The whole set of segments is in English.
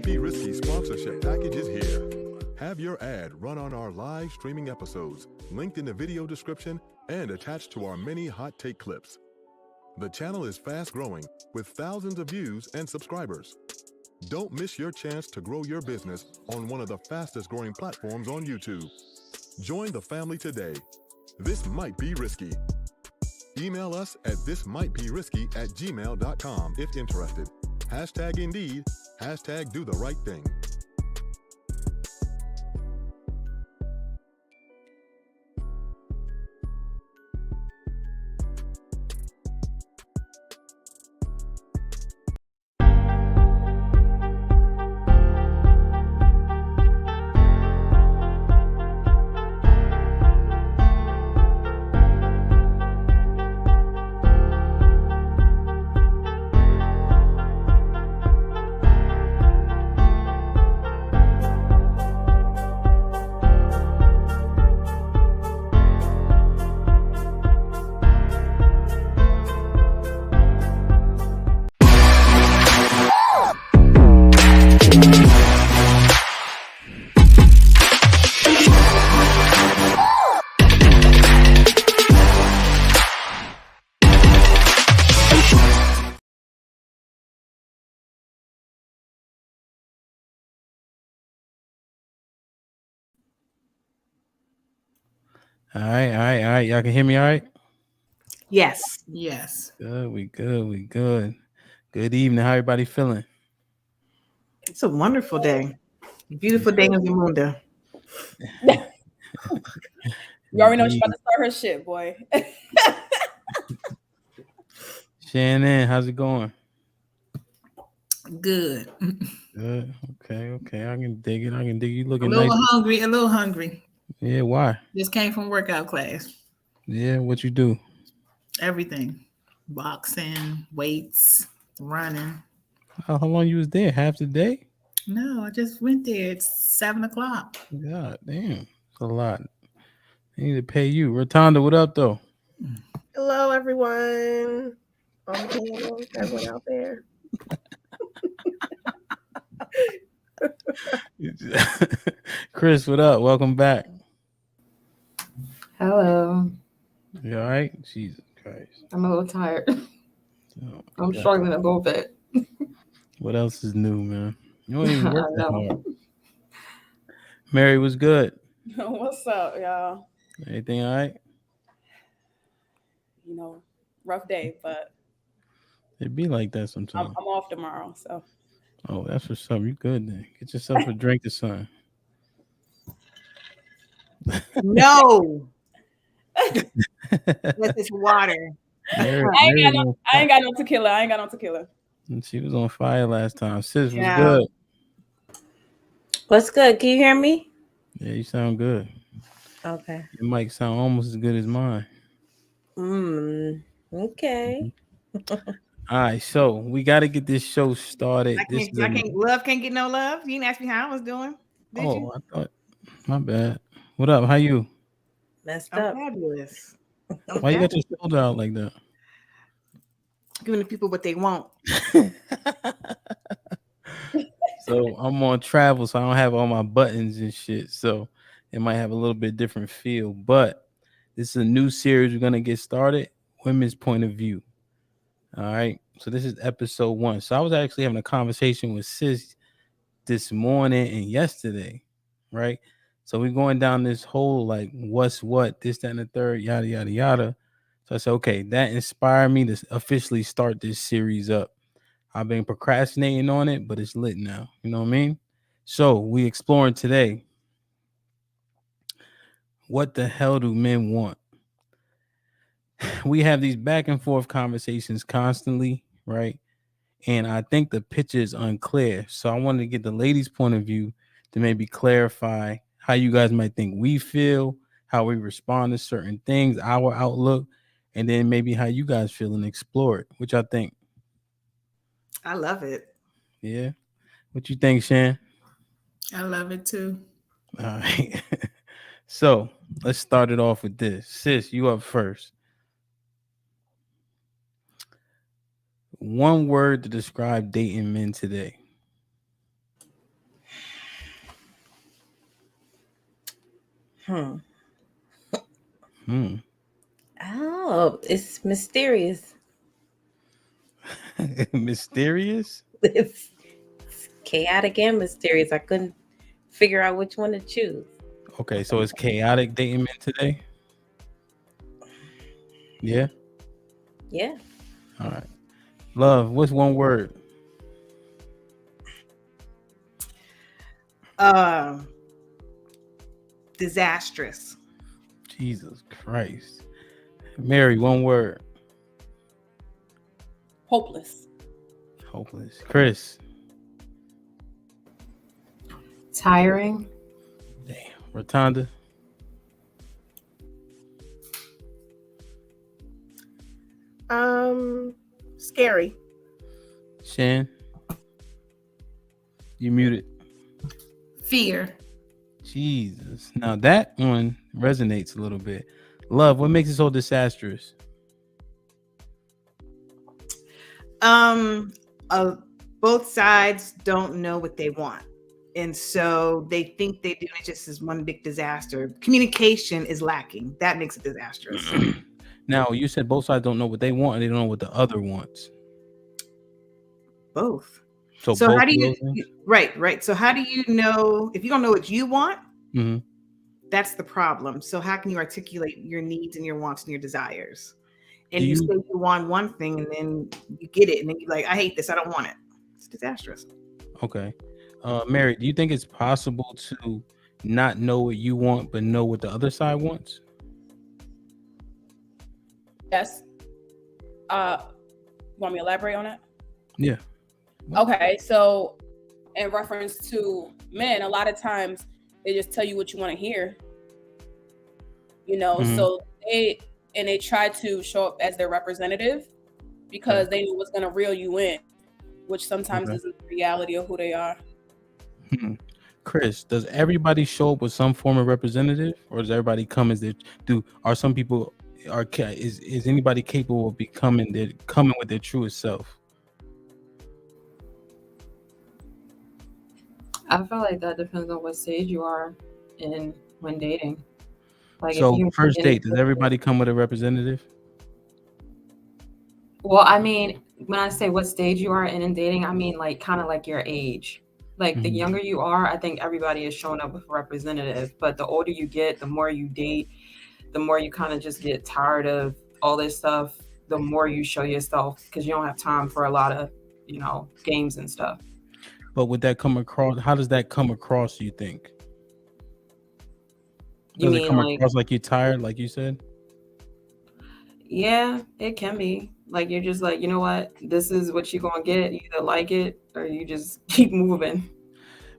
Might Be Risky sponsorship package is here. Have your ad run on our live streaming episodes, linked in the video description and attached to our many hot take clips. The channel is fast growing with thousands of views and subscribers. Don't miss your chance to grow your business on one of the fastest growing platforms on YouTube. Join the family today. This might be risky. Email us at thismightberisky@gmail.com if interested. Hashtag Indeed, hashtag do the right thing. All right. Y'all can hear me all right? Yes. Good, we good. Good evening. How everybody feeling? It's a wonderful day. Beautiful day in Zamunda. You already know she's about to start her shit, boy. Shannon, how's it going? Good. Good. Okay. I can dig it. You looking a little nice. hungry. Yeah, why? Just came from workout class. Yeah, what you do? Everything. Boxing, weights, running. How long you was there? Half the day? No, I just went there. It's 7:00. God damn. It's a lot. I need to pay you. Rotunda, what up though? Hello, everyone. On the panel, everyone out there. Chris, what up? Welcome back. Hello. You all right? Jesus Christ. I'm a little tired. Oh, I'm God. struggling a little bit. What else is new, man? You don't even work that hard. Mary was good. What's up, y'all? Everything all right? You know, rough day, but It'd be like that sometimes. I'm off tomorrow, so. Oh, that's what's up. You good then? Get yourself a drink or something. No. This is water. Mary, I ain't got no tequila. And she was on fire last time. Sis was Yeah. good. What's good? Can you hear me? Yeah, you sound good. Okay. Your mic sound almost as good as mine. Okay. All right, so we got to get this show started. Love can't get no love. You didn't ask me how I was doing. Did you? I thought, my bad. What up? How you? Messed I'm up. fabulous. Why you got your shoulder out like that? Giving the people what they want. So I'm on travel, so I don't have all my buttons and shit. So it might have a little bit different feel. But this is a new series we're gonna get started. Women's point of view. All right. So this is episode 1. So I was actually having a conversation with Sis this morning and yesterday, right? So we're going down this whole like what's what, this, that, and the third, yada, yada, yada. So I said, okay, that inspired me to officially start this series up. I've been procrastinating on it, but it's lit now. You know what I mean? So we exploring today. What the hell do men want? We have these back and forth conversations constantly, right? And I think the picture is unclear. So I wanted to get the ladies' point of view to maybe clarify how you guys might think we feel, how we respond to certain things, our outlook, and then maybe how you guys feel and explore it, which I think. I love it. Yeah. What you think, Shan? I love it too. All right. So let's start it off with this. Sis, you up first. One word to describe dating men today. Hmm. Oh, it's mysterious. Mysterious? It's chaotic and mysterious. I couldn't figure out which one to choose. Okay, so it's chaotic dating men today? Yeah? Yeah. All right. Love, what's one word? Disastrous. Jesus Christ. Mary, one word. Hopeless. Hopeless. Chris. Tiring. Damn. Rotunda. Scary. Shan. You muted. Fear. Jesus. Now that one resonates a little bit. Love, what makes it so disastrous? Both sides don't know what they want, and so they think they do it just as one big disaster. Communication is lacking. That makes it disastrous. Now, you said both sides don't know what they want and they don't know what the other wants. Both. So So both how do of you those things? right? So how do you know if you don't know what you want? Mm-hmm. That's the problem. So how can you articulate your needs and your wants and your desires? And Do you you- say you want one thing and then you get it and then you're like, I hate this, I don't want it. It's disastrous. Okay. Mary, do you think it's possible to not know what you want but know what the other side wants? Yes. Want me to elaborate on that? Yeah. Okay, so in reference to men, a lot of times they just tell you what you want to hear. Mhm. So they try to show up as their representative because they know what's going to reel you in, which sometimes Okay. isn't the reality of who they are. Chris, does everybody show up with some form of representative, or does everybody come as they do? Are some people is anybody capable of coming with their truest self? I feel like that depends on what stage you are in when dating. Like So if you first date, does everybody come with a representative? Well, I mean, when I say what stage you are in dating, I mean like kind of like your age. Like the Mhm. younger you are, I think everybody is showing up with a representative. But the older you get, the more you date, the more you kind of just get tired of all this stuff, the more you show yourself because you don't have time for a lot of, games and stuff. But would that come across? How does that come across, you think? You Does it mean come like, across like you're tired, like you said? yeah, it can be. Like you're just like, you know what? This is what you're gonna get. You either like it or you just keep moving.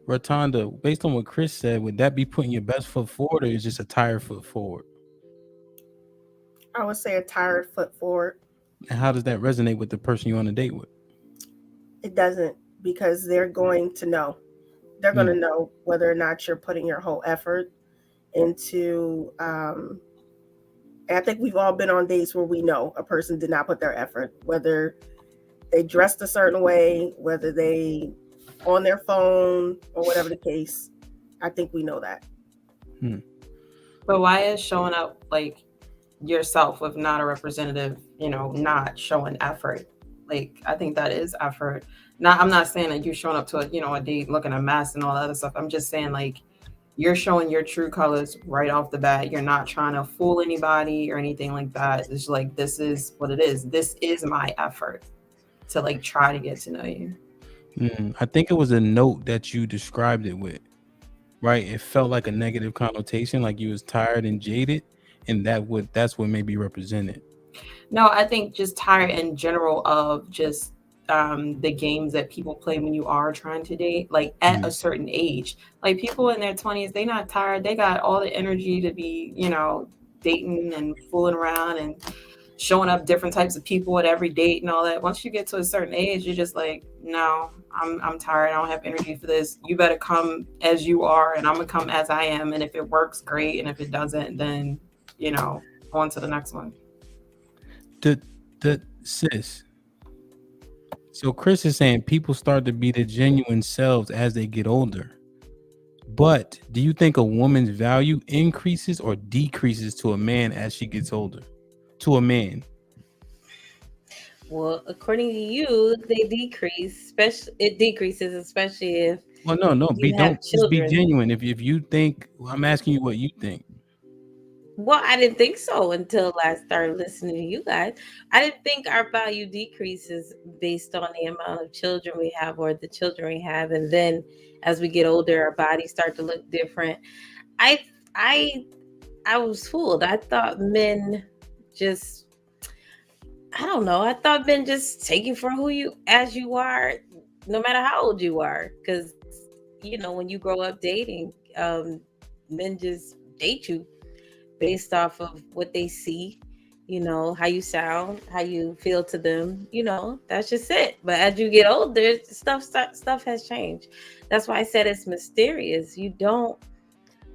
Rotunda, based on what Chris said, would that be putting your best foot forward, or is just a tired foot forward? I would say a tired foot forward. And how does that resonate with the person you're on a date with? It doesn't, because they're going to know. They're going to know whether or not you're putting your whole effort into. And I think we've all been on dates where we know a person did not put their effort, whether they dressed a certain way, whether they on their phone or whatever the case. I think we know that. But why is showing up like yourself with not a representative, not showing effort? Like, I think that is effort. I'm not saying that you're showing up to a date looking a mess and all that other stuff. I'm just saying like you're showing your true colors right off the bat. You're not trying to fool anybody or anything like that. It's like, this is what it is. This is my effort to like try to get to know you. I think it was a note that you described it with, right? It felt like a negative connotation, like you was tired and jaded, and that's what may be represented. No, I think just tired in general of just the games that people play when you are trying to date, like at a certain age. Like people in their 20s, they not tired. They got all the energy to be, dating and fooling around and showing up different types of people at every date and all that. Once you get to a certain age, you're just like, no, I'm tired. I don't have energy for this. You better come as you are, and I'm gonna come as I am. And if it works, great. And if it doesn't, then on to the next one. The sis. So Chris is saying people start to be the genuine selves as they get older. But do you think a woman's value increases or decreases to a man as she gets older? To a man. Well, according to you, they decrease. Especially, it decreases, especially if Well, no. you have Don't just be children. genuine. If you think, I'm asking you what you think. Well, I didn't think so until I started listening to you guys. I didn't think our value decreases based on the amount of children we have or the children we have, and then as we get older, our bodies start to look different. I I I was fooled. I thought men just I don't know. I thought men just take you for who you as you are, no matter how old you are. Because when you grow up dating, men just date you based off of what they see, how you sound, how you feel to them. That's just it. But as you get older, stuff has changed. That's why I said it's mysterious.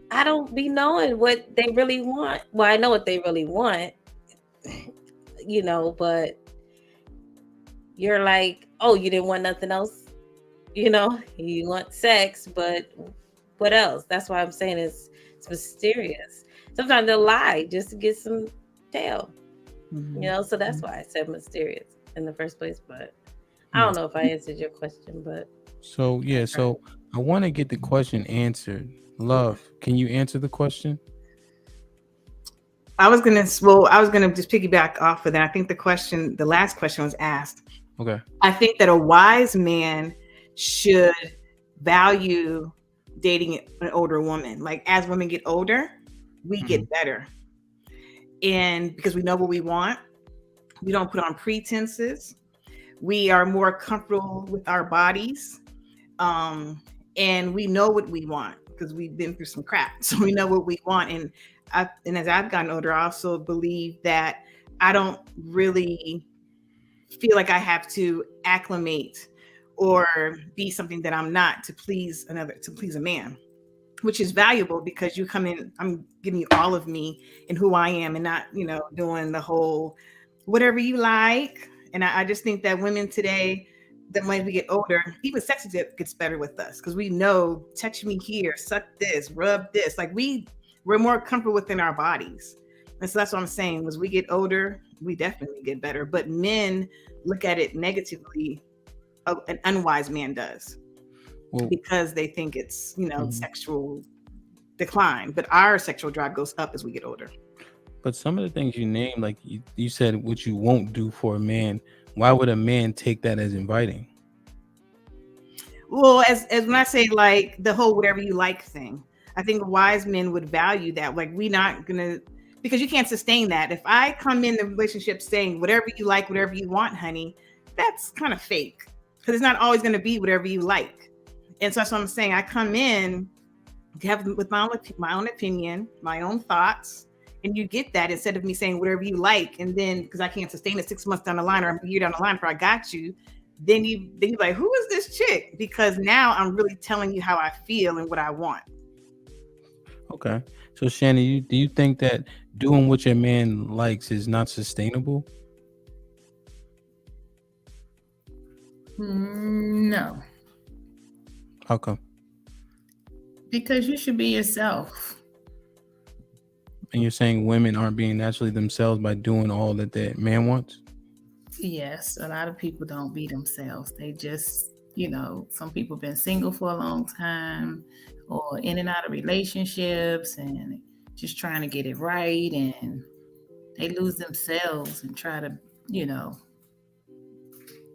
I don't be knowing what they really want. Well, I know what they really want, but you're like, oh, you didn't want nothing else. You want sex, but what else? That's why I'm saying it's mysterious. Sometimes they'll lie just to get some tail, so that's why I said mysterious in the first place. But I don't know if I answered your question, but so I want to get the question answered. Love, can you answer the question? I was gonna just piggyback off of that. I think the last question was asked. Okay. I think that a wise man should value dating an older woman. Like, as women get older, we get better. And because we know what we want, we don't put on pretenses. We are more comfortable with our bodies. And we know what we want because we've been through some crap. So we know what we want. And as I've gotten older, I also believe that I don't really feel like I have to acclimate or be something that I'm not to please a man, which is valuable because you come in, I'm giving you all of me and who I am and not, doing the whole whatever you like. And I just think that women today, that when we get older, even sex gets better with us because we know, touch me here, suck this, rub this. Like we're more comfortable within our bodies. And so that's what I'm saying. As we get older, we definitely get better. But men look at it negatively. An unwise man does, because they think it's, sexual decline. But our sexual drive goes up as we get older. But some of the things you named, like you said, what you won't do for a man, why would a man take that as inviting? Well, as when I say like the whole whatever you like thing, I think wise men would value that. Like, we're not gonna, because you can't sustain that. If I come in the relationship saying whatever you like, whatever you want, honey, that's kind of fake, because it's not always going to be whatever you like. And so that's what I'm saying. I come in to have with my own opinion, my own thoughts, and you get that instead of me saying whatever you like. And then, because I can't sustain it 6 months down the line or a year down the line before I got you, then you're like, who is this chick? Because now I'm really telling you how I feel and what I want. Okay. So Shannon, do you think that doing what your man likes is not sustainable? No. How come? Because you should be yourself. And you're saying women aren't being naturally themselves by doing all that that man wants? Yes, a lot of people don't be themselves. They just, some people been single for a long time or in and out of relationships and just trying to get it right, and they lose themselves and try to,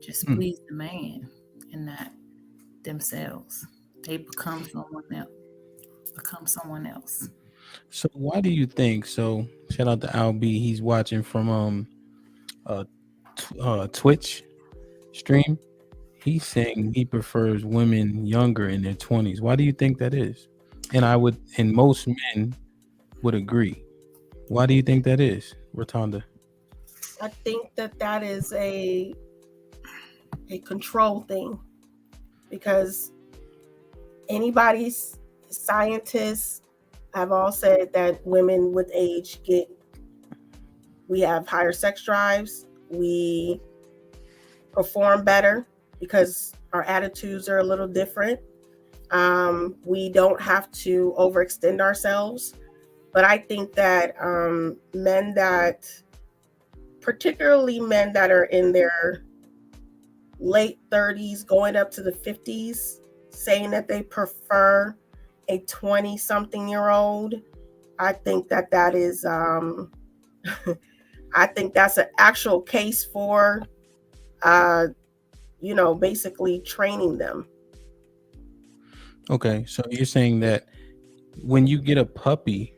just please the man and not themselves. They become someone else. So why do you think? So shout out to Al B. He's watching from Twitch stream. He's saying he prefers women younger in their 20s. Why do you think that is? And most men would agree. Why do you think that is, Rotunda? I think that is a control thing, because scientists have all said that women with age we have higher sex drives, we perform better because our attitudes are a little different. We don't have to overextend ourselves. But I think that particularly men that are in their late 30s, going up to the 50s, saying that they prefer a 20-something-year-old, I think that is, I think that's an actual case for, basically training them. Okay, so you're saying that when you get a puppy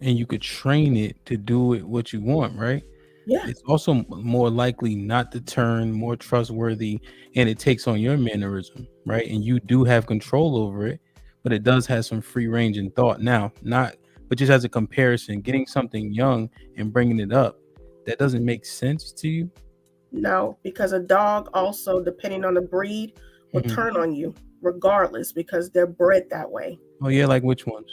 and you could train it to do it what you want, right? Yeah. It's also more likely not to turn, more trustworthy, and it takes on your mannerism, right? And you do have control over it, but it does have some free range in thought. Now, but just as a comparison, getting something young and bringing it up, that doesn't make sense to you? No, because a dog also, depending on the breed, will turn on you regardless because they're bred that way. Oh yeah, like which ones?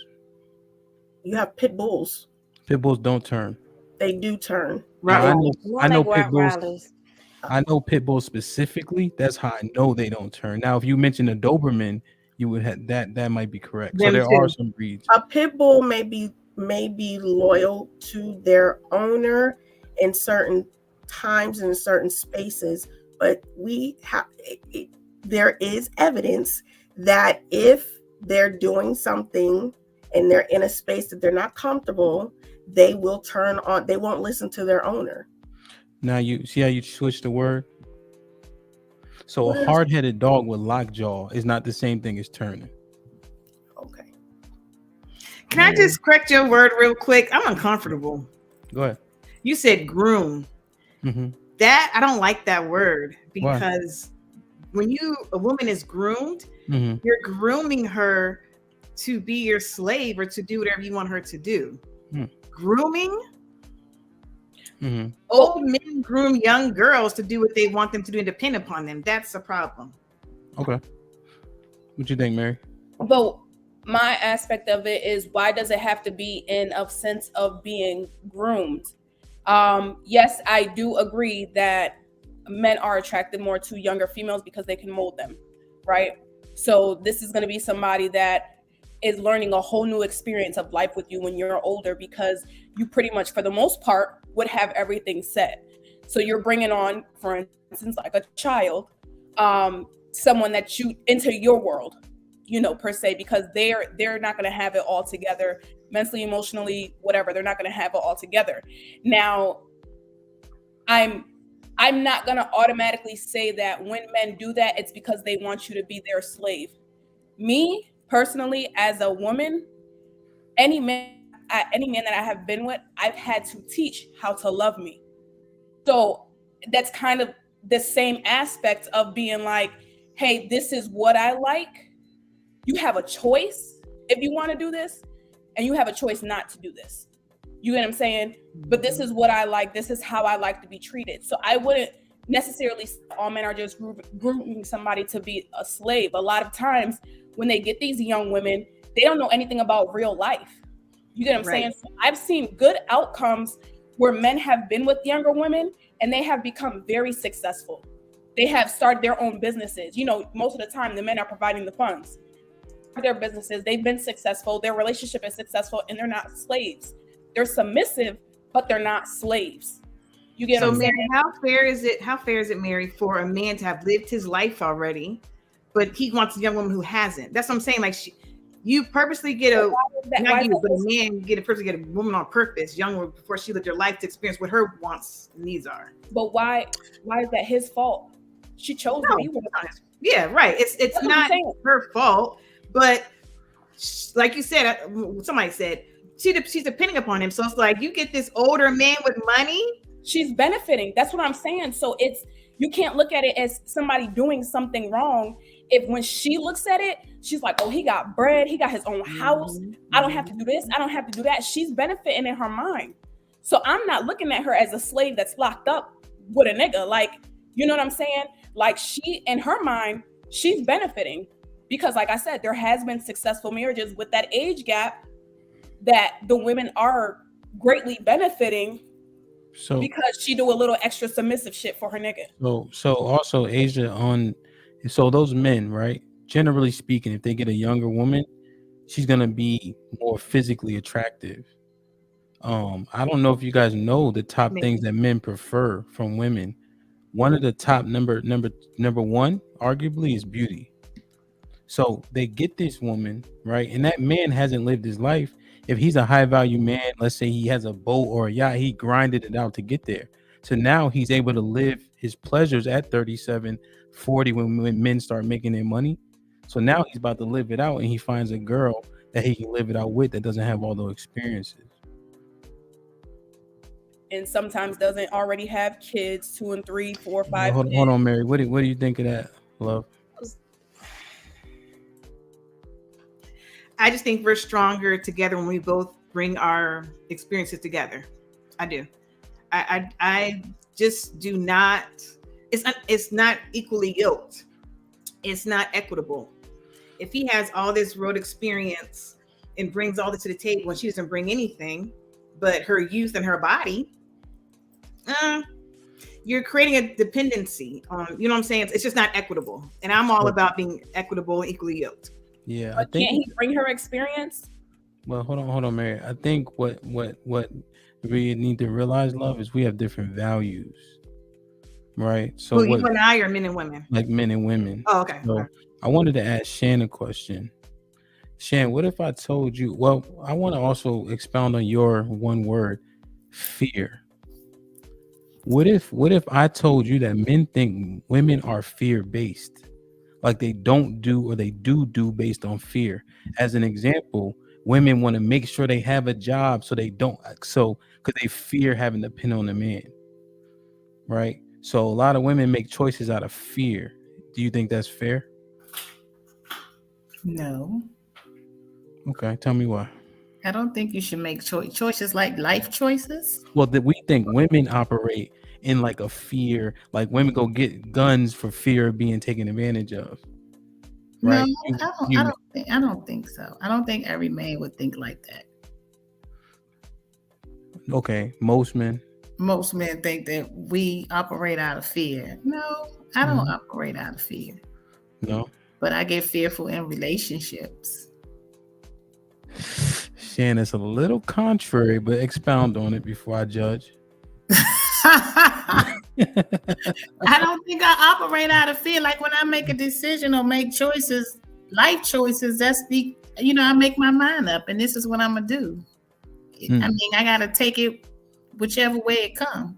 You have pit bulls. Pit bulls don't turn. They do turn. Right. I know like pit bulls. Rottweilers. I know pit bulls specifically. That's how I know they don't turn. Now, if you mention a Doberman, you would have that might be correct. So there are some breeds. A pit bull may be loyal to their owner in certain times and in certain spaces, but there is evidence that if they're doing something and they're in a space that they're not comfortable, they will turn on. They won't listen to their owner. Now you see how you switch the word. So a hard-headed dog with lockjaw is not the same thing as turning. Okay. Can I just correct your word real quick? I'm uncomfortable. Go ahead. You said groom. That I don't like that word because when a woman is groomed, you're grooming her to be your slave or to do whatever you want her to do. Grooming. Old men groom young girls to do what they want them to do and depend upon them. That's a problem. Okay. What you think, Mary? But my aspect of it is, why does it have to be in a sense of being groomed? Yes, I do agree that men are attracted more to younger females because they can mold them, right? So this is going to be somebody that is learning a whole new experience of life with you when you're older, because you pretty much, for the most part, would have everything set. So you're bringing on, for instance, like a child, someone that you into your world, per se, because they're not going to have it all together mentally, emotionally, whatever. They're not going to have it all together. Now, I'm not going to automatically say that when men do that, it's because they want you to be their slave. Me personally, as a woman, any man that I have been with, I've had to teach how to love me. So that's kind of the same aspect of being like, hey, this is what I like. You have a choice if you want to do this, and you have a choice not to do this. You get what I'm saying? But this is what I like. This is how I like to be treated. So I wouldn't necessarily say all men are just grooming somebody to be a slave. A lot of times when they get these young women, they don't know anything about real life. You get what I'm saying? So I've seen good outcomes where men have been with younger women and they have become very successful. They have started their own businesses. Most of the time the men are providing the funds for their businesses. They've been successful. Their relationship is successful, and they're not slaves. They're submissive, but they're not slaves. You get what I'm saying? How fair is it, Mary, for a man to have lived his life already, but he wants a young woman who hasn't? That's what I'm saying. Like, you purposely get a woman on purpose, young woman, before she lived her life to experience what her wants and needs are. But why is that his fault? She chose to be with him. Yeah, right. It's not her fault, but like you said, somebody said she's depending upon him. So it's like, you get this older man with money. She's benefiting. That's what I'm saying. So you can't look at it as somebody doing something wrong. If when she looks at it, she's like, oh, he got bread. He got his own house. I don't have to do this. I don't have to do that. She's benefiting in her mind. So I'm not looking at her as a slave that's locked up with a nigga. Like, you know what I'm saying? Like, she, in her mind, she's benefiting because, like I said, there has been successful marriages with that age gap that the women are greatly benefiting. So because she do a little extra submissive shit for her nigga. So also Asia, so those men, right, generally speaking, if they get a younger woman, she's gonna be more physically attractive. I don't know if you guys know the top things that men prefer from women. One of the top number one, arguably, is beauty. So they get this woman, right? And that man hasn't lived his life. If he's a high value man, let's say he has a boat or a yacht, he grinded it out to get there. So now he's able to live his pleasures at 37, 40 when men start making their money. So now he's about to live it out, and he finds a girl that he can live it out with that doesn't have all those experiences. And sometimes doesn't already have kids, 2 and 3, 4, 5. Hold on, Mary. What do you think of that, love? I just think we're stronger together when we both bring our experiences together. I do. I just do not. It's not equally yoked. It's not equitable. If he has all this road experience and brings all this to the table, and she doesn't bring anything but her youth and her body, you're creating a dependency on. You know what I'm saying? It's just not equitable. And I'm all about being equitable and equally yoked. Yeah, but can't he bring her experience? Well, hold on, Mary. I think what we need to realize, love, is we have different values, right? So well, you and I are men and women. Like men and women. Oh, okay. So I wanted to ask Shan a question. Shan, what if I told you? Well, I want to also expound on your one word, fear. What if I told you that men think women are fear-based? Like they don't do or they do based on fear. As an example, women want to make sure they have a job so they don't, because they fear having to depend on a man, right? So a lot of women make choices out of fear. Do you think that's fair? No. Okay, tell me why. I don't think you should make choices like life choices. Well, we think women operate in like a fear, like women go get guns for fear of being taken advantage of. Right? No, I don't think so. I don't think every man would think like that. Okay, most men think that we operate out of fear. No, I don't operate out of fear. No. But I get fearful in relationships. Shan, it's a little contrary, but expound on it before I judge. I don't think I operate out of fear. Like when I make a decision or make choices, life choices, I make my mind up and this is what I'm gonna do. I mean, I gotta take it whichever way it comes.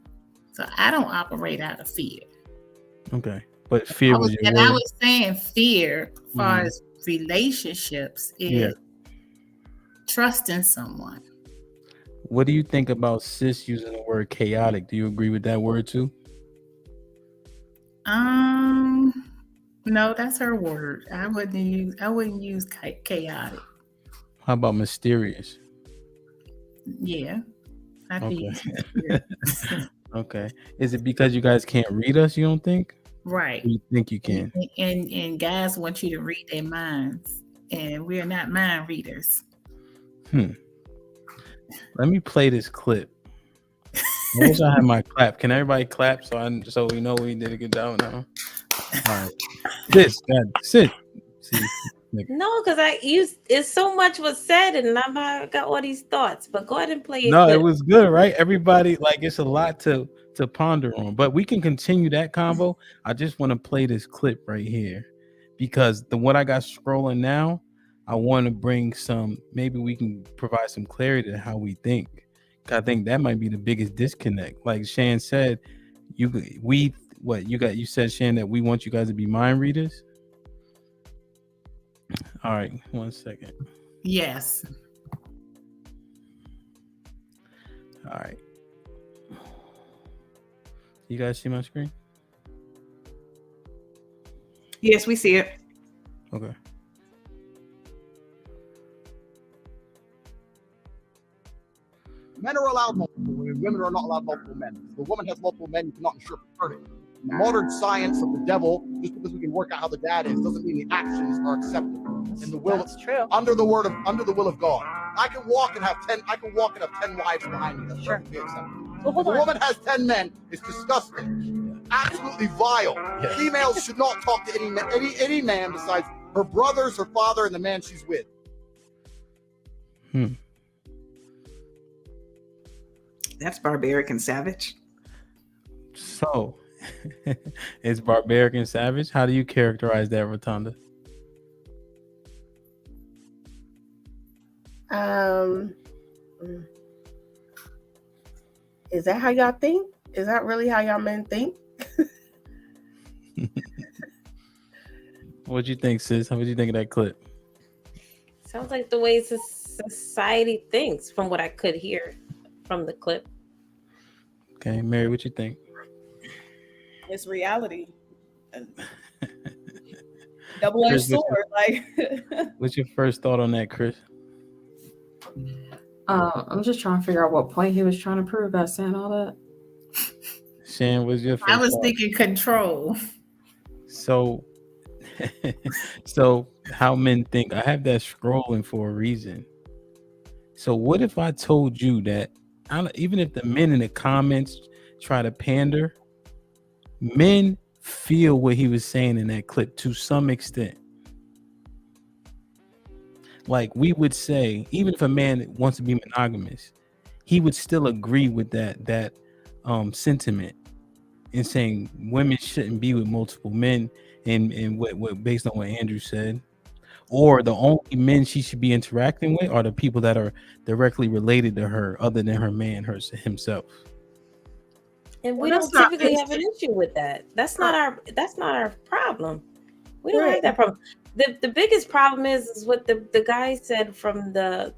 So I don't operate out of fear. Okay. But fear was your word. I was saying fear as far as relationships is trusting someone. What do you think about sis using the word chaotic? Do you agree with that word too? No, that's her word. I wouldn't use chaotic. How about mysterious? Yeah. I can use mysterious. Okay. Is it because you guys can't read us, you don't think? Right. Or you think you can? And guys want you to read their minds. And we're not mind readers. Let me play this clip. I wish I had my clap. Can everybody clap so we know we did a good job now? All right. Sit. See, no, because it's so much was said and I got all these thoughts. But go ahead and play it. No, it was good, right? Everybody, like, it's a lot to ponder on. But we can continue that convo. I just want to play this clip right here because what I got scrolling now, I want to bring maybe we can provide some clarity to how we think. I think that might be the biggest disconnect. Like Shan said, you said, Shan, that we want you guys to be mind readers. All right, 1 second. Yes. All right. You guys see my screen? Yes, we see it. Okay. Men are allowed multiple women. Women are not allowed multiple men. If the woman has multiple men, you cannot ensure paternity. Modern science of the devil, just because we can work out how the dad is, doesn't mean the actions are accepted. In the will, that's true. Under the will of God. I can walk and have 10 wives behind me. That's perfectly acceptable. If a woman has 10 men, it's disgusting. Absolutely vile. Yeah. Females should not talk to any man besides Her brothers, her father, and the man she's with. That's barbaric and savage. So, it's barbaric and savage. How do you characterize that, Rotunda? Is that how y'all think? Is that really how y'all men think? What'd you think, sis? What'd you think of that clip? Sounds like the way society thinks, from what I could hear from the clip. Okay, Mary, what you think? It's reality. Double-edged sword. Like, what's your first thought on that, Chris? I'm just trying to figure out what point he was trying to prove by saying all that. Shan, what's your first I was thought? thinking control. So, so how men think. I have that scrolling for a reason. So what if I told you that even if the men in the comments try to pander, men feel what he was saying in that clip to some extent. Like we would say, even if a man wants to be monogamous, he would still agree with that sentiment in saying women shouldn't be with multiple men, and what based on what Andrew said, or the only men she should be interacting with are the people that are directly related to her, other than her man, himself. And we don't typically have an issue with that. That's not our problem. We don't have that problem. The biggest problem is what the guy said from the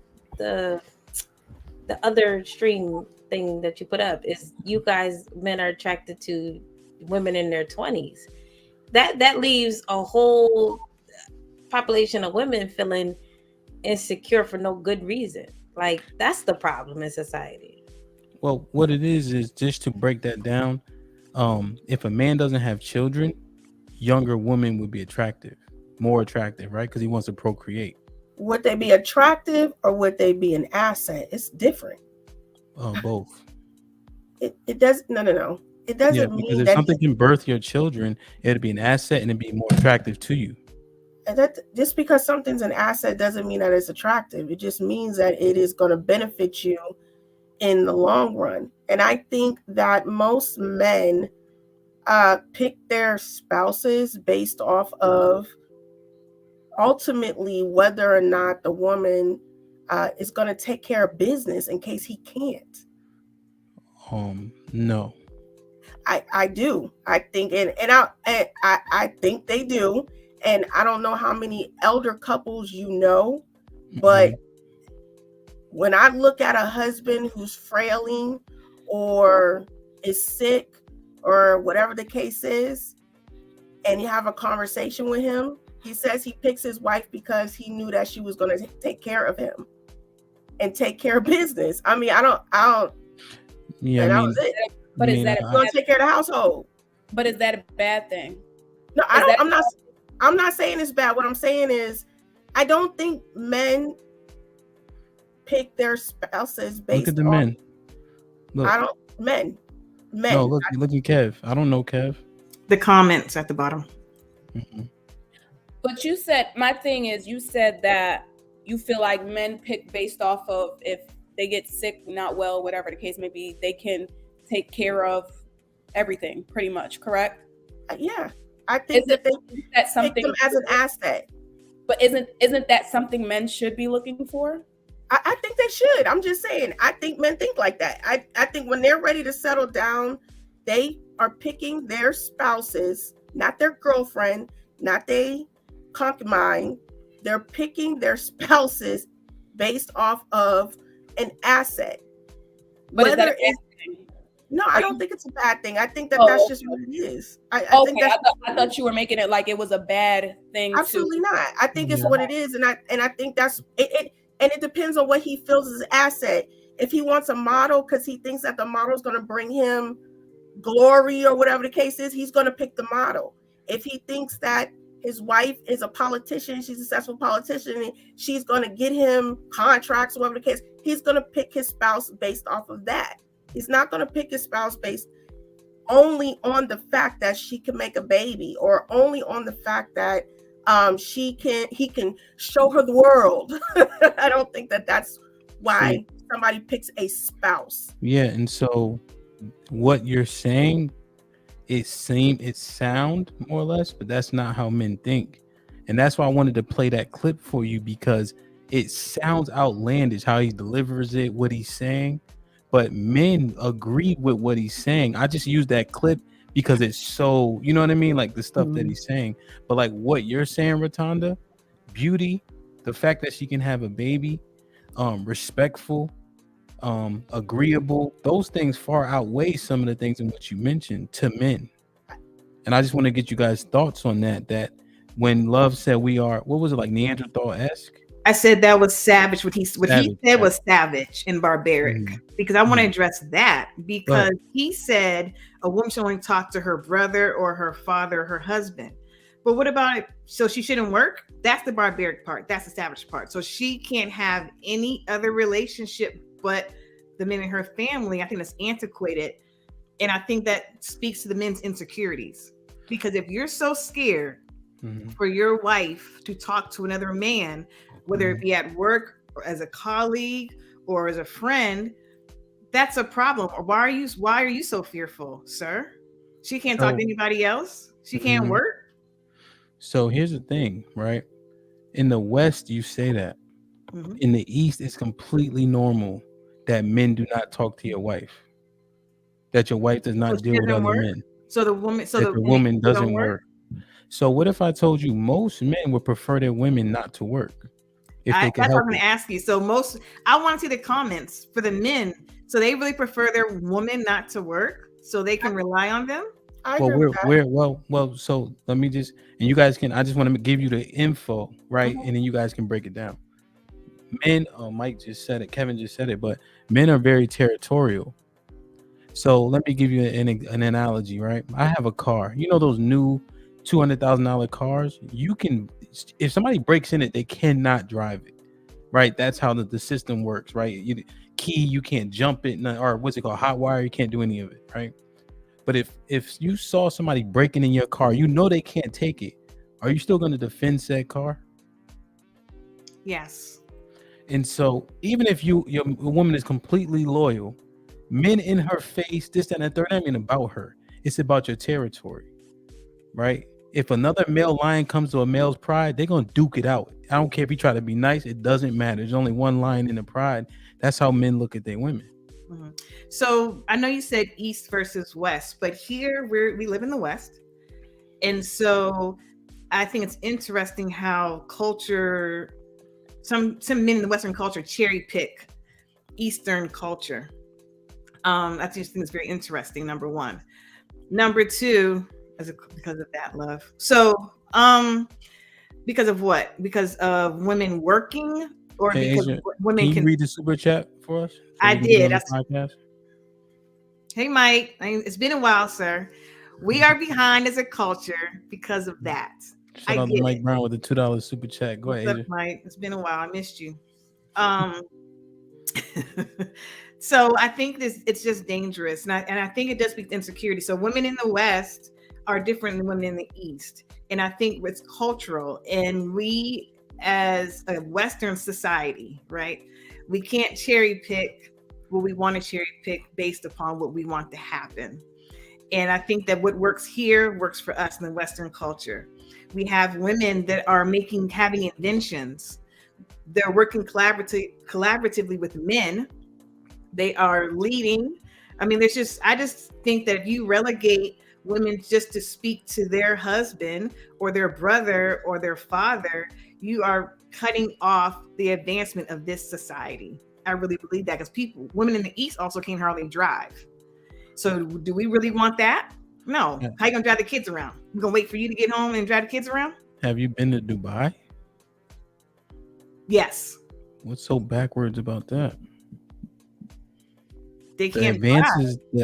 other stream thing that you put up is you guys men are attracted to women in their 20s. That leaves a whole population of women feeling insecure for no good reason. Like that's the problem in society. Well, what it is just to break that down. If a man doesn't have children, younger women would be more attractive, right? Because he wants to procreate. Would they be attractive or would they be an asset? It's different. Both. It does no. It doesn't mean because if that something can birth your children, it'd be an asset and it'd be more attractive to you. And that just because something's an asset doesn't mean that it's attractive. It just means that it is going to benefit you in the long run. And I think that most men pick their spouses based off of ultimately whether or not the woman is going to take care of business in case he can't. No. I do. I think I think they do. And I don't know how many elder couples you know, but when I look at a husband who's frailing or is sick or whatever the case is, and you have a conversation with him, he says he picks his wife because he knew that she was going to take care of him and take care of business. I mean, I don't. Yeah, and that was it. But is that going to take care of the household? But is that a bad thing? No, I'm not saying it's bad. What I'm saying is, I don't think men pick their spouses based on. Look at the men. Look. I don't men. No, look at Kev. I don't know Kev. The comments at the bottom. Mm-hmm. But you said you said that you feel like men pick based off of if they get sick, not well, whatever the case may be, they can take care of everything, pretty much, correct? Yeah, I think that they pick them as an asset. But isn't that something men should be looking for? I think they should. I'm just saying. I think men think like that. I think when they're ready to settle down, they are picking their spouses, not their girlfriend, not their concubine. They're picking their spouses based off of an asset. But is that a bad thing? No, I don't think it's a bad thing. I think that that's just what it is. I thought you were making it like it was a bad thing. Absolutely not. I think it's what it is, and I think that's it. And it depends on what he feels is an asset. If he wants a model because he thinks that the model is going to bring him glory or whatever the case is, he's going to pick the model. If he thinks that his wife is a politician, she's a successful politician, and she's going to get him contracts or whatever the case, he's going to pick his spouse based off of that. He's not going to pick his spouse based only on the fact that she can make a baby or only on the fact that he can show her the world. I don't think that's why somebody picks a spouse. Yeah, and so what you're saying, it sound more or less, but that's not how men think. And that's why I wanted to play that clip for you, because it sounds outlandish how he delivers it, what he's saying, but men agree with what he's saying. I just use that clip because it's so, you know what I mean, like the stuff that he's saying. But like what you're saying, Rotunda, beauty, the fact that she can have a baby, respectful, agreeable, those things far outweigh some of the things in what you mentioned to men. And I just want to get you guys' thoughts on that when Love said we are, what was it, like Neanderthal-esque? I said that was savage. What he said was savage and barbaric, because I want to address that, because he said a woman should only talk to her brother or her father or her husband. But what about it? So she shouldn't work? That's the barbaric part. That's the savage part. So she can't have any other relationship but the men in her family. I think that's antiquated. And I think that speaks to the men's insecurities. Because if you're so scared for your wife to talk to another man, whether it be at work or as a colleague or as a friend, that's a problem. Or why are you so fearful, sir? She can't talk to anybody else. She can't work. So here's the thing, right? In the West, you say that. In the East, it's completely normal that men do not talk to your wife. That your wife does not deal with other men. So the woman, the woman doesn't work. So what if I told you most men would prefer their women not to work? If they could that's help what I'm going to ask you. So I want to see the comments for the men. So they really prefer their woman not to work so they can rely on them? So let me just, and you guys can, I just want to give you the info, right? And then you guys can break it down. Men, Mike just said it, Kevin just said it, but men are very territorial. So let me give you an analogy, right? I have a car. You know those new $200,000 cars? You can, if somebody breaks in it, they cannot drive it, right? That's how the system works, right? You can't jump it, or what's it called, hot wire, you can't do any of it, right? But if you saw somebody breaking in your car, you know they can't take it. Are you still going to defend said car? Yes. And so even if your woman is completely loyal, men in her face, this, that, and the third, I mean about her. It's about your territory, right? If another male lion comes to a male's pride, they're going to duke it out. I don't care if you try to be nice. It doesn't matter. There's only one lion in the pride. That's how men look at their women. So I know you said East versus West, but here we live in the West. And so I think it's interesting how culture, some men in the Western culture cherry pick Eastern culture. I just think it's very interesting, number one. Number two, because of that, Love. So because of what? Because of women working, or because women can you read the super chat for us? I did. Hey, Mike. It's been a while, sir. We are behind as a culture because of that. Shout out to Mike Brown with the $2 super chat. Go ahead, What's up, Mike? It's been a while. I missed you. So I think it's just dangerous, and I think it does speak to insecurity. So women in the West are different than women in the East, and I think it's cultural. And we, as a Western society, right, we can't cherry pick what we want to cherry pick based upon what we want to happen. And I think that what works here works for us in the Western culture. We have women that are having inventions. They're working collaboratively with men. They are leading. I mean, I just think that if you relegate women just to speak to their husband or their brother or their father, you are cutting off the advancement of this society. I really believe that, because women in the East also can't hardly drive. So do we really want that? No. Yeah. How you gonna drive the kids around? We're gonna wait for you to get home and drive the kids around? Have you been to Dubai? Yes. What's so backwards about that? They can't. The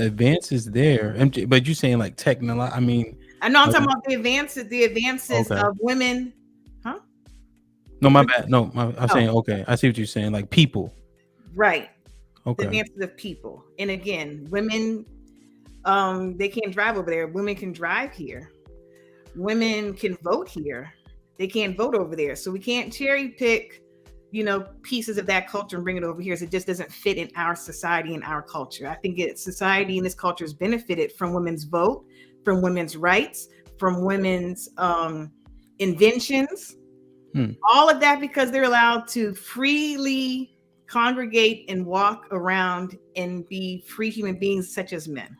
advances there, but you're saying like technology. I mean, I know I'm talking about the advances of women. Huh? No, my bad. No, I'm saying okay. I see what you're saying. Like people. Right. Okay. The advances of people, and again, women, they can't drive over there. Women can drive here. Women can vote here. They can't vote over there. So we can't cherry pick, pieces of that culture and bring it over here. So it just doesn't fit in our society and our culture. I think society and this culture has benefited from women's vote, from women's rights, from women's inventions, all of that, because they're allowed to freely congregate and walk around and be free human beings such as men.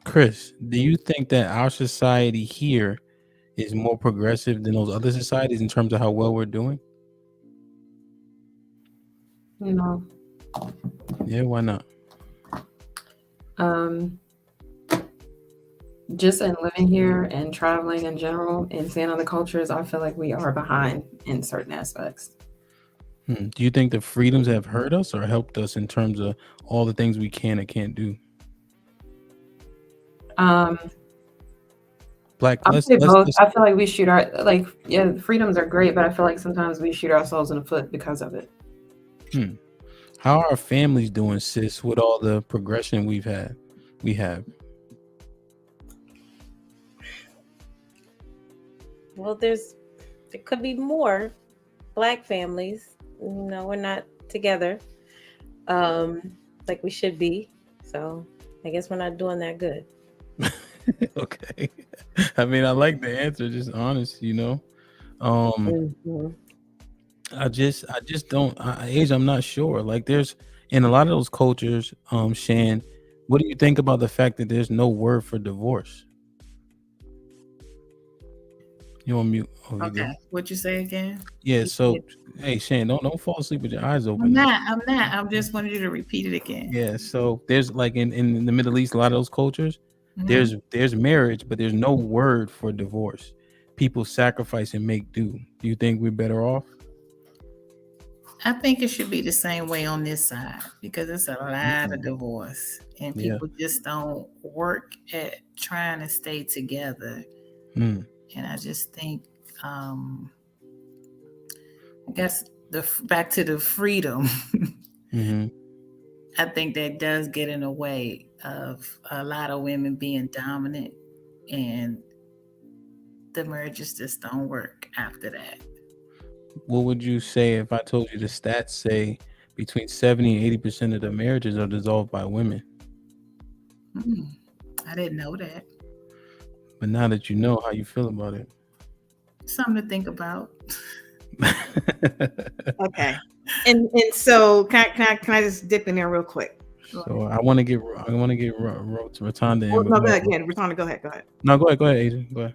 Chris, do you think that our society here is more progressive than those other societies in terms of how well we're doing? No. Yeah, why not? Just in living here and traveling in general and seeing other cultures, I feel like we are behind in certain aspects. Do you think the freedoms have hurt us or helped us in terms of all the things we can and can't do? Black, I say both. I feel like we shoot freedoms are great, but I feel like sometimes we shoot ourselves in the foot because of it. How are families doing, sis, with all the progression we have? Well, there could be more Black families. We're not together like we should be. So I guess we're not doing that good. Okay. I mean, I like the answer, just honest, I just don't, Asia, I'm not sure. Like there's, in a lot of those cultures, Shan, what do you think about the fact that there's no word for divorce? You on mute? Okay. What you say again? Yeah. So, hey, Shan, don't fall asleep with your eyes open. I'm not. I just wanted you to repeat it again. Yeah. So there's like in the Middle East, a lot of those cultures, there's marriage, but there's no word for divorce. People sacrifice and make do. Do you think we're better off? I think it should be the same way on this side because it's a lot of divorce and people just don't work at trying to stay together. And I just think, I guess back to the freedom, I think that does get in the way of a lot of women being dominant, and the marriages just don't work after that. What would you say if I told you the stats say between 70 and 80% of the marriages are dissolved by women? I didn't know that. But now that you know, how you feel about it? Something to think about. Okay. And so can I just dip in there real quick? So I want to get Rotunda. No, go ahead. Yeah, Rotunda, go ahead. No, go ahead, Adrian. Go ahead.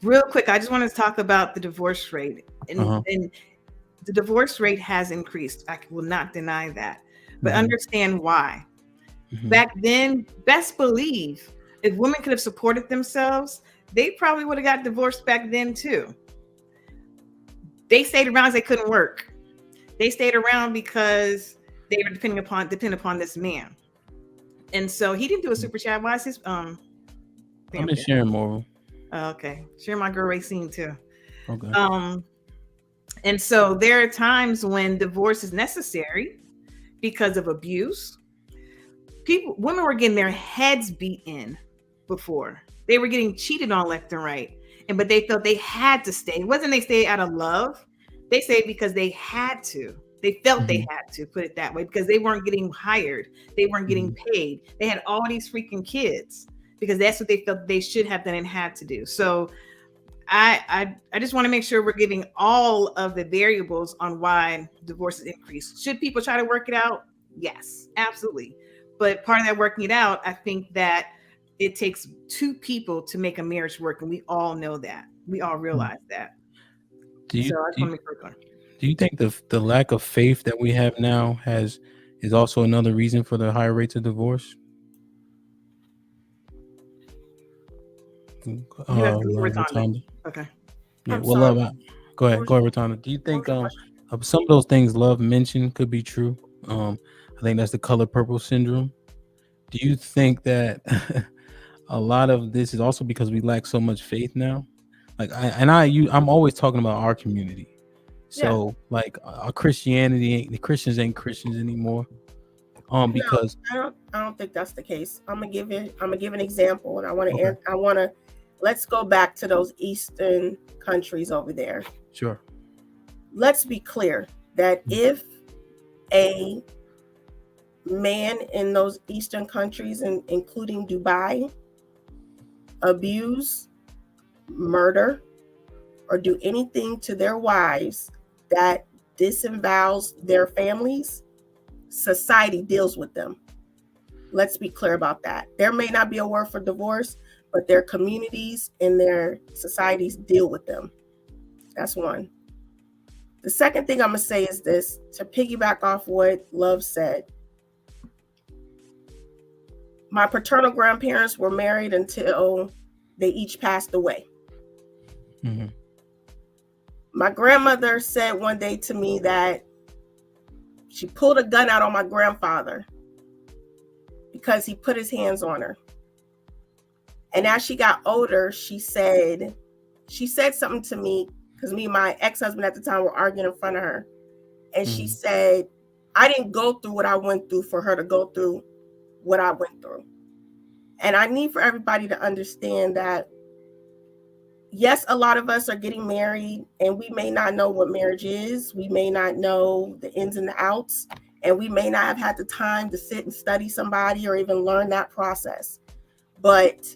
Real quick, I just want to talk about the divorce rate. And the divorce rate has increased. I will not deny that. But understand why. Back then, best believe if women could have supported themselves, they probably would have got divorced back then too. They stayed around because they couldn't work. They stayed around because they were dependent upon this man. And so he didn't do a super chat. Why is his I'm just sharing more. Okay. Share my girl Racine too. Okay. And so there are times when divorce is necessary because of abuse. Women were getting their heads beat in before. They were getting cheated on left and right. But they felt they had to stay. It wasn't they stayed out of love. They stayed because they had to. They felt they had to, put it that way, because they weren't getting hired. They weren't getting paid. They had all these freaking kids because that's what they felt they should have done and had to do. So I just want to make sure we're giving all of the variables on why divorce has increased. Should people try to work it out? Yes, absolutely. But part of that working it out, I think that it takes two people to make a marriage work, and we all know that. We all realize that. Do you think the lack of faith that we have now is also another reason for the higher rates of divorce? Rotunda. Okay. Yeah, go ahead, Rotunda. Do you think some of those things Love mentioned could be true? I think that's the color purple syndrome. Do you think that a lot of this is also because we lack so much faith now? Like I'm always talking about our community. So like our Christianity, the Christians ain't Christians anymore. Because I don't think that's the case. I'm gonna give an example, and I want to let's go back to those Eastern countries over there. Sure. Let's be clear that if a man in those Eastern countries, including Dubai, abuse, murder, or do anything to their wives that disavows their families, society deals with them. Let's be clear about that. There may not be a word for divorce, but their communities and their societies deal with them. That's one. The second thing I'm going to say is this, to piggyback off what Love said. My paternal grandparents were married until they each passed away. Mm-hmm. My grandmother said one day to me that she pulled a gun out on my grandfather because he put his hands on her. And as she got older, she said something to me, because me and my ex-husband at the time were arguing in front of her. And she said, I didn't go through what I went through for her to go through what I went through. And I need for everybody to understand that, yes, a lot of us are getting married and we may not know what marriage is. We may not know the ins and the outs, and we may not have had the time to sit and study somebody or even learn that process. But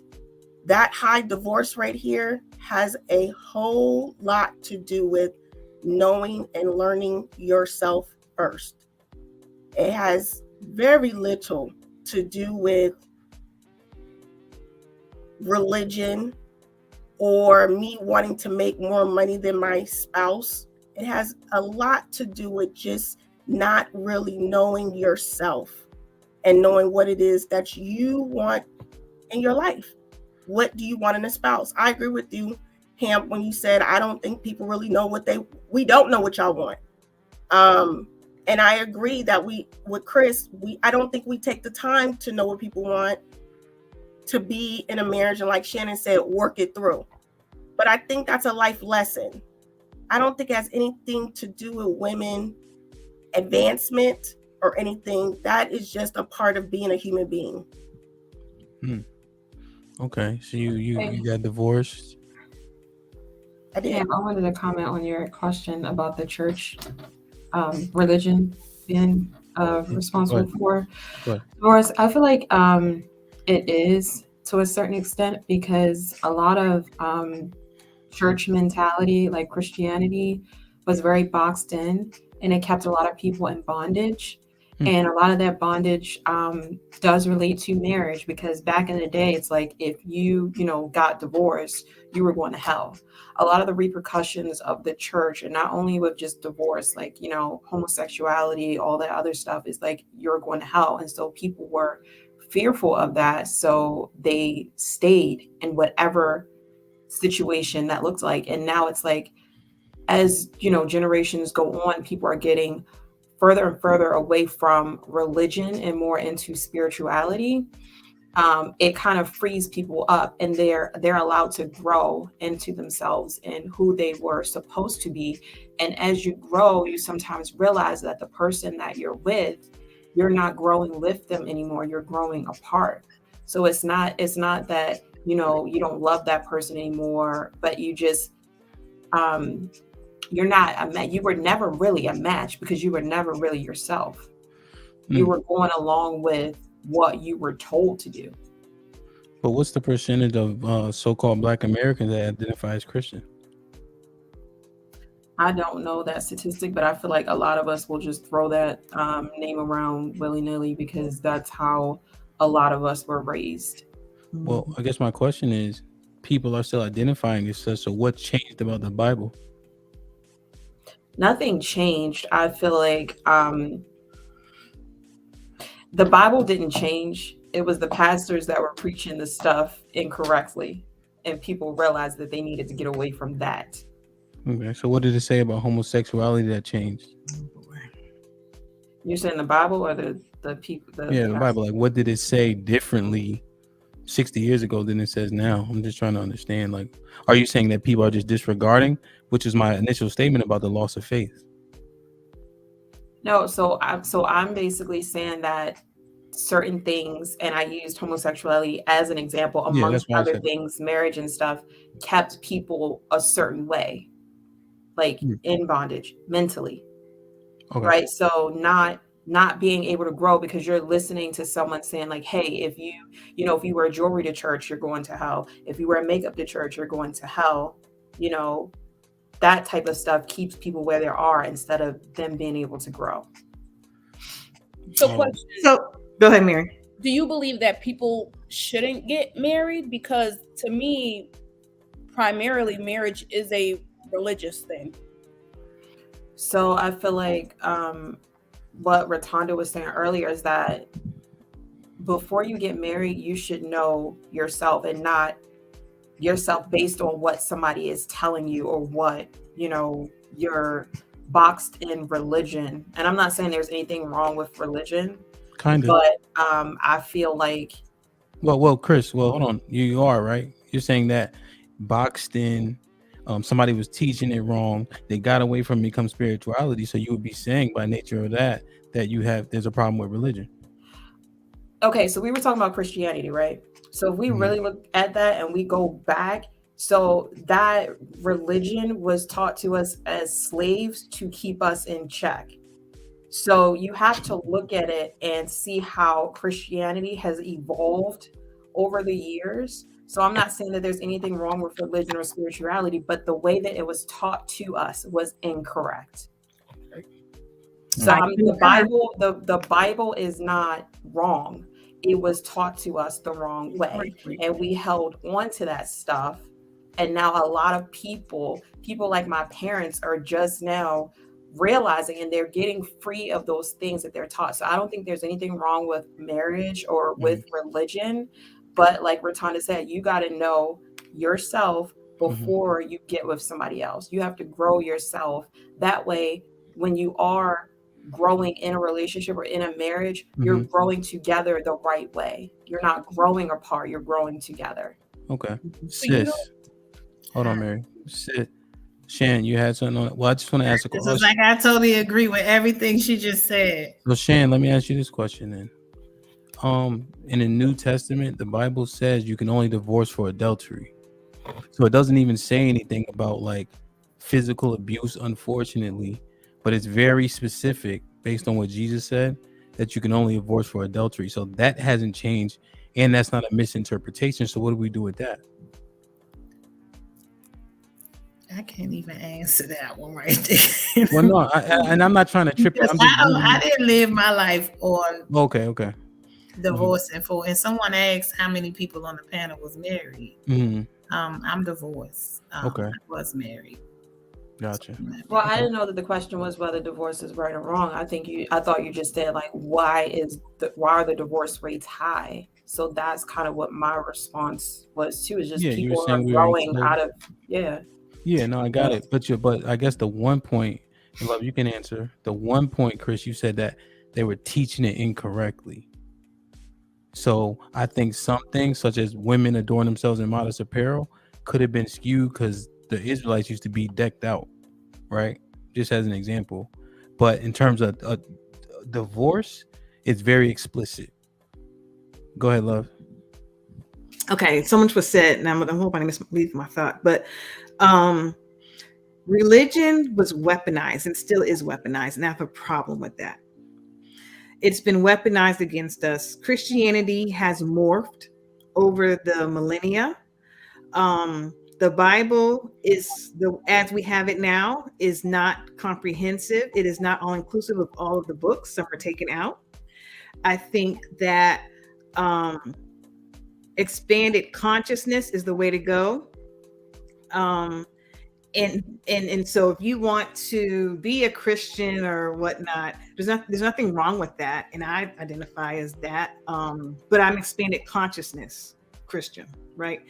that high divorce rate here has a whole lot to do with knowing and learning yourself first. It has very little to do with religion or me wanting to make more money than my spouse. It has a lot to do with just not really knowing yourself and knowing what it is that you want in your life. What do you want in a spouse? I agree with you, Ham, when you said, I don't think people really know we don't know what y'all want. And I agree that with Chris, I don't think we take the time to know what people want to be in a marriage. And like Shannon said, work it through. But I think that's a life lesson. I don't think it has anything to do with women advancement or anything. That is just a part of being a human being. Okay, so you got divorced. I did. Yeah, I wanted to comment on your question about the church, religion being responsible for divorce. I feel like it is to a certain extent, because a lot of church mentality, like Christianity, was very boxed in, and it kept a lot of people in bondage. And a lot of that bondage does relate to marriage, because back in the day, it's like if you got divorced, you were going to hell. A lot of the repercussions of the church, and not only with just divorce, like, homosexuality, all that other stuff, is like you're going to hell. And so people were fearful of that. So they stayed in whatever situation that looked like. And now it's like, as generations go on, people are getting further and further away from religion and more into spirituality. It kind of frees people up, and they're allowed to grow into themselves and who they were supposed to be. And as you grow, you sometimes realize that the person that you're with, you're not growing with them anymore. You're growing apart. So it's not that you don't love that person anymore, but you just you're not a match. You were never really a match, because you were never really yourself. You were going along with what you were told to do. But what's the percentage of so-called Black Americans that identify as Christian? I don't know that statistic, but I feel like a lot of us will just throw that name around willy-nilly, because that's how a lot of us were raised. Well, I guess my question is, people are still identifying as such, so what changed about the Bible? Nothing changed. I feel like the Bible didn't change. It was the pastors that were preaching the stuff incorrectly, and people realized that they needed to get away from that. Okay, so what did it say about homosexuality that changed? You're saying the Bible or the people? The Bible. Like, what did it say differently 60 years ago than it says now? I'm just trying to understand. Like, are you saying that people are just disregarding, which is my initial statement about the loss of faith? No, so I'm basically saying that certain things, and I used homosexuality as an example, Yeah, amongst that's why I other said. things, marriage and stuff, kept people a certain way, like in bondage mentally. Okay. Right. So not being able to grow because you're listening to someone saying like, hey, if you wear jewelry to church, you're going to hell. If you wear makeup to church, you're going to hell. That type of stuff keeps people where they are instead of them being able to grow. So question. So go ahead, Mary. Do you believe that people shouldn't get married? Because to me, primarily marriage is a religious thing. So I feel like what Rotunda was saying earlier is that before you get married, you should know yourself and not yourself based on what somebody is telling you or what, you're boxed in religion. And I'm not saying there's anything wrong with religion, Kind of. but I feel like. Well, Chris, hold on. You are right. You're saying that boxed in, somebody was teaching it wrong. They got away from become spirituality. So you would be saying by nature of that there's a problem with religion. Okay, so we were talking about Christianity, right? So if we really look at that and we go back, so that religion was taught to us as slaves to keep us in check. So you have to look at it and see how Christianity has evolved over the years. So I'm not saying that there's anything wrong with religion or spirituality, but the way that it was taught to us was incorrect. So the Bible is not wrong. It was taught to us the wrong way, and we held on to that stuff. And now a lot of people like my parents are just now realizing, and they're getting free of those things that they're taught. So I don't think there's anything wrong with marriage or with religion, but like Rotunda said, you got to know yourself before you get with somebody else. You have to grow yourself. That way, when you are growing in a relationship or in a marriage, you're growing together the right way. You're not growing apart, you're growing together. Okay. Sis. Hold on, Mary. Sis. Shan, you had something on it? Well, I just want to ask a question. Like I totally agree with everything she just said. So Shan, let me ask you this question then. In the New Testament, the Bible says you can only divorce for adultery. So it doesn't even say anything about like physical abuse, unfortunately, but it's very specific based on what Jesus said that you can only divorce for adultery. So that hasn't changed, and that's not a misinterpretation. So what do we do with that? I can't even answer that one right there. Well, no, and I'm not trying to trip. I didn't live my life on okay divorcing for. And someone asked how many people on the panel was married. I'm divorced. Okay, I was married. Gotcha. Well, I didn't know that the question was whether divorce is right or wrong. I thought you just said like why are the divorce rates high? So that's kind of what my response was too. Is just people are growing out of Yeah, no, I got it. But I guess the one point, Love, you can answer. The one point, Chris, you said that they were teaching it incorrectly. So I think some things such as women adorn themselves in modest apparel could have been skewed because the Israelites used to be decked out, right? Just as an example. But in terms of divorce, it's very explicit. Go ahead, Love. Okay, so much was said, and I'm hoping I didn't mislead my thought, but religion was weaponized and still is weaponized, and I have a problem with that. It's been weaponized against us. Christianity has morphed over the millennia. The Bible as we have it now is not comprehensive. It is not all inclusive of all of the books. Some are taken out. I think that expanded consciousness is the way to go. And so if you want to be a Christian or whatnot, there's nothing wrong with that. And I identify as that. But I'm expanded consciousness Christian, right?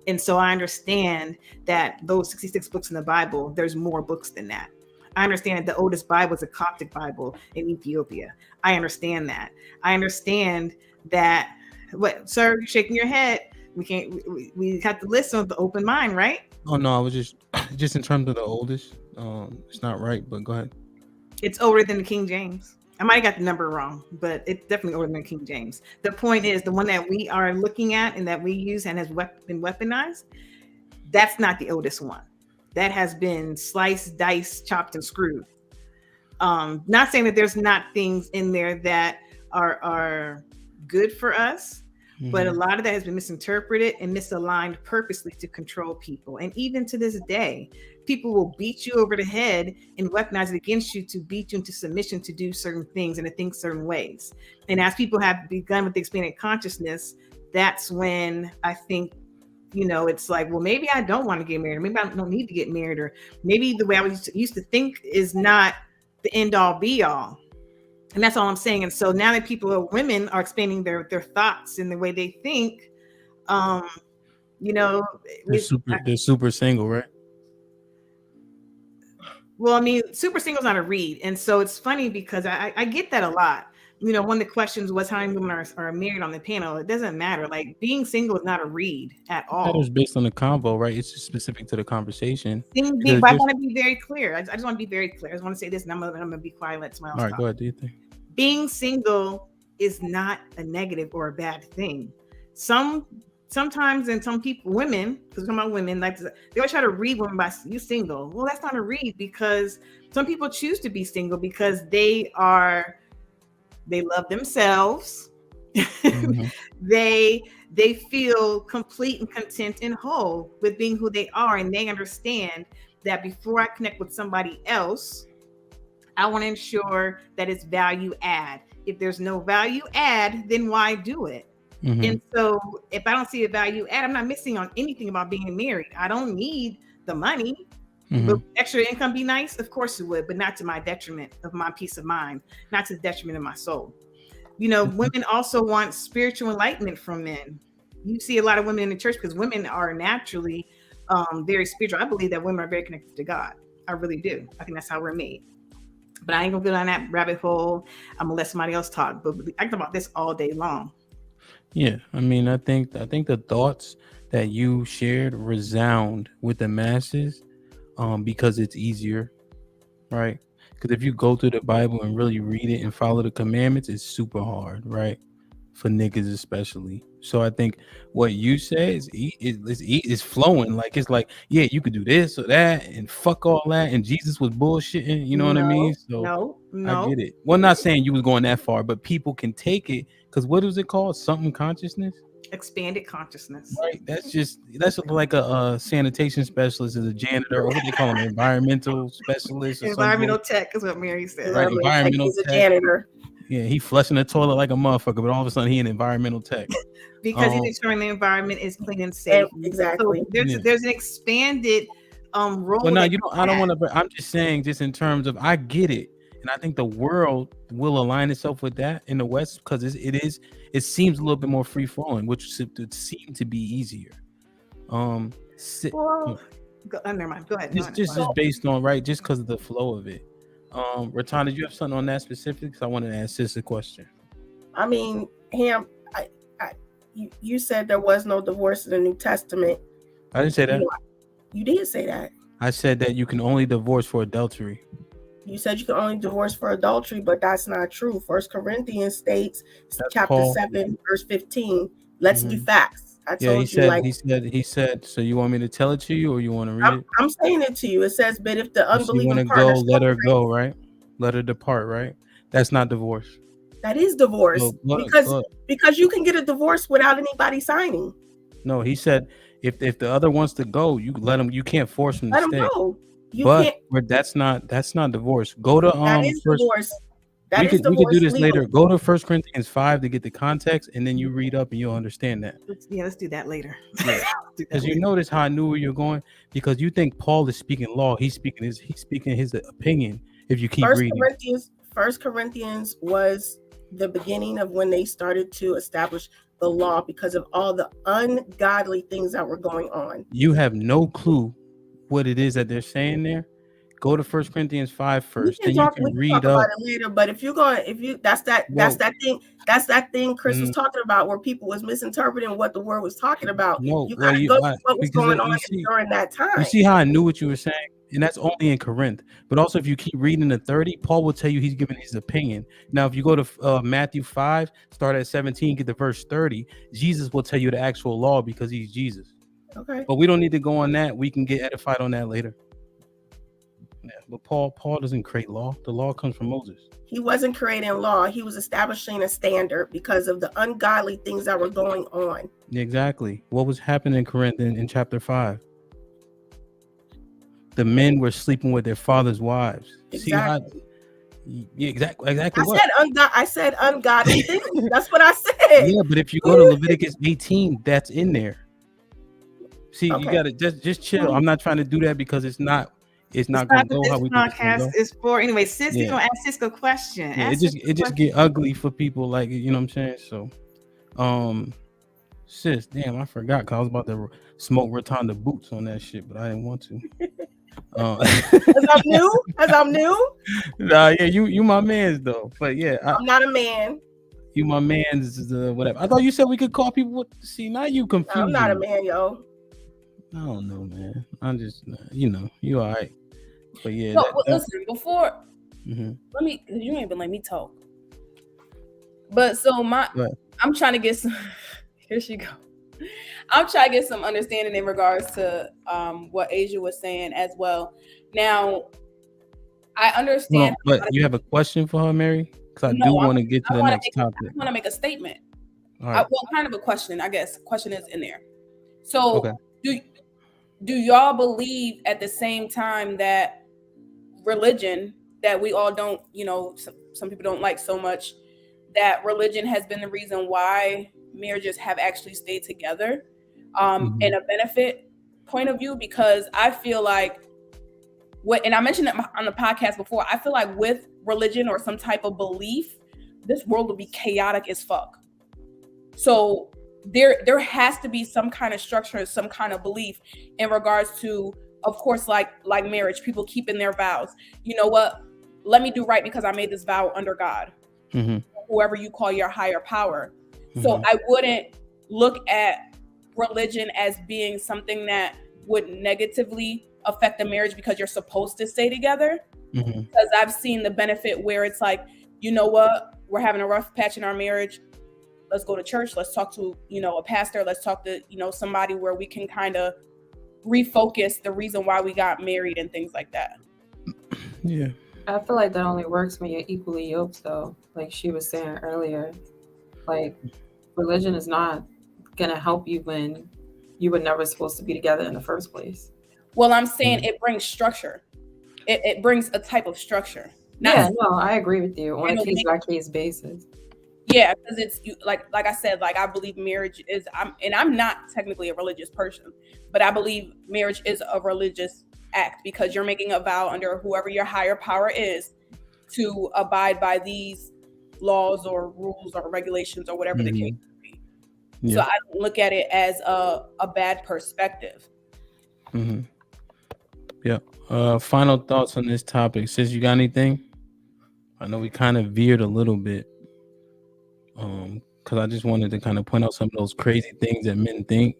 And so I understand that those 66 books in the Bible, there's more books than that. I understand that the oldest Bible is a Coptic Bible in Ethiopia. I understand that. I understand that. What, sir? You're shaking your head. We have to listen with the open mind, right? Oh no, I was just in terms of the oldest. It's not right, but go ahead. It's older than the King James. I might have got the number wrong, but it's definitely older than King James. The point is, the one that we are looking at and that we use and has been weaponized, that's not the oldest one. That has been sliced, diced, chopped, and screwed. Not saying that there's not things in there that are good for us, but a lot of that has been misinterpreted and misaligned purposely to control people. And even to this day, people will beat you over the head and weaponize it against you to beat you into submission to do certain things and to think certain ways. And as people have begun with the expanded consciousness, that's when I think, it's like, well, maybe I don't want to get married, or maybe I don't need to get married, or maybe the way I used to think is not the end all be all. And that's all I'm saying. And so now that women are expanding their thoughts and the way they think, they're super single, right? Well, I mean, super single is not a read. And so it's funny because I get that a lot. One of the questions was how many women are married on the panel. It doesn't matter. Like, being single is not a read at all. That was based on the convo, right? It's just specific to the conversation. I want to be very clear. I just want to be very clear. I just want to say this, and I'm going to be quiet. Let someone else all right, talk. go ahead. Do you think? Being single is not a negative or a bad thing. Sometimes, and some people, women, because we're talking about women, like they always try to read women by you single. Well, that's not a read, because some people choose to be single because they love themselves. Mm-hmm. They feel complete and content and whole with being who they are, and they understand that before I connect with somebody else, I want to ensure that it's value add. If there's no value add, then why do it? Mm-hmm. And so if I don't see a value add, I'm not missing on anything about being married. I don't need the money. Mm-hmm. Would extra income be nice? Of course it would, but not to my detriment of my peace of mind, not to the detriment of my soul. Women also want spiritual enlightenment from men. You see a lot of women in the church because women are naturally very spiritual. I believe that women are very connected to God. I really do. I think that's how we're made. But I ain't gonna go down that rabbit hole. I'm gonna let somebody else talk. But I talk about this all day long. Yeah, I mean, I think the thoughts that you shared resound with the masses, because it's easier, right? Because if you go through the Bible and really read it and follow the commandments, it's super hard, right? For niggas especially. So I think what you say is flowing. Like, it's like, yeah, you could do this or that and fuck all that. And Jesus was bullshitting, you know what I mean? So no. I get it. Well, not saying you was going that far, but people can take it. Because what was it called? Something consciousness? Expanded consciousness. Right. That's like a sanitation specialist, is a janitor, or what they call them, environmental specialist. Or environmental tech is what Mary said. Right. Environmental He's tech. a janitor. Yeah, he flushing the toilet like a motherfucker, but all of a sudden he an environmental tech. Because he's ensuring the environment is clean and safe. Exactly. So there's an expanded role. Well, no, you don't. I don't want to. I'm just saying, just in terms of, I get it, and I think the world will align itself with that in the West, because it seems a little bit more free flowing, which would seem to be easier. Never mind. Go ahead. Just based on, right, just because of the flow of it. Ratana, did you have something on that specific? Because I wanted to ask Sis a question. I mean, Ham, you said there was no divorce in the New Testament. I didn't say that. You did say that. I said that you can only divorce for adultery. You said you can only divorce for adultery, but that's not true. 1 Corinthians states, chapter Paul. 7, verse 15. Let's do facts. He said. So you want me to tell it to you, or you want to read it? I'm saying it to you. It says, but if the unbelieving partner, let her go, right? Let her depart, right? That's not divorce. That is divorce, because you can get a divorce without anybody signing. No, he said if the other wants to go, you let him. You can't force him to stay. Let him go. But that's not divorce. Go to that is divorce. We could do this later. Go to 1 Corinthians 5 to get the context, and then you read up and you'll understand that. Let's do that later. Because you notice how I knew where you're going, because you think Paul is speaking law. He's speaking his opinion. If you keep reading, 1 Corinthians was the beginning of when they started to establish the law because of all the ungodly things that were going on. You have no clue what it is that they're saying there, Go to 1 Corinthians 5 first. We Then you can can read talk up. about it later. But if that's that thing Chris was talking about, where people was misinterpreting what the word was talking about. No, You gotta go to what was going on see, during that time. You see how I knew what you were saying, and that's only in Corinth. But also, if you keep reading the 30, Paul will tell you he's giving his opinion. Now, if you go to Matthew 5, start at 17, get to verse 30, Jesus will tell you the actual law because he's Jesus. Okay. But we don't need to go on that. We can get edified on that later. Yeah, but Paul doesn't create law. The law comes from Moses. He wasn't creating law. He was establishing a standard because of the ungodly things that were going on. Exactly. What was happening in Corinth in chapter 5? The men were sleeping with their father's wives. Exactly. Exactly. I said ungodly things. That's what I said. Yeah, but if you go to Leviticus 18, that's in there. See, Okay. you gotta just chill. I'm not trying to do that because it's not gonna go how we think it's gonna go. Is for anyway. Sis, you gonna ask Cisco a question? Yeah, it just get ugly for people, like, you know what I'm saying. So, sis, damn, I forgot because I was about to smoke Rotunda boots on that shit, but I didn't want to. As I'm new. Nah, yeah, you my man's though, but yeah, I'm not a man. You my man's whatever. I thought you said we could call people. See, now you confused. I'm not a man, yo. I don't know, man. I'm just, you all right. But yeah. No, listen, before, let me, you ain't been letting me talk. But so I'm trying to get some, here she go. I'm trying to get some understanding in regards to what Asia was saying as well. Now, I understand. But you have a question for her, Mary? Because I do want to get to the next topic. I want to make a statement. All right. Kind of a question, I guess. Question is in there. So, do y'all believe at the same time that religion that we all don't, some people don't like so much, that religion has been the reason why marriages have actually stayed together in a benefit point of view? Because I feel like and I mentioned it on the podcast before, I feel like with religion or some type of belief, this world will be chaotic as fuck. So there has to be some kind of structure, some kind of belief in regards to, of course, like marriage, people keeping their vows. You know what? Let me do right because I made this vow under God, whoever you call your higher power. So I wouldn't look at religion as being something that would negatively affect the marriage because you're supposed to stay together. Because I've seen the benefit where it's like, you know what? We're having a rough patch in our marriage. Let's go to church. Let's talk to, a pastor. Let's talk to, somebody where we can kind of refocus the reason why we got married and things like that. Yeah. I feel like that only works when you're equally yoked, though. Like she was saying earlier, like religion is not going to help you when you were never supposed to be together in the first place. Well, I'm saying it brings structure. It brings a type of structure. I agree with you on a case by case basis. Yeah, because it's like I said, like I believe marriage is. I'm not technically a religious person, but I believe marriage is a religious act because you're making a vow under whoever your higher power is to abide by these laws or rules or regulations or whatever the case may be. Yeah. So I don't look at it as a bad perspective. Yeah. Final thoughts on this topic. Sis, you got anything? I know we kind of veered a little bit. Because I just wanted to kind of point out some of those crazy things that men think.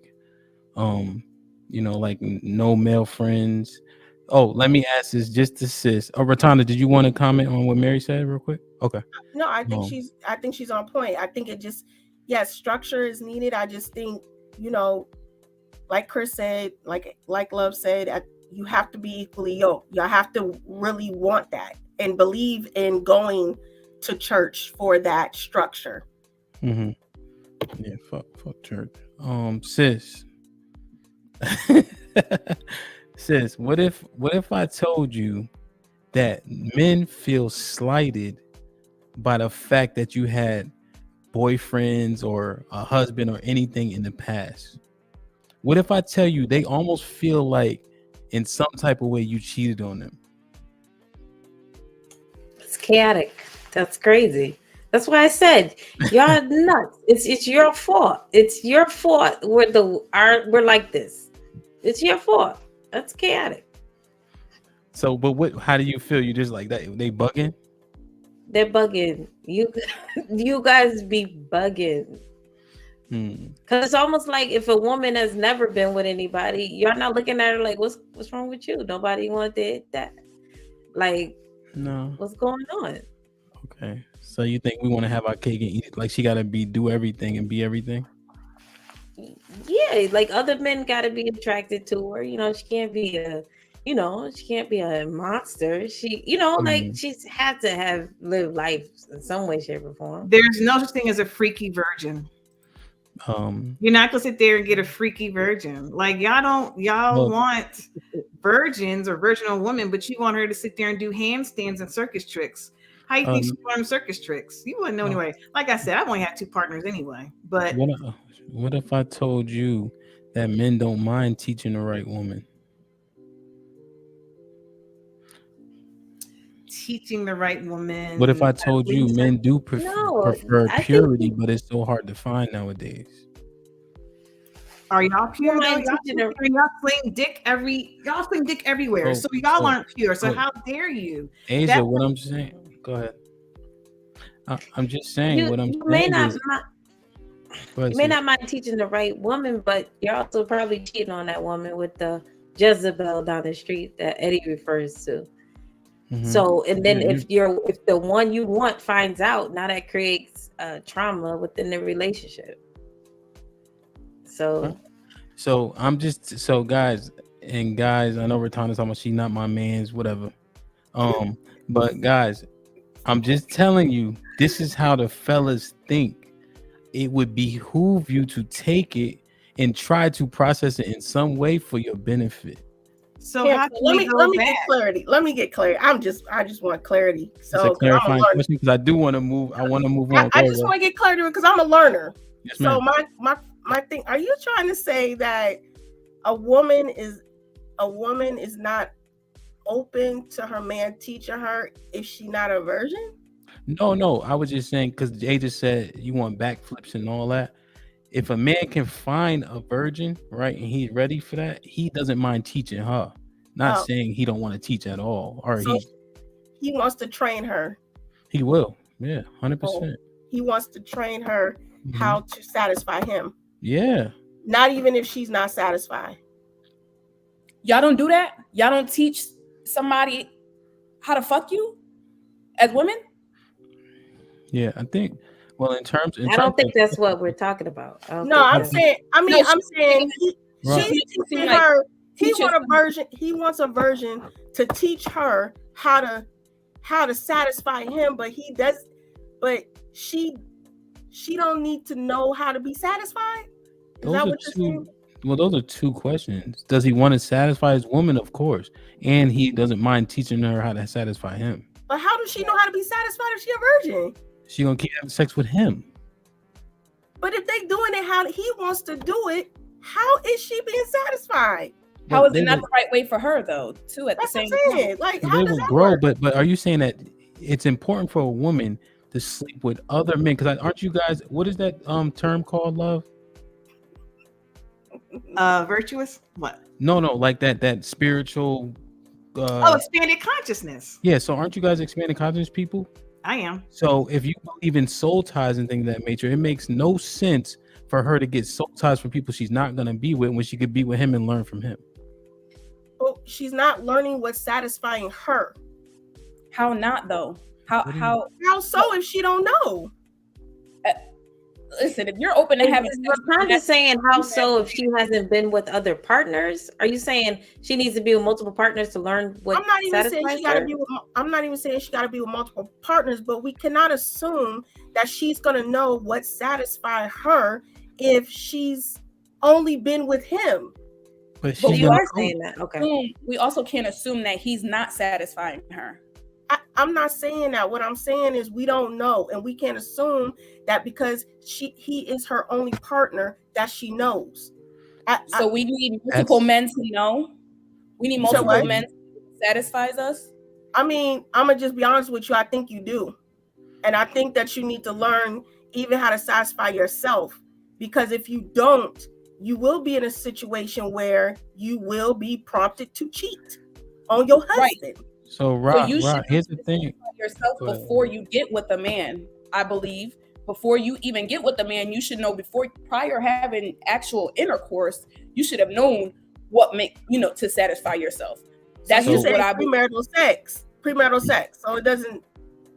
Like no male friends. Oh, let me ask this just to sis. Rotunda, did you want to comment on what Mary said real quick? Okay. No, I think she's on point. I think it just, yes, structure is needed. I just think, like Chris said, like Love said, you have to be equally yoked. You have to really want that and believe in going to church for that structure. Yeah, fuck church. Sis. Sis, what if I told you that men feel slighted by the fact that you had boyfriends or a husband or anything in the past? What if I tell you they almost feel like in some type of way you cheated on them? It's chaotic. That's crazy. That's why I said y'all nuts. It's your fault. It's your fault. We're like this. It's your fault. That's chaotic. So, but what? How do you feel? You just like that? They bugging? They're bugging. You guys be bugging. Because it's almost like if a woman has never been with anybody, you're not looking at her like, what's wrong with you? Nobody wanted that. Like, no, what's going on? Okay, so you think we want to have our cake and eat it? Like she gotta do everything and be everything? Yeah, like other men gotta be attracted to her. You know, she can't be a monster. She, like she's had to have lived life in some way, shape, or form. There's no such thing as a freaky virgin. You're not gonna sit there and get a freaky virgin. Like y'all want virgins or virginal women, but you want her to sit there and do handstands and circus tricks. How you think she learned circus tricks? You wouldn't know anyway. Like I said, I've only had 2 partners anyway. But what if I told you that men don't mind teaching the right woman? Teaching the right woman. What if I told you men do prefer purity, but it's so hard to find nowadays? Are y'all pure? Y'all fling dick everywhere. So y'all aren't pure. So how dare you? Asia, what I'm saying. Go ahead. I'm just saying what I'm saying. You may not mind teaching the right woman, but you're also probably cheating on that woman with the Jezebel down the street that Eddie refers to. So, and then if the one you want finds out, now that creates trauma within the relationship. So guys, I know Ratana's talking about she not my man's, whatever. But guys, I'm just telling you, this is how the fellas think. It would behoove you to take it and try to process it in some way for your benefit. So let me get clarity. Let me get clarity. I just want clarity. So it's a clarifying question because I do want to move. I want to move on. I just want to get clarity because I'm a learner. Yes, so my thing. Are you trying to say that a woman is not open to her man teaching her if she's not a virgin? No. I was just saying because Jay just said you want backflips and all that. If a man can find a virgin, right, and he's ready for that, he doesn't mind teaching her. Not saying he don't want to teach at all, or so he wants to train her. He will, yeah, 100%. He wants to train her how to satisfy him. Yeah. Not even if she's not satisfied. Y'all don't do that? Y'all don't teach somebody how to fuck you as women? Yeah, I think. Well, I don't think that's what we're talking about. I'm saying she's teaching her. He wants a virgin to teach her how to satisfy him, but she don't need to know how to be satisfied. Is that what you're saying? Well, those are 2 questions. Does he want to satisfy his woman? Of course, and he doesn't mind teaching her how to satisfy him. But how does she know how to be satisfied if she's a virgin? She gonna keep having sex with him. But if they doing it how he wants to do it, how is she being satisfied? How is it not the right way for her though? Too at the same time. Like how does that work? But are you saying that it's important for a woman to sleep with other men? Because aren't you guys? What is that term called? Love? Virtuous? What? No, like that spiritual. Expanded consciousness. Yeah. So aren't you guys expanded consciousness people? I am. So if you believe in soul ties and things of that nature, it makes no sense for her to get soul ties from people she's not going to be with when she could be with him and learn from him. Well, she's not learning what's satisfying her. How not though? How so if she don't know? Listen, if you're open to having, we're kind of saying how so if she hasn't been with other partners. Are you saying she needs to be with multiple partners to learn what? I'm not even saying she got to be with. I'm not even saying she got to be with multiple partners, but we cannot assume that she's gonna know what satisfies her if she's only been with him. But you are saying that, okay? We also can't assume that he's not satisfying her. I'm not saying that. What I'm saying is we don't know, and we can't assume that because he is her only partner that she knows. So we need multiple men to know. We need multiple men to satisfies us. I mean, I'm gonna just be honest with you. I think you do, and I think that you need to learn even how to satisfy yourself. Because if you don't, you will be in a situation where you will be prompted to cheat. on your Right. husband. So, you should here's the thing. yourself Go ahead. before you get with a man. I believe before you even get with a man, you should know prior having actual intercourse, you should have known what to satisfy yourself. That's So you just what say I believe. premarital sex. So it doesn't.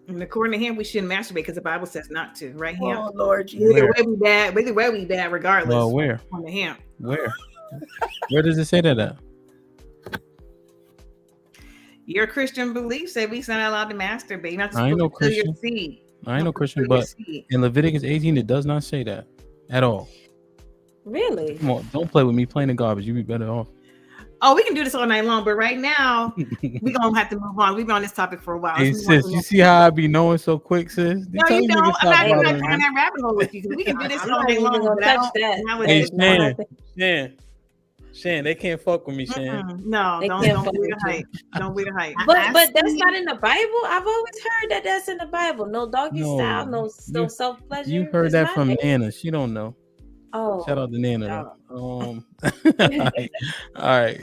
And according to him, we shouldn't masturbate because the Bible says not to, right? Him. Oh Lord Jesus. Either way we bad. Either way we bad, regardless. Well, where? On the him. Where does it say that at? Your Christian belief said we're not allowed to masturbate. You're not I ain't no supposed to kill Christian. your seed. I ain't no Christian, but in Leviticus 18, it does not say that at all. Really? Come on, don't play with me playing the garbage. You be better off. Oh, we can do this all night long, but right now we're gonna have to move on. We've been on this topic for a while. Hey, sis, you see how I be knowing so quick, sis? No, you don't. I'm not even bothering going me. that rabbit hole with you because we can do this I'm all not night even long. gonna but I touch don't- that. nowadays- Shan, they can't fuck with me, Shan. No, They don't can't be the fuck with hype. Don't be the hype. But that's not in the Bible. I've always heard that that's in the Bible. No doggy No, style, no self pleasure. You heard that from Nana. She don't know. Oh, Shout out to Nana. All right.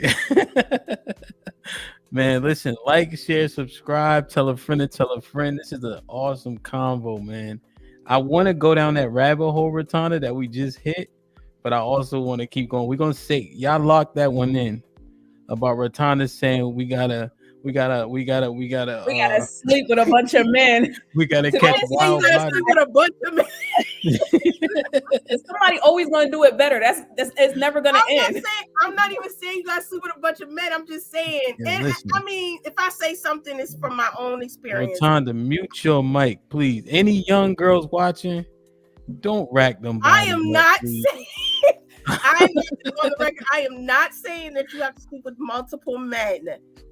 Man, listen, like, share, subscribe, tell a friend to tell a friend. This is an awesome convo, man. I want to go down that rabbit hole, Ratana, that we just hit, but I also want to keep going. We're gonna say y'all lock that one in about Ratana saying we gotta sleep with a bunch of men. We gotta catch wild bodies. With a bunch of men. Somebody always gonna do it better. That's it's never gonna end. I'm not even saying you gotta sleep with a bunch of men. I'm just saying. Yeah, and listen. I mean, if I say something, it's from my own experience. Rotunda, mute your mic, please. Any young girls watching, don't rack them. I am bodies up, not please. saying. I'm on the record. I am not saying that you have to sleep with multiple men.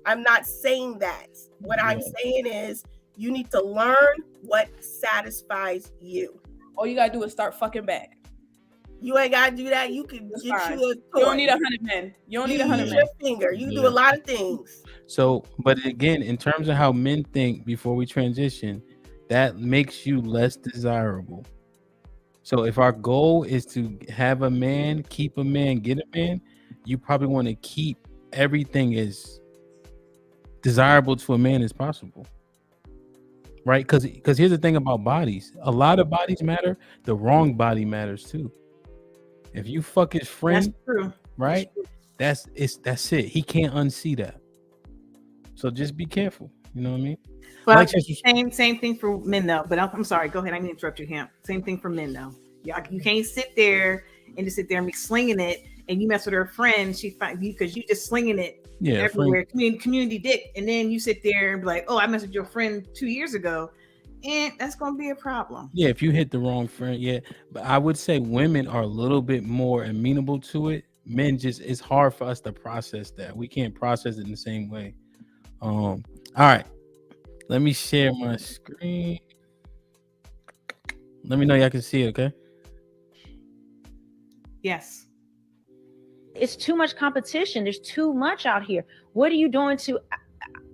I'm not saying that. What I'm saying is you need to learn what satisfies you. All you gotta do is start fucking back. You ain't gotta do that. You can That's get fine. you a toy. You don't need 100 men. You don't need 100 use men. your finger. You do a lot of things. So, but again, in terms of how men think before we transition, that makes you less desirable. So if our goal is to have a man, keep a man, get a man, you probably want to keep everything as desirable to a man as possible. Right? Because here's the thing about bodies. A lot of bodies matter. The wrong body matters too. If you fuck his friend, That's true. right? That's it. He can't unsee that. So just be careful. You know what I mean? But Like, same thing for men though. But I'm sorry. Go ahead. I didn't interrupt you, Hemp. Same thing for men though. You can't sit there and just sit there and be slinging it, and you mess with her friend. She find you because you just slinging it everywhere. Community dick, and then you sit there and be like, "Oh, I messed with your friend 2 years ago," and that's gonna be a problem. Yeah, if you hit the wrong friend, yeah. But I would say women are a little bit more amenable to it. Men it's hard for us to process that. We can't process it in the same way. All right. Let me share my screen. Let me know y'all can see it, okay? Yes. It's too much competition. There's too much out here. What are you doing to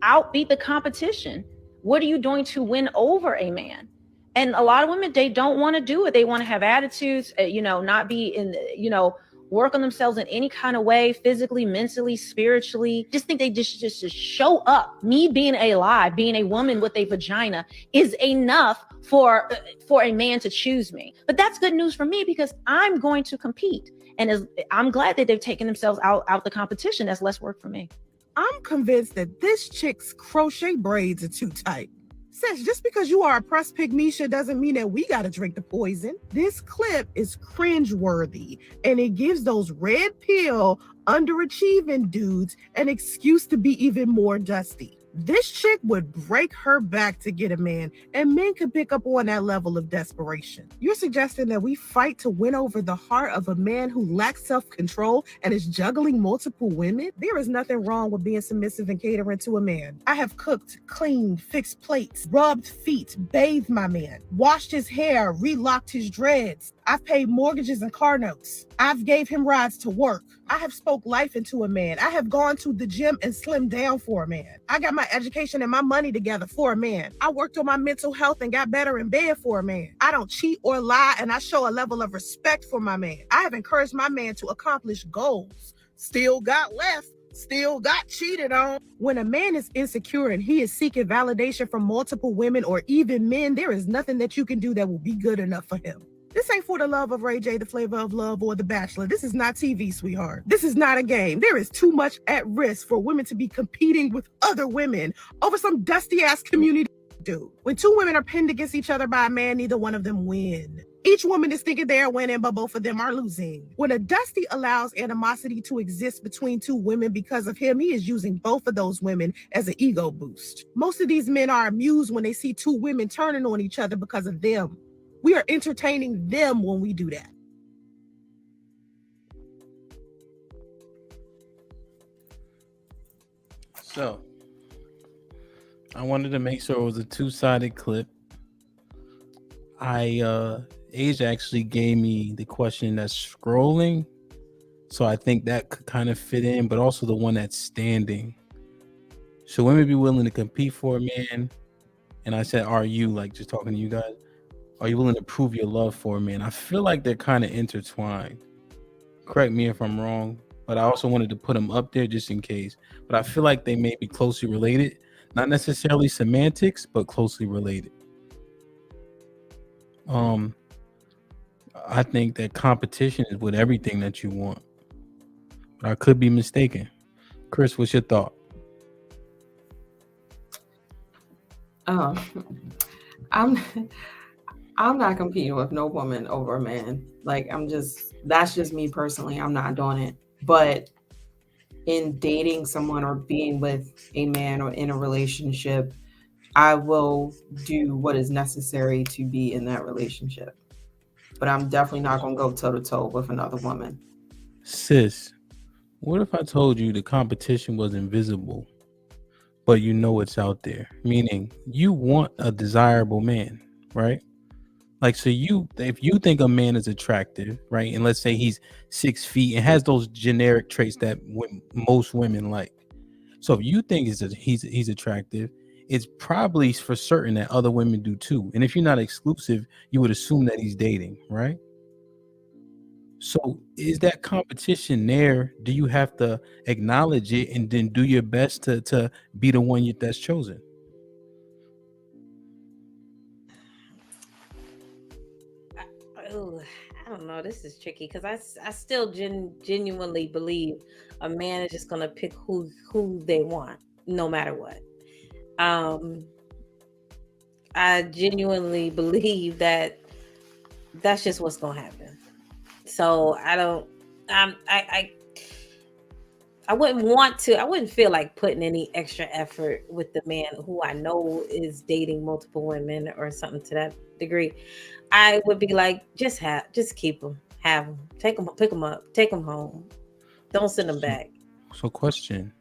outbeat the competition? What are you doing to win over a man? And a lot of women, they don't want to do it. They want to have attitudes, not be in, work on themselves in any kind of way, physically, mentally, spiritually. Just think they just show up. Me being alive, being a woman with a vagina is enough for a man to choose me. But that's good news for me because I'm going to compete. And I'm glad that they've taken themselves out the competition. That's less work for me. I'm convinced that this chick's crochet braids are too tight. Sis, just because you are a press pygmisha doesn't mean that we got to drink the poison. This clip is cringeworthy, and it gives those red pill, underachieving dudes an excuse to be even more dusty. This chick would break her back to get a man, and men could pick up on that level of desperation. You're suggesting that we fight to win over the heart of a man who lacks self-control and is juggling multiple women? There is nothing wrong with being submissive and catering to a man. I have cooked, cleaned, fixed plates, rubbed feet, bathed my man, washed his hair, relocked his dreads. I've paid mortgages and car notes. I've gave him rides to work. I have spoke life into a man. I have gone to the gym and slimmed down for a man. I got my education and my money together for a man. I worked on my mental health and got better in bed for a man. I don't cheat or lie, and I show a level of respect for my man. I have encouraged my man to accomplish goals. Still got left still got cheated on. When a man is insecure and he is seeking validation from multiple women or even men, there is nothing that you can do that will be good enough for him. This ain't For the Love of Ray J, The Flavor of Love, or The Bachelor. This is not TV, sweetheart. This is not a game. There is too much at risk for women to be competing with other women over some dusty-ass community. Dude, when two women are pinned against each other by a man, neither one of them win. Each woman is thinking they're winning, but both of them are losing. When a dusty allows animosity to exist between two women because of him, he is using both of those women as an ego boost. Most of these men are amused when they see two women turning on each other because of them. We are entertaining them when we do that. So, I wanted to make sure it was a two-sided clip. Age actually gave me the question that's scrolling, so I think that could kind of fit in, but also the one that's standing. Should women be willing to compete for a man? And I said, are you, like just talking to you guys, are you willing to prove your love for a man? I feel like they're kind of intertwined. Correct me if I'm wrong, but I also wanted to put them up there just in case. But I feel like they may be closely related. Not necessarily semantics, but closely related. I think that competition is with everything that you want. But I could be mistaken. Chris, what's your thought? I'm not competing with no woman over a man. Like, that's just me personally. I'm not doing it. But in dating someone or being with a man or in a relationship, I will do what is necessary to be in that relationship. But I'm definitely not going to go toe to toe with another woman. Sis, what if I told you the competition was invisible, but you know it's out there? Meaning you want a desirable man, right? Like, so if you think a man is attractive, right? And let's say he's 6 feet and has those generic traits that most women like. So if you think he's attractive, it's probably for certain that other women do too. And if you're not exclusive, you would assume that he's dating, right? So is that competition there? Do you have to acknowledge it and then do your best to be the one that's chosen? I don't know. This is tricky because I still genuinely believe a man is just gonna pick who they want, no matter what. I genuinely believe that that's just what's gonna happen. So I wouldn't feel like putting any extra effort with the man who I know is dating multiple women or something to that degree. I would be like, just keep them, have them, pick them up, take them home. Don't send them back. So question,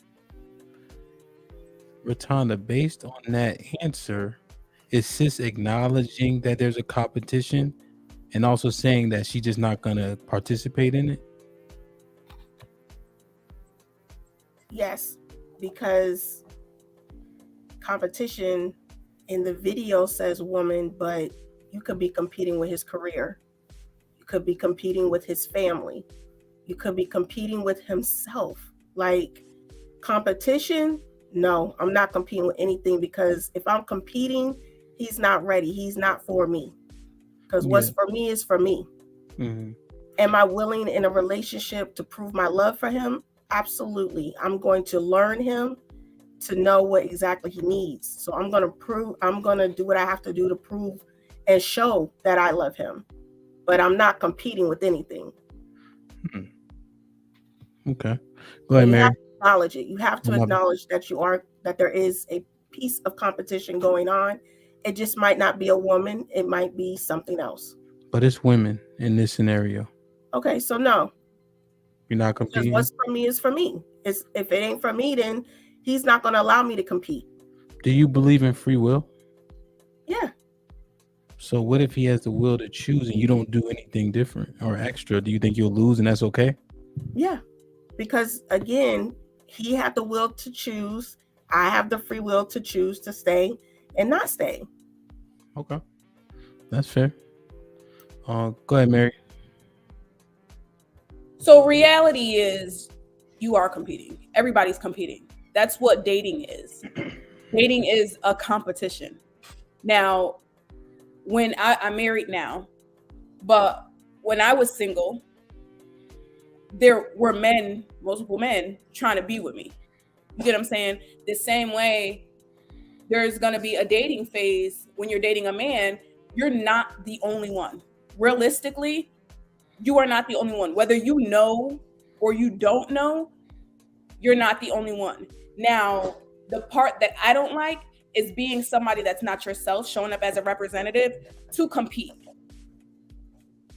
Ratanda, based on that answer, is sis acknowledging that there's a competition and also saying that she's just not going to participate in it? Yes, because competition in the video says woman, but you could be competing with his career. You could be competing with his family. You could be competing with himself. Like, competition, no, I'm not competing with anything, because if I'm competing, he's not ready. He's not for me. Because what's for me is for me. Mm-hmm. Am I willing in a relationship to prove my love for him? Absolutely. I'm going to learn him to know what exactly he needs. So I'm going to do what I have to do to prove and show that I love him. But I'm not competing with anything. Okay. Go ahead, Mary. You have to acknowledge it. You have to acknowledge that there is a piece of competition going on. It just might not be a woman. It might be something else. But it's women in this scenario. Okay, so no. You're not competing? What's for me is for me. If it ain't for me, then he's not going to allow me to compete. Do you believe in free will? Yeah. So what if he has the will to choose and you don't do anything different or extra? Do you think you'll lose and that's okay? Yeah. Because again, he had the will to choose. I have the free will to choose to stay and not stay. Okay. That's fair. Go ahead, Mary. So reality is, you are competing. Everybody's competing. That's what dating is. Dating is a competition. Now, when I'm married now, but when I was single, there were multiple men trying to be with me. You get what I'm saying? The same way there's going to be a dating phase when you're dating a man, you're not the only one. Realistically, you are not the only one. Whether you know or you don't know, you're not the only one. Now, the part that I don't like is being somebody that's not yourself, showing up as a representative to compete.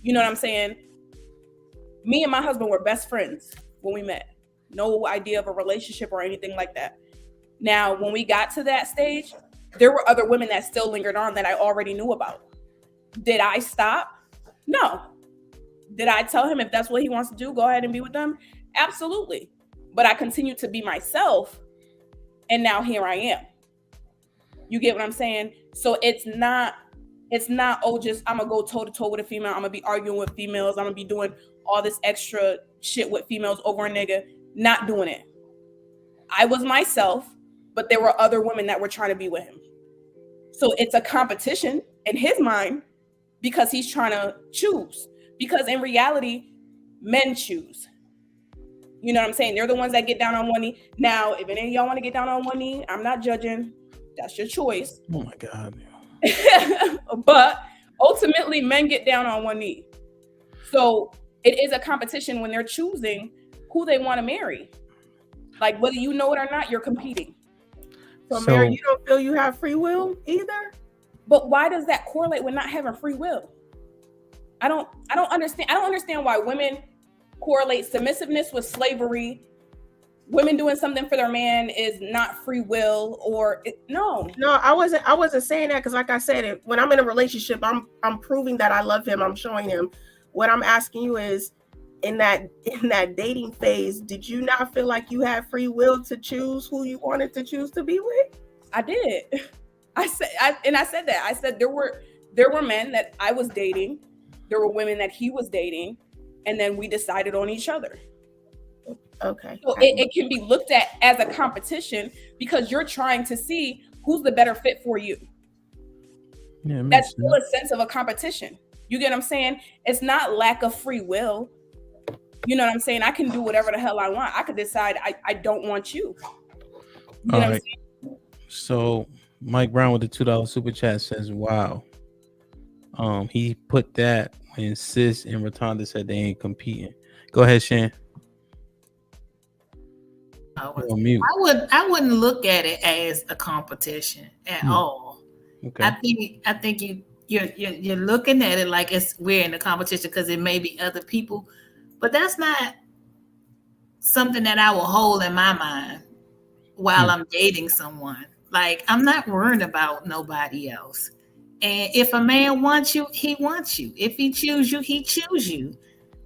You know what I'm saying? Me and my husband were best friends when we met. No idea of a relationship or anything like that. Now, when we got to that stage, there were other women that still lingered on that I already knew about. Did I stop? No. Did I tell him if that's what he wants to do, go ahead and be with them? Absolutely. But I continued to be myself, and now here I am. You get what I'm saying? So it's not, oh, just I'm gonna go toe to toe with a female. I'm gonna be arguing with females. I'm gonna be doing all this extra shit with females over a nigga. Not doing it. I was myself, but there were other women that were trying to be with him. So it's a competition in his mind because he's trying to choose. Because in reality, men choose. You know what I'm saying? They're the ones that get down on one knee. Now, if any of y'all want to get down on one knee, I'm not judging. That's your choice. Oh my God. But ultimately, men get down on one knee. So it is a competition when they're choosing who they want to marry. Like, whether you know it or not, you're competing. So Mary, you don't feel you have free will either? But why does that correlate with not having free will? I don't understand. I don't understand why women correlate submissiveness with slavery. Women doing something for their man is not free will, no. I wasn't saying that, because like I said, when I'm in a relationship, I'm proving that I love him. I'm showing him. What I'm asking you is, in that dating phase, did you not feel like you had free will to choose who you wanted to choose to be with? I did. I said that. I said there were men that I was dating. There were women that he was dating, and then we decided on each other. Okay. So it can be looked at as a competition because you're trying to see who's the better fit for you. Yeah, that's still a sense of a competition. You get what I'm saying? It's not lack of free will. You know what I'm saying? I can do whatever the hell I want. I could decide I don't want you. You know what I'm saying? So Mike Brown with the $2 super chat says, wow. He put that when Sis and Rotunda said they ain't competing. Go ahead, Shan. I wouldn't look at it as a competition at all. Okay. I think you're looking at it like we're in a competition because it may be other people, but that's not something that I will hold in my mind while I'm dating someone. Like, I'm not worried about nobody else. And if a man wants you, he wants you. If he chooses you, he chooses you.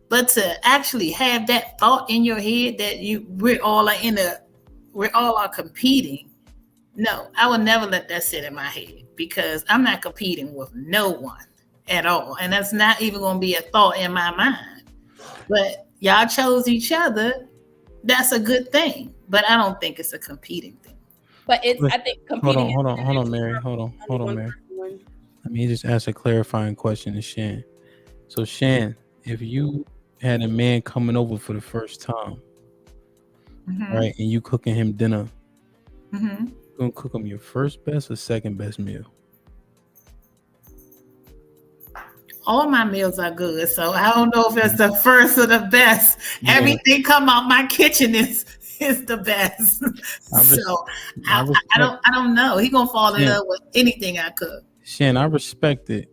But to actually have that thought in your head that we're all are competing. No, I would never let that sit in my head, because I'm not competing with no one at all. And that's not even going to be a thought in my mind. But y'all chose each other. That's a good thing. But I don't think it's a competing thing. But I think competing. Hold on, Mary. Hold on, Mary. Let me just ask a clarifying question to Shan. So, Shan, if you had a man coming over for the first time, right, and you cooking him dinner, you gonna cook him your first best or second best meal? All my meals are good, so I don't know if it's the first or the best. Yeah. Everything come out my kitchen is the best. I don't know. He gonna fall in love with anything I cook. Shan, I respect it.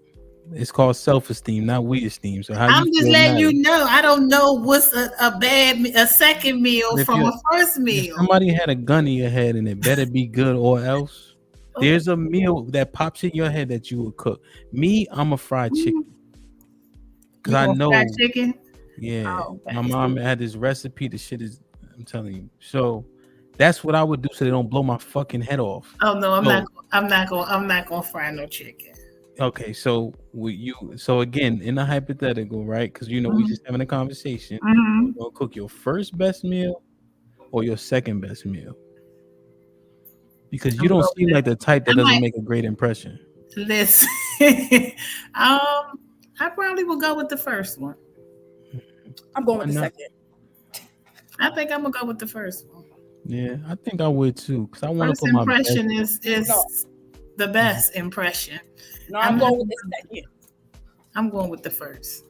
It's called self-esteem, not we-esteem. So I'm just letting you know. I don't know what's a second meal from a first meal. If somebody had a gun in your head and it better be good or else. There's a meal that pops in your head that you would cook. Me, I'm a fried chicken. Because I know. Fried chicken? Yeah. My mom had this recipe. The shit is, I'm telling you. So that's what I would do so they don't blow my fucking head off. Oh no, I'm not gonna fry no chicken. Okay, so again, in a hypothetical, right? Because we just having a conversation. You're gonna cook your first best meal or your second best meal? Because you I'm don't going seem with like the type that I doesn't might- make a great impression. Listen, I probably will go with the first one. I'm going Why with the not? second. I think I'm gonna go with the first one. Yeah, I think I would too, because I want to First put my best. impression is No. the best impression. No, I'm going with the second. I'm going with the first.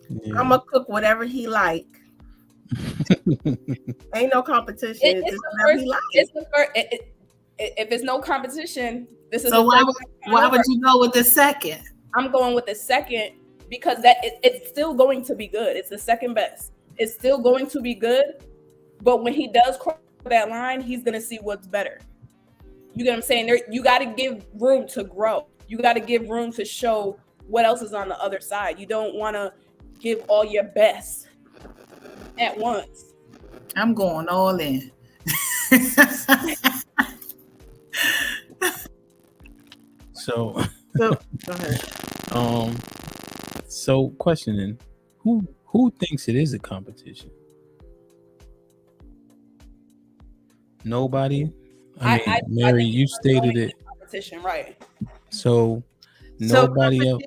Yeah. I'm gonna cook whatever he like. Ain't no competition. It's Just the whatever first. he like. It's the first. If it's no competition, this is So the why first time would ever. you go with the second? I'm going with the second because it's still going to be good. It's the second best. It's still going to be good, but when he does cross that line, he's gonna see what's better. You get what I'm saying? You got to give room to grow. You got to give room to show what else is on the other side. You don't want to give all your best at once. I'm going all in. So, So go ahead. so questioning, who thinks it is a competition? Nobody. I mean, Mary, think you it's stated only it. competition, right? So nobody else.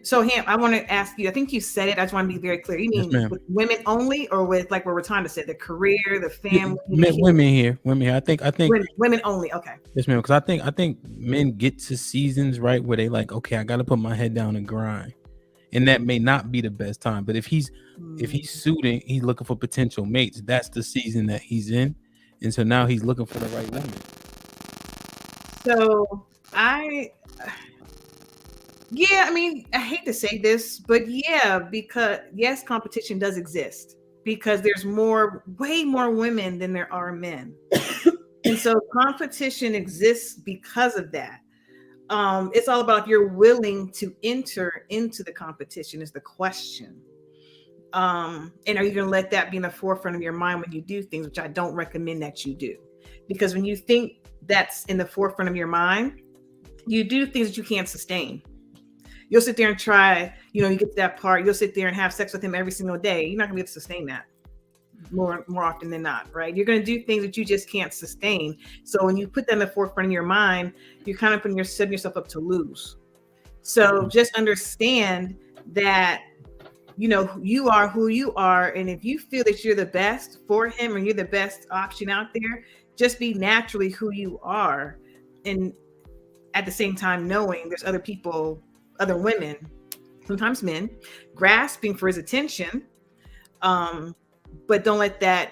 So Ham, I want to ask you. I think you said it. I just want to be very clear. You Yes, mean ma'am. with women only, or with like what we're trying to say, the career, the family, the kids? Women here. I think. Women only. Okay. Yes, ma'am. Because I think men get to seasons right where they like, okay, I got to put my head down and grind, and that may not be the best time. But if he's suiting, he's looking for potential mates. That's the season that he's in, and so now he's looking for the right woman. So I mean, I hate to say this, but yeah, because yes, competition does exist because there's way more women than there are men. And so competition exists because of that. It's all about if you're willing to enter into the competition is the question. And are you going to let that be in the forefront of your mind when you do things, which I don't recommend that you do. Because when you think that's in the forefront of your mind, you do things that you can't sustain. You'll sit there and try, you get to that part, you'll sit there and have sex with him every single day. You're not gonna be able to sustain that more often than not, right? You're gonna do things that you just can't sustain. So when you put that in the forefront of your mind, you're kind of setting yourself up to lose. So just understand that, you are who you are. And if you feel that you're the best for him or you're the best option out there, just be naturally who you are. And at the same time, knowing there's other people, other women, sometimes men, grasping for his attention, but don't let that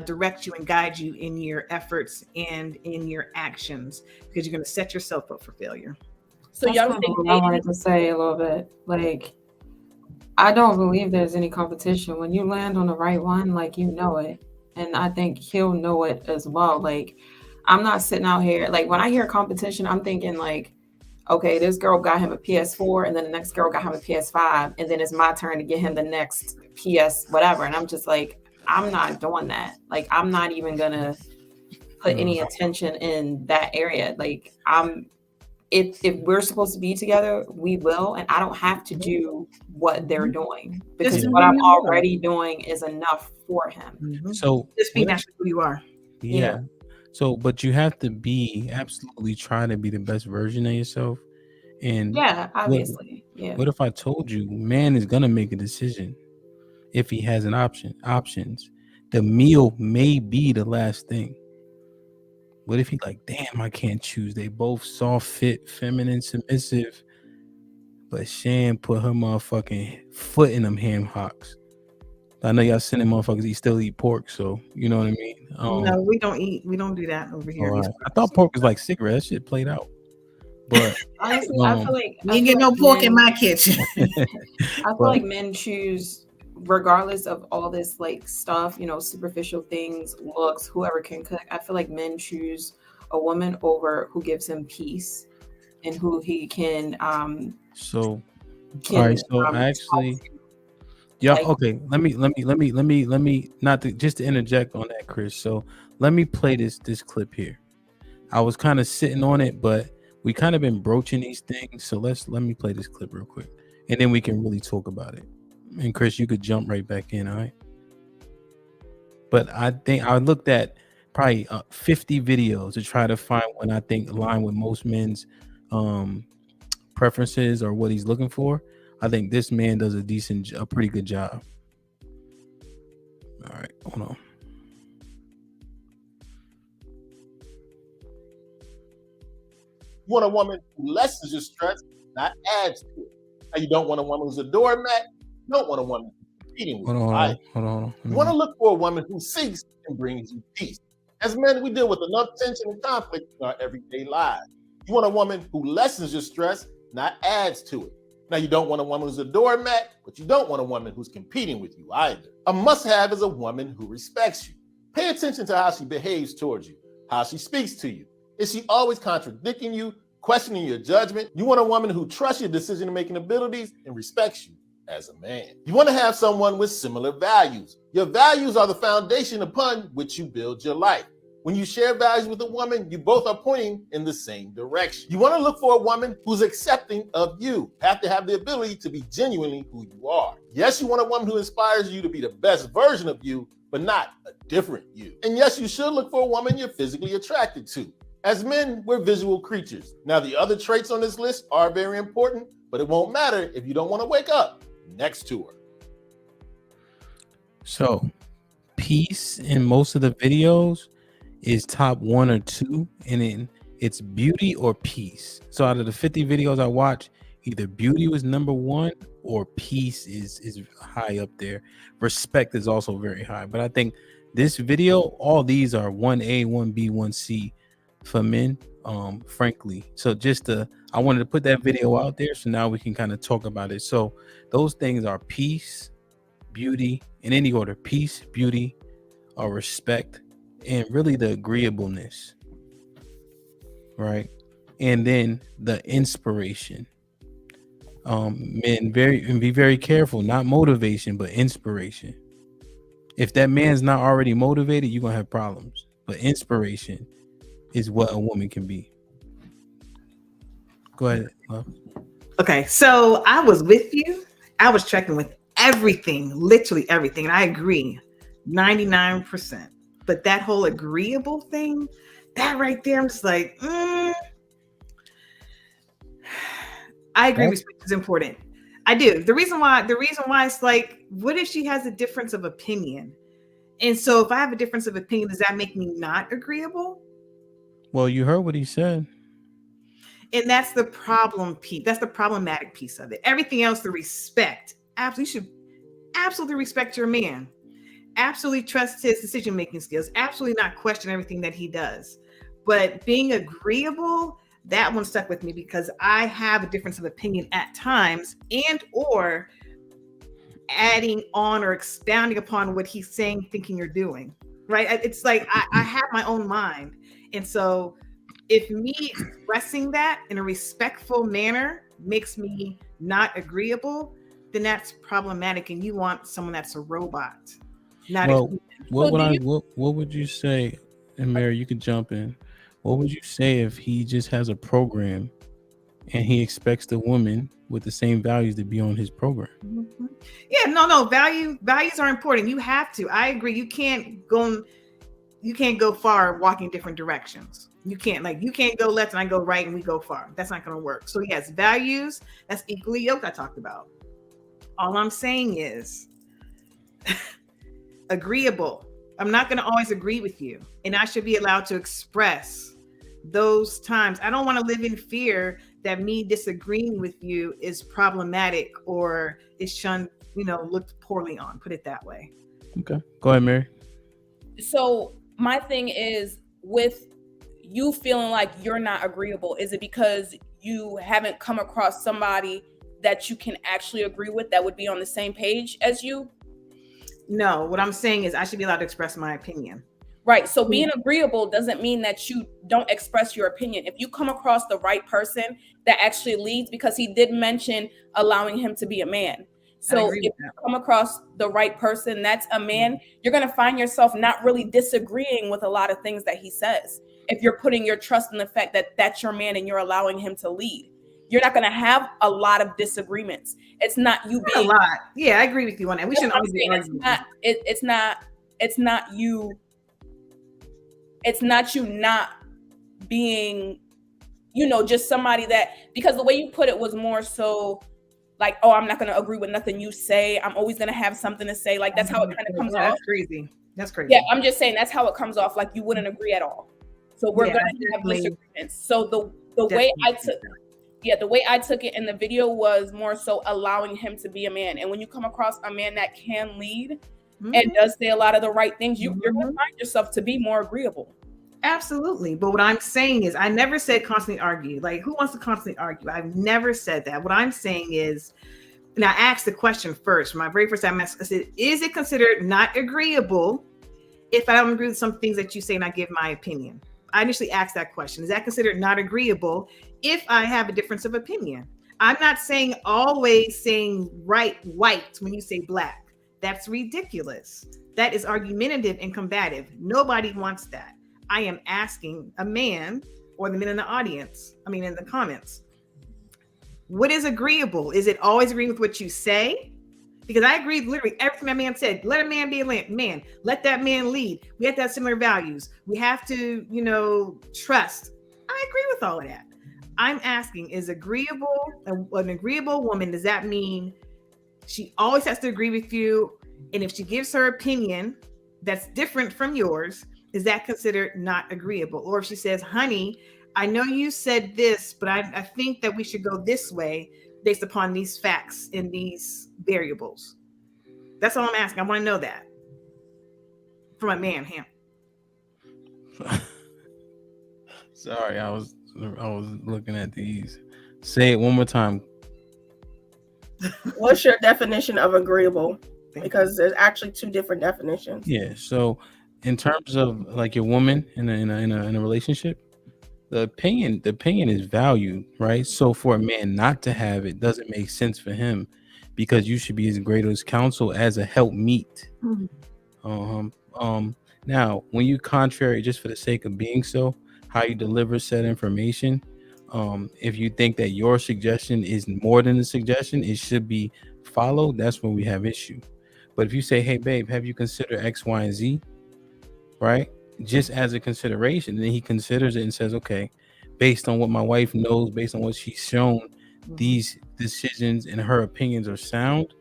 direct you and guide you in your efforts and in your actions, because you're going to set yourself up for failure. So That's y'all kind of think what I wanted to say a little bit. Like, I don't believe there's any competition. When you land on the right one, like, you know it. And I think he'll know it as well. Like, I'm not sitting out here, like, when I hear competition, I'm thinking like, okay, this girl got him a PS4 and then the next girl got him a PS5. And then it's my turn to get him the next PS whatever. And I'm just like, I'm not doing that. Like, I'm not even going to put any attention in that area. Like, if we're supposed to be together, we will. And I don't have to do what they're doing, because what I'm already doing is enough for him. So just be naturally who you are. Yeah. So, but you have to be absolutely trying to be the best version of yourself. And yeah, obviously. What if I told you, man is gonna make a decision if he has an options? The meal may be the last thing. What if he like, damn, I can't choose? They both soft, fit, feminine, submissive, but Shan put her motherfucking foot in them ham hocks. I know y'all sending motherfuckers still eat pork, so you know what I mean. No, we don't do that over here. Right. I thought pork was like cigarettes. That shit played out. But honestly, I feel like you ain't get no pork in my kitchen. I feel like men choose, regardless of all this like stuff, superficial things, looks, whoever can cook. I feel like men choose a woman over who gives him peace and who he can. All right. So actually. Yeah. Okay. Let me not to, just to interject on that, Chris. So let me play this clip here. I was kind of sitting on it, but we kind of been broaching these things. So let me play this clip real quick, and then we can really talk about it. And Chris, you could jump right back in. All right. but I think I looked at probably 50 videos to try to find one I think align with most men's preferences or what he's looking for. I think this man does a pretty good job. All right, hold on. You want a woman who lessens your stress, not adds to it. Now, you don't want a woman who's a doormat. You don't want a woman who's competing with you. Hold on. You want to look for a woman who seeks and brings you peace. As men, we deal with enough tension and conflict in our everyday lives. You want a woman who lessens your stress, not adds to it. Now, you don't want a woman who's a doormat, but you don't want a woman who's competing with you either. A must-have is a woman who respects you. Pay attention to how she behaves towards you, how she speaks to you. Is she always contradicting you, questioning your judgment? You want a woman who trusts your decision-making abilities and respects you as a man. You want to have someone with similar values. Your values are the foundation upon which you build your life. When you share values with a woman, you both are pointing in the same direction. You want to look for a woman who's accepting of you. You have to have the ability to be genuinely who you are. Yes, you want a woman who inspires you to be the best version of you, but not a different you. And yes, you should look for a woman you're physically attracted to. As men, we're visual creatures. Now, the other traits on this list are very important, but it won't matter if you don't want to wake up next to her. So, peace in most of the videos is top 1 or 2, and then it's beauty or peace. So out of the 50 videos I watched, either beauty was number 1 or peace is high up there. Respect is also very high. But I think this video, all these are 1A, 1B, 1C for men, frankly. So I wanted to put that video out there so now we can kind of talk about it. So those things are peace, beauty, in any order: peace, beauty, or respect, and really the agreeableness, right? And then the inspiration. Men be very careful, not motivation, but inspiration. If that man's not already motivated, you're gonna have problems. But inspiration is what a woman can be. Go ahead, love. Okay, so I was with you. I was checking with everything, literally everything, and I agree 99%. But that whole agreeable thing, that right there, I'm just like, I agree. Respect is important. I do. The reason why it's like, what if she has a difference of opinion? And so if I have a difference of opinion, does that make me not agreeable? Well, you heard what he said. And that's the problem piece. That's the problematic piece of it. Everything else, the respect. Absolutely, you should absolutely respect your man. Absolutely trust his decision-making skills. Absolutely not question everything that he does. But being agreeable, that one stuck with me because I have a difference of opinion at times, and or adding on or expounding upon what he's saying, thinking, or doing. Right? It's like I have my own mind. And so if me expressing that in a respectful manner makes me not agreeable, then that's problematic. And you want someone that's a robot. What would you say, and Mary, you could jump in. What would you say if he just has a program and he expects the woman with the same values to be on his program? Mm-hmm. Yeah, no. Values are important. You have to. I agree. You can't go far walking different directions. You can't go left and I go right and we go far. That's not going to work. So yes, values, that's equally yoked. I talked about. All I'm saying is agreeable. I'm not going to always agree with you, and I should be allowed to express those times. I don't want to live in fear that me disagreeing with you is problematic or is shunned, looked poorly on. Put it that way. Okay, go ahead, Mary. So my thing is, with you feeling like you're not agreeable, is it because you haven't come across somebody that you can actually agree with that would be on the same page as you? No, what I'm saying is I should be allowed to express my opinion. Right. So being agreeable doesn't mean that you don't express your opinion. If you come across the right person that actually leads, because he did mention allowing him to be a man. So if you come across the right person that's a man, you're going to find yourself not really disagreeing with a lot of things that he says. If you're putting your trust in the fact that that's your man and you're allowing him to lead, you're not going to have a lot of disagreements. It's not you being a lot. Yeah, I agree with you on that. We shouldn't always be arguing. it's not you not being, just somebody that, because the way you put it was more so like, oh, I'm not going to agree with nothing you say. I'm always going to have something to say. Like, that's how it kind of comes off. That's crazy. That's crazy. Yeah, I'm just saying that's how it comes off. Like, you wouldn't agree at all. So we're going to have disagreements. So the way I took it in the video was more so allowing him to be a man. And when you come across a man that can lead and does say a lot of the right things, you're going to find yourself to be more agreeable. Absolutely. But what I'm saying is, I never said constantly argue. Like, who wants to constantly argue? I've never said that. What I'm saying is, and I asked the question first, my very first time I said, is it considered not agreeable if I don't agree with some things that you say and I give my opinion? I initially asked that question. Is that considered not agreeable if I have a difference of opinion? I'm not saying always saying white when you say black. That's ridiculous. That is argumentative and combative. Nobody wants that. I am asking a man or the men in the audience, in the comments, what is agreeable? Is it always agreeing with what you say? Because I agree literally everything that man said. Let a man be a man. Let that man lead. We have to have similar values. We have to, trust. I agree with all of that. I'm asking, is agreeable, an agreeable woman, does that mean she always has to agree with you? And if she gives her opinion that's different from yours, is that considered not agreeable? Or if she says, honey, I know you said this, but I think that we should go this way based upon these facts and these variables. That's all I'm asking. I want to know that from a man, Ham. Sorry, I was looking at these. Say it one more time. What's your definition of agreeable? Because there's actually two different definitions. Yeah. So, in terms of like your woman in a relationship, the opinion is valued, right? So for a man not to have it doesn't make sense for him, because you should be his greatest counsel as a helpmeet. Now, when you contrary just for the sake of being so, how you deliver said information, if you think that your suggestion is more than a suggestion, it should be followed. That's when we have issue. But if you say, hey babe, have you considered X, Y, and Z, right? Just as a consideration, then he considers it and says, okay, based on what my wife knows, based on what she's shown, these decisions and her opinions are sound.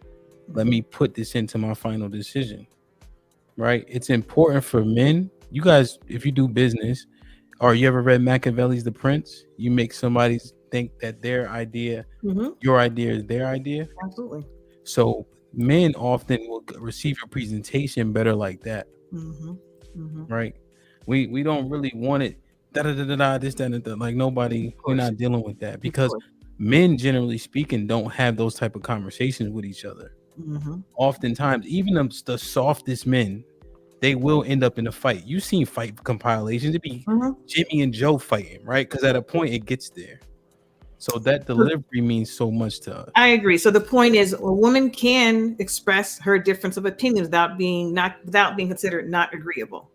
Let me put this into my final decision, right? It's important for men. You guys, if you do business, or you ever read Machiavelli's The Prince, you make somebody think that their idea, your idea is their idea. Absolutely. So men often will receive your presentation better like that. Right? We don't really want it this, that, and that. Like nobody, we're not dealing with that, because men, generally speaking, don't have those type of conversations with each other. Oftentimes, even the softest men, they will end up in a fight. You've seen fight compilations. It'd be Jimmy and Joe fighting, right? Because at a point it gets there. So that delivery means so much to us. I agree. So the point is, a woman can express her difference of opinion without being considered not agreeable.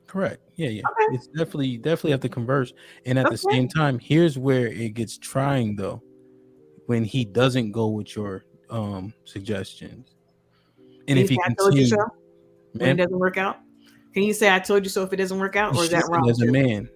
Correct. Yeah. Okay. It's definitely have to converse. And at the same time, here's where it gets trying though, when he doesn't go with your suggestions. And if he continues, when it doesn't work out, can you say I told you so if it doesn't work out, or is that wrong? As a man,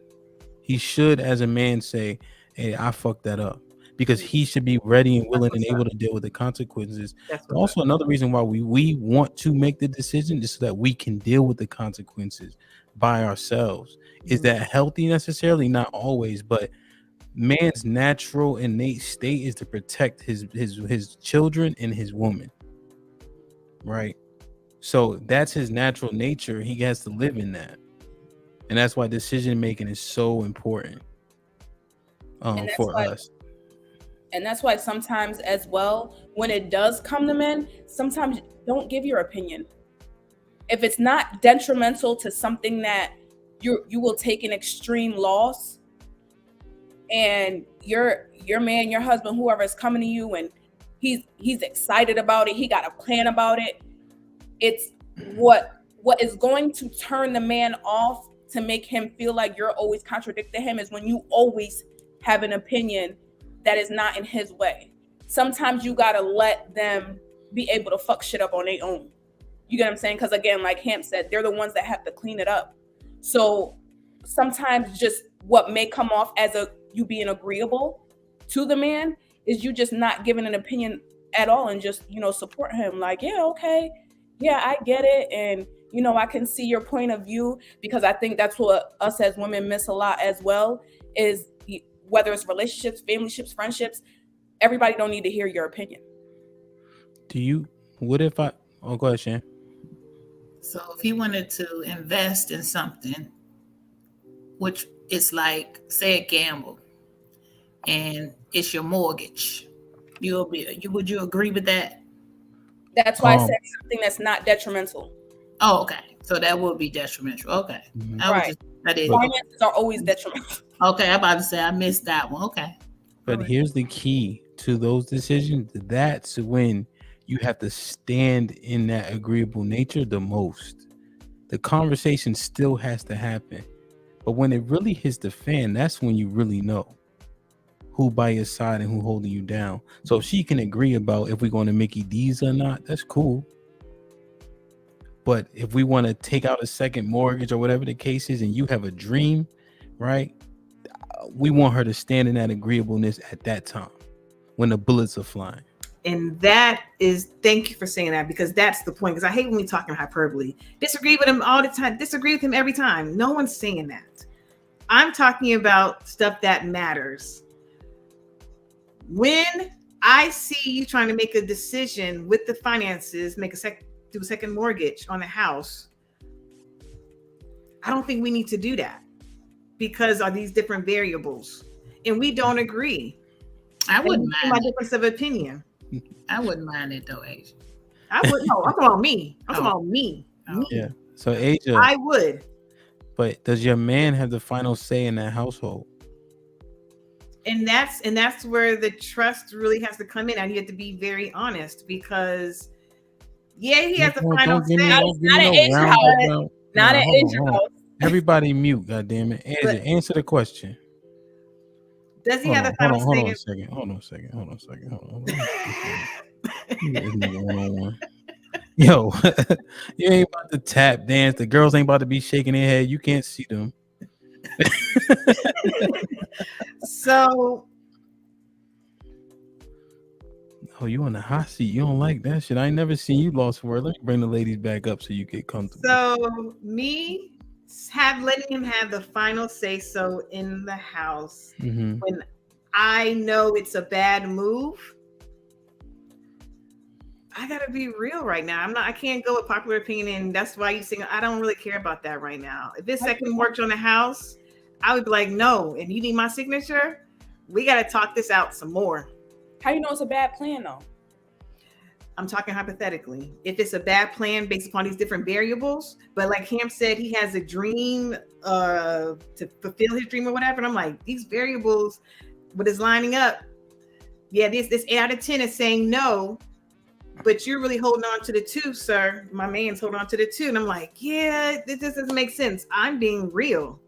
he should, as a man, say, hey, I fucked that up, because he should be ready and willing and able to deal with the consequences. Also, another reason why we want to make the decision is so that we can deal with the consequences by ourselves. Is that healthy necessarily? Not always, but man's natural innate state is to protect his children and his woman, right? So that's his natural nature. He has to live in that, and that's why decision making is so important for us. And that's why sometimes as well, when it does come to men, sometimes don't give your opinion. If it's not detrimental to something that you will take an extreme loss, and your man, your husband, whoever is coming to you, and he's excited about it, he got a plan about it. It's what is going to turn the man off to make him feel like you're always contradicting him is when you always have an opinion that is not in his way. Sometimes you gotta let them be able to fuck shit up on their own. You get what I'm saying? Because again, like Hamp said, they're the ones that have to clean it up. So sometimes just what may come off as you being agreeable to the man is you just not giving an opinion at all and just, support him. Like, yeah, okay. Yeah, I get it. And, I can see your point of view, because I think that's what us as women miss a lot as well, is whether it's relationships, familyships, friendships, everybody don't need to hear your opinion. Go ahead, Shan. So if he wanted to invest in something, which is like, say, a gamble, and it's your mortgage, would you agree with that? That's why I said something that's not detrimental. Oh, okay. So that would be detrimental. Okay. Right. Finances are always detrimental. Okay, I'm about to say I missed that one. Okay. But here's the key to those decisions. That's when you have to stand in that agreeable nature the most. The conversation still has to happen. But when it really hits the fan, that's when you really know who by your side and who holding you down. So if she can agree about if we're going to Mickey D's or not, that's cool. But if we want to take out a second mortgage or whatever the case is, and you have a dream, right? We want her to stand in that agreeableness at that time when the bullets are flying. And thank you for saying that, because that's the point. Because I hate when we talk in hyperbole. Disagree with him all the time. Disagree with him every time. No one's saying that. I'm talking about stuff that matters. When I see you trying to make a decision with the finances, do a second mortgage on the house, I don't think we need to do that, because of these different variables, and we don't agree. I wouldn't mind my difference of opinion. I wouldn't mind it though, Asia. I would. No, I'm talking about me. I'm talking about me. Yeah. So Asia, I would. But does your man have the final say in that household? And that's where the trust really has to come in. And you have to be very honest, because he has the final say. Not an Asia house. Not an Asia house. Everybody mute, goddammit. Asia, answer the question. Does he have the final say? Hold on a second. Yo, you ain't about to tap dance. The girls ain't about to be shaking their head. You can't see them. So, you on the hot seat. You don't like that shit. I ain't never seen you lost for it. Let me bring the ladies back up so you get comfortable. So me letting him have the final say so in the house when I know it's a bad move. I gotta be real right now. I can't go with popular opinion, and that's why you sing. I don't really care about that right now. If this second mortgage on the house, I would be like, no, and you need my signature, we got to talk this out some more. How you know it's a bad plan, though? I'm talking hypothetically. If it's a bad plan based upon these different variables, but like Ham said, he has a dream to fulfill his dream or whatever. And I'm like, these variables, what is lining up? Yeah, this 8 out of 10 is saying no, but you're really holding on to the 2, sir. My man's holding on to the 2. And I'm like, yeah, this doesn't make sense. I'm being real.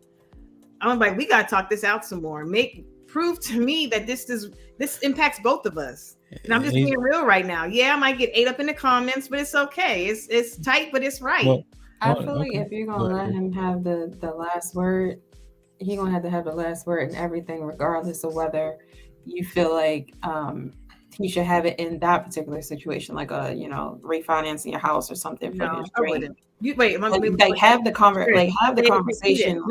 I'm like, we got to talk this out some more. Prove to me that this impacts both of us. And I'm just being real right now. Yeah, I might get ate up in the comments, but it's okay. It's tight, but it's right. Well, I feel like if you're gonna let him have the last word, he's gonna have to have the last word in everything, regardless of whether you feel like he should have it in that particular situation, like refinancing your house or something for his dream. Have the conversation.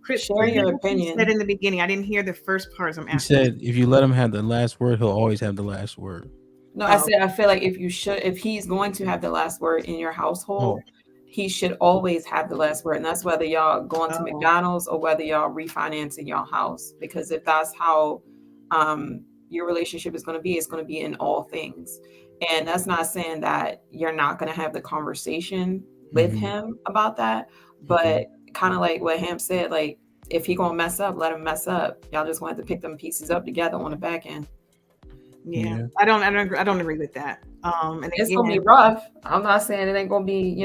Chris, share your opinion. Said in the beginning, I didn't hear the first part. I'm asking. You said if you let him have the last word, he'll always have the last word. No, I said I feel like if he's going to have the last word in your household, he should always have the last word, and that's whether y'all going to McDonald's or whether y'all refinancing your house. Because if that's how your relationship is going to be, it's going to be in all things. And that's not saying that you're not going to have the conversation with him about that, but kind of like what Ham said, like if he gonna mess up, let him mess up. Y'all just want to pick them pieces up together on the back end. Yeah. I don't agree with that. And it's gonna be rough. I'm not saying it ain't gonna be,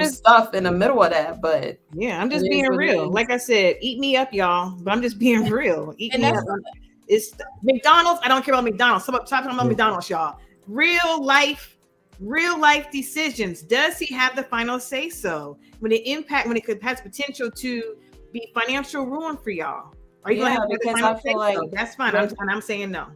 stuff in the middle of that, but yeah, I'm just being real. Like I said, eat me up, y'all. But I'm just being real. Eat me up. It's McDonald's. I don't care about McDonald's. Stop talking about McDonald's, y'all. Real life real life decisions. Does he have the final say so? When it could has potential to be financial ruin for y'all. Are you gonna have the because final I feel like that's fine. I'm saying no.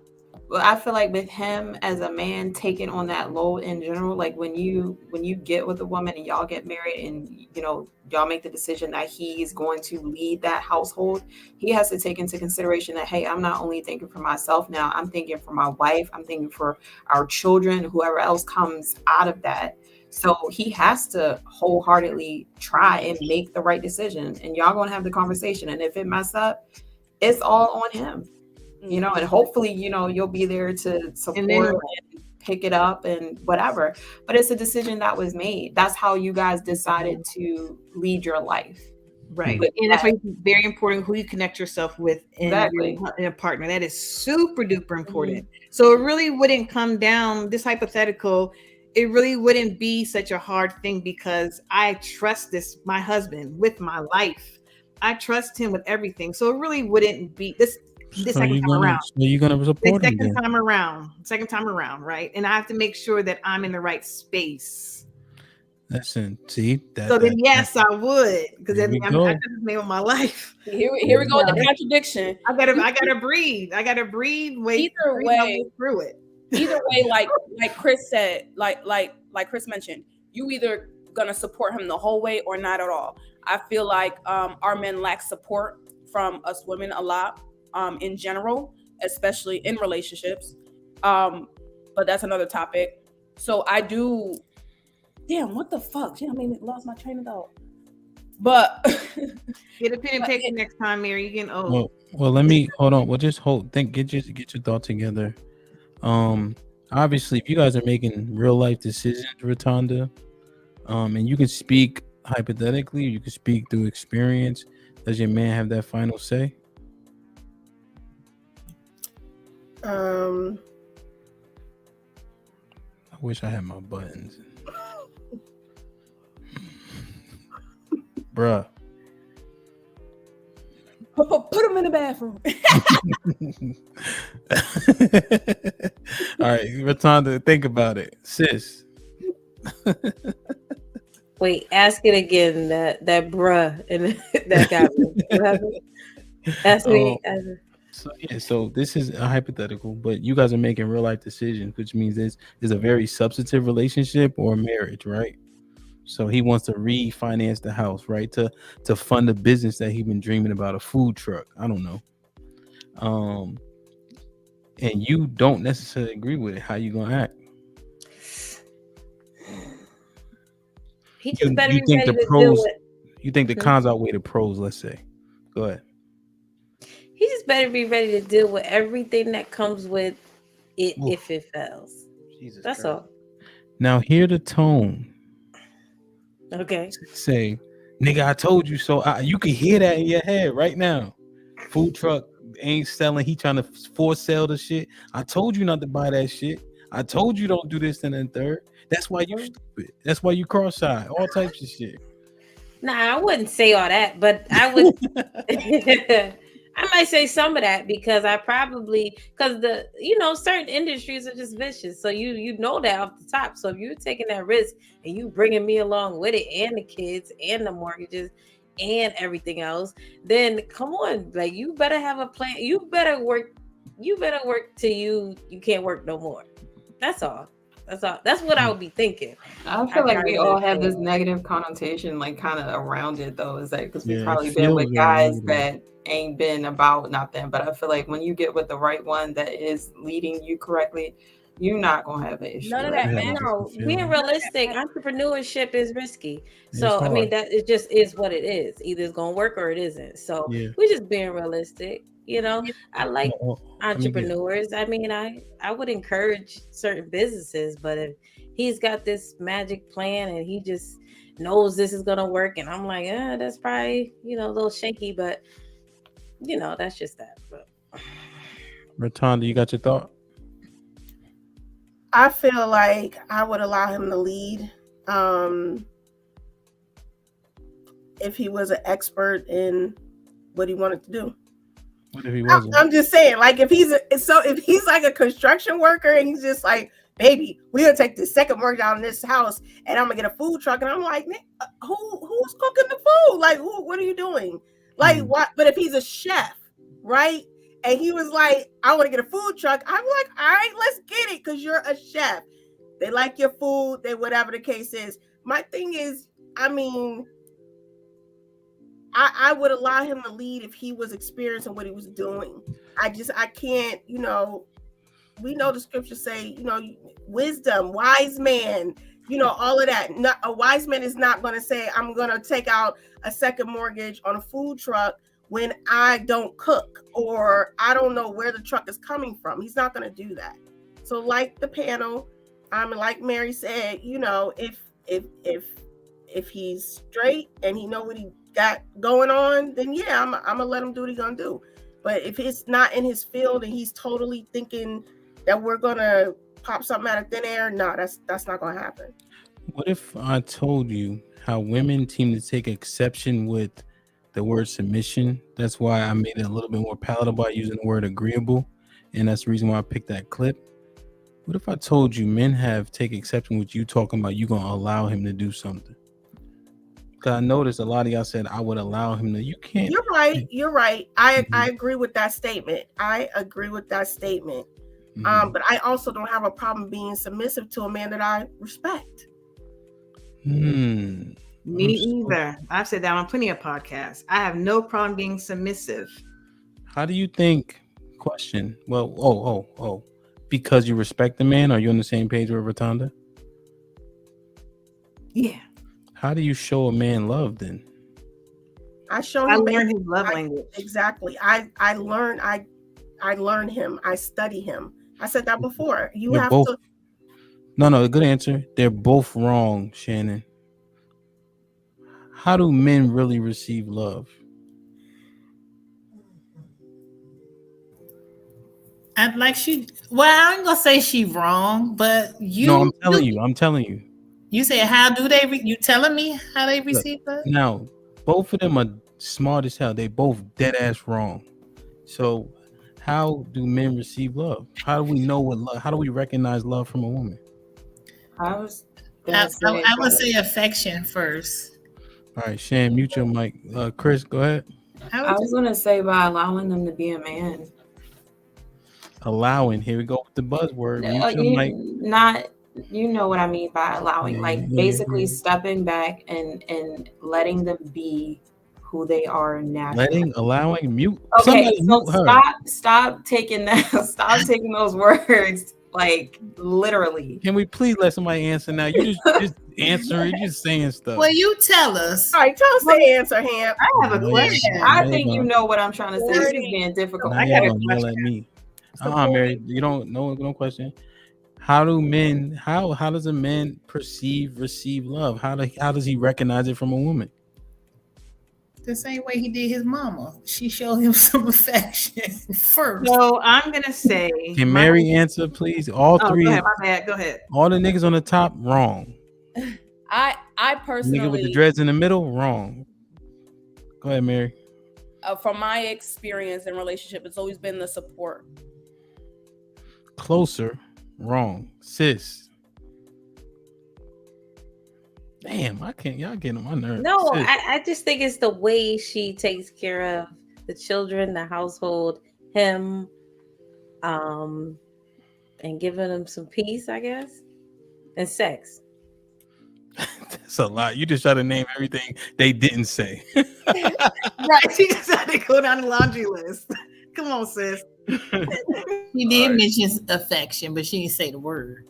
Well, I feel like with him as a man taking on that load in general, like when you get with a woman and y'all get married and y'all make the decision that he's going to lead that household, he has to take into consideration that, hey, I'm not only thinking for myself now, I'm thinking for my wife, I'm thinking for our children, whoever else comes out of that. So he has to wholeheartedly try and make the right decision, and y'all gonna have the conversation, and if it mess up, it's all on him. And hopefully, you'll be there to support and pick it up and whatever. But it's a decision that was made. That's how you guys decided to lead your life. Right. And that's why it's very important who you connect yourself with in a partner. That is super duper important. So it really wouldn't come down, this hypothetical, it really wouldn't be such a hard thing because I trust my husband with my life. I trust him with everything. So it really wouldn't be this second time around. So you're gonna support him then? Second time around, right? And I have to make sure that I'm in the right space. Listen, see that. So then, yes, I would, because I just made with my life. Here we go with the contradiction. I gotta breathe. Wait. Either way, through it. Either way, like Chris said, like Chris mentioned, you either gonna support him the whole way or not at all. I feel like our men lack support from us women a lot. In general, especially in relationships. But that's another topic. So I do, what the fuck? Lost my train of thought. But get a pen and paper next time, Mary. You getting old. Well, let me hold on. Well, just get your thought together. Obviously, if you guys are making real life decisions, Rotunda, and you can speak hypothetically, you can speak through experience. Does your man have that final say? I wish I had my buttons. Bruh. Put them in the bathroom. All right, Rotunda, think about it. Sis. Wait, ask it again. That bruh and that got me. Ask me. So this is a hypothetical, but you guys are making real life decisions, which means this is a very substantive relationship or marriage, right? So he wants to refinance the house, right? To fund a business that he's been dreaming about, a food truck. I don't know. And you don't necessarily agree with it. How you gonna act? He just better be ready to deal with. You think the cons outweigh the pros? Let's say. Go ahead. He just better be ready to deal with everything that comes with it if it fails. Jesus That's Christ. all. Now hear the tone. Okay. Say, nigga, I told you so. You can hear that in your head right now. Food truck ain't selling. He trying to force sell the shit. I told you not to buy that shit. I told you don't do this and then third. That's why you stupid. That's why you cross-eyed. All types of shit. Nah, I wouldn't say all that, but I would. I might say some of that because certain industries are just vicious. So you know that off the top. So if you're taking that risk and you bringing me along with it and the kids and the mortgages and everything else, then come on, like you better have a plan. You better work till you can't work no more. That's all. That's what I would be thinking. I feel like we all have this negative connotation, like kind of around it, though. Is that because we've probably been with guys that ain't been about nothing. But I feel like when you get with the right one that is leading you correctly, you're not gonna have an issue. None of that. No, being realistic, entrepreneurship is risky. So I mean, that it just is what it is. Either it's gonna work or it isn't. So we're just being realistic. I like entrepreneurs. I mean, I would encourage certain businesses, but if he's got this magic plan and he just knows this is gonna work, and I'm like, that's probably a little shaky, but that's just that. But Rotunda, you got your thought? I feel like I would allow him to lead if he was an expert in what he wanted to do. What if he wasn't? I'm just saying, like if he's like a construction worker and he's just like baby, we're gonna take the second mortgage out in this house, and I'm gonna get a food truck. And I'm like, who's cooking the food? Like, what are you doing? Like, what? But if he's a chef, right? And he was like, I want to get a food truck. I'm like, all right, let's get it, because you're a chef. They like your food, they whatever the case is. My thing is, I mean, I would allow him to lead if he was experiencing what he was doing. I can't, we know the scriptures say, wisdom, wise man, all of that. A wise man is not going to say, I'm going to take out a second mortgage on a food truck when I don't cook, or I don't know where the truck is coming from. He's not going to do that. So like the panel, like Mary said, if he's straight and he know what he got going on, then yeah, I'm gonna let him do what he's gonna do. But if it's not in his field and he's totally thinking that we're gonna pop something out of thin air, no, that's not gonna happen. What if I told you how women seem to take exception with the word submission? That's why I made it a little bit more palatable by using the word agreeable, and that's the reason why I picked that clip. What if I told you men have take exception with you talking about you gonna allow him to do something? Because I noticed a lot of y'all said I would allow him to. You can't. You're right. I agree with that statement. But I also don't have a problem being submissive to a man that I respect. Me either. I've said that on plenty of podcasts. I have no problem being submissive. How do you think? Question. Well, because you respect the man, are you on the same page with Rotunda? Yeah. How do you show a man love then? I learn his love language. Exactly. I learn him. I study him. I said that before. No, good answer. They're both wrong, Shannon. How do men really receive love? I ain't gonna say she wrong, but you. No, I'm telling you. You said, how do they? You telling me how they receive love? Now, both of them are smart as hell. They both dead ass wrong. So, how do men receive love? How do we know what love? How do we recognize love from a woman? I would say affection first. All right, Shan, mute your mic. Chris, go ahead. I was gonna say by allowing them to be a man. Allowing. Here we go with the buzzword. You know what I mean by allowing, basically stepping back and letting them be who they are naturally. Mute. Okay, so stop taking those words like literally. Can we please let somebody answer now? You just answering, you're just saying stuff. Well, you tell us. All right, tell us the answer, Ham. I have a question. I think you know what I'm trying to say. This is being difficult. I got a question. At me. Mary, you don't know. No question. How does a man receive love? How does he recognize it from a woman? The same way he did his mama. She showed him some affection first. So I'm gonna say, can Mary answer, please? All three. Go ahead, my bad. Go ahead. All the niggas on the top, wrong. I personally, nigga with the dreads in the middle, wrong. Go ahead, Mary. From my experience in relationship, it's always been the support. Closer, wrong. Sis. Damn, y'all getting on my nerves. No, I just think it's the way she takes care of the children, the household, him, and giving them some peace, I guess, and sex. That's a lot. You just try to name everything they didn't say. Right. She just had to go down the laundry list. Come on, sis. She did mention affection, but she didn't say the word.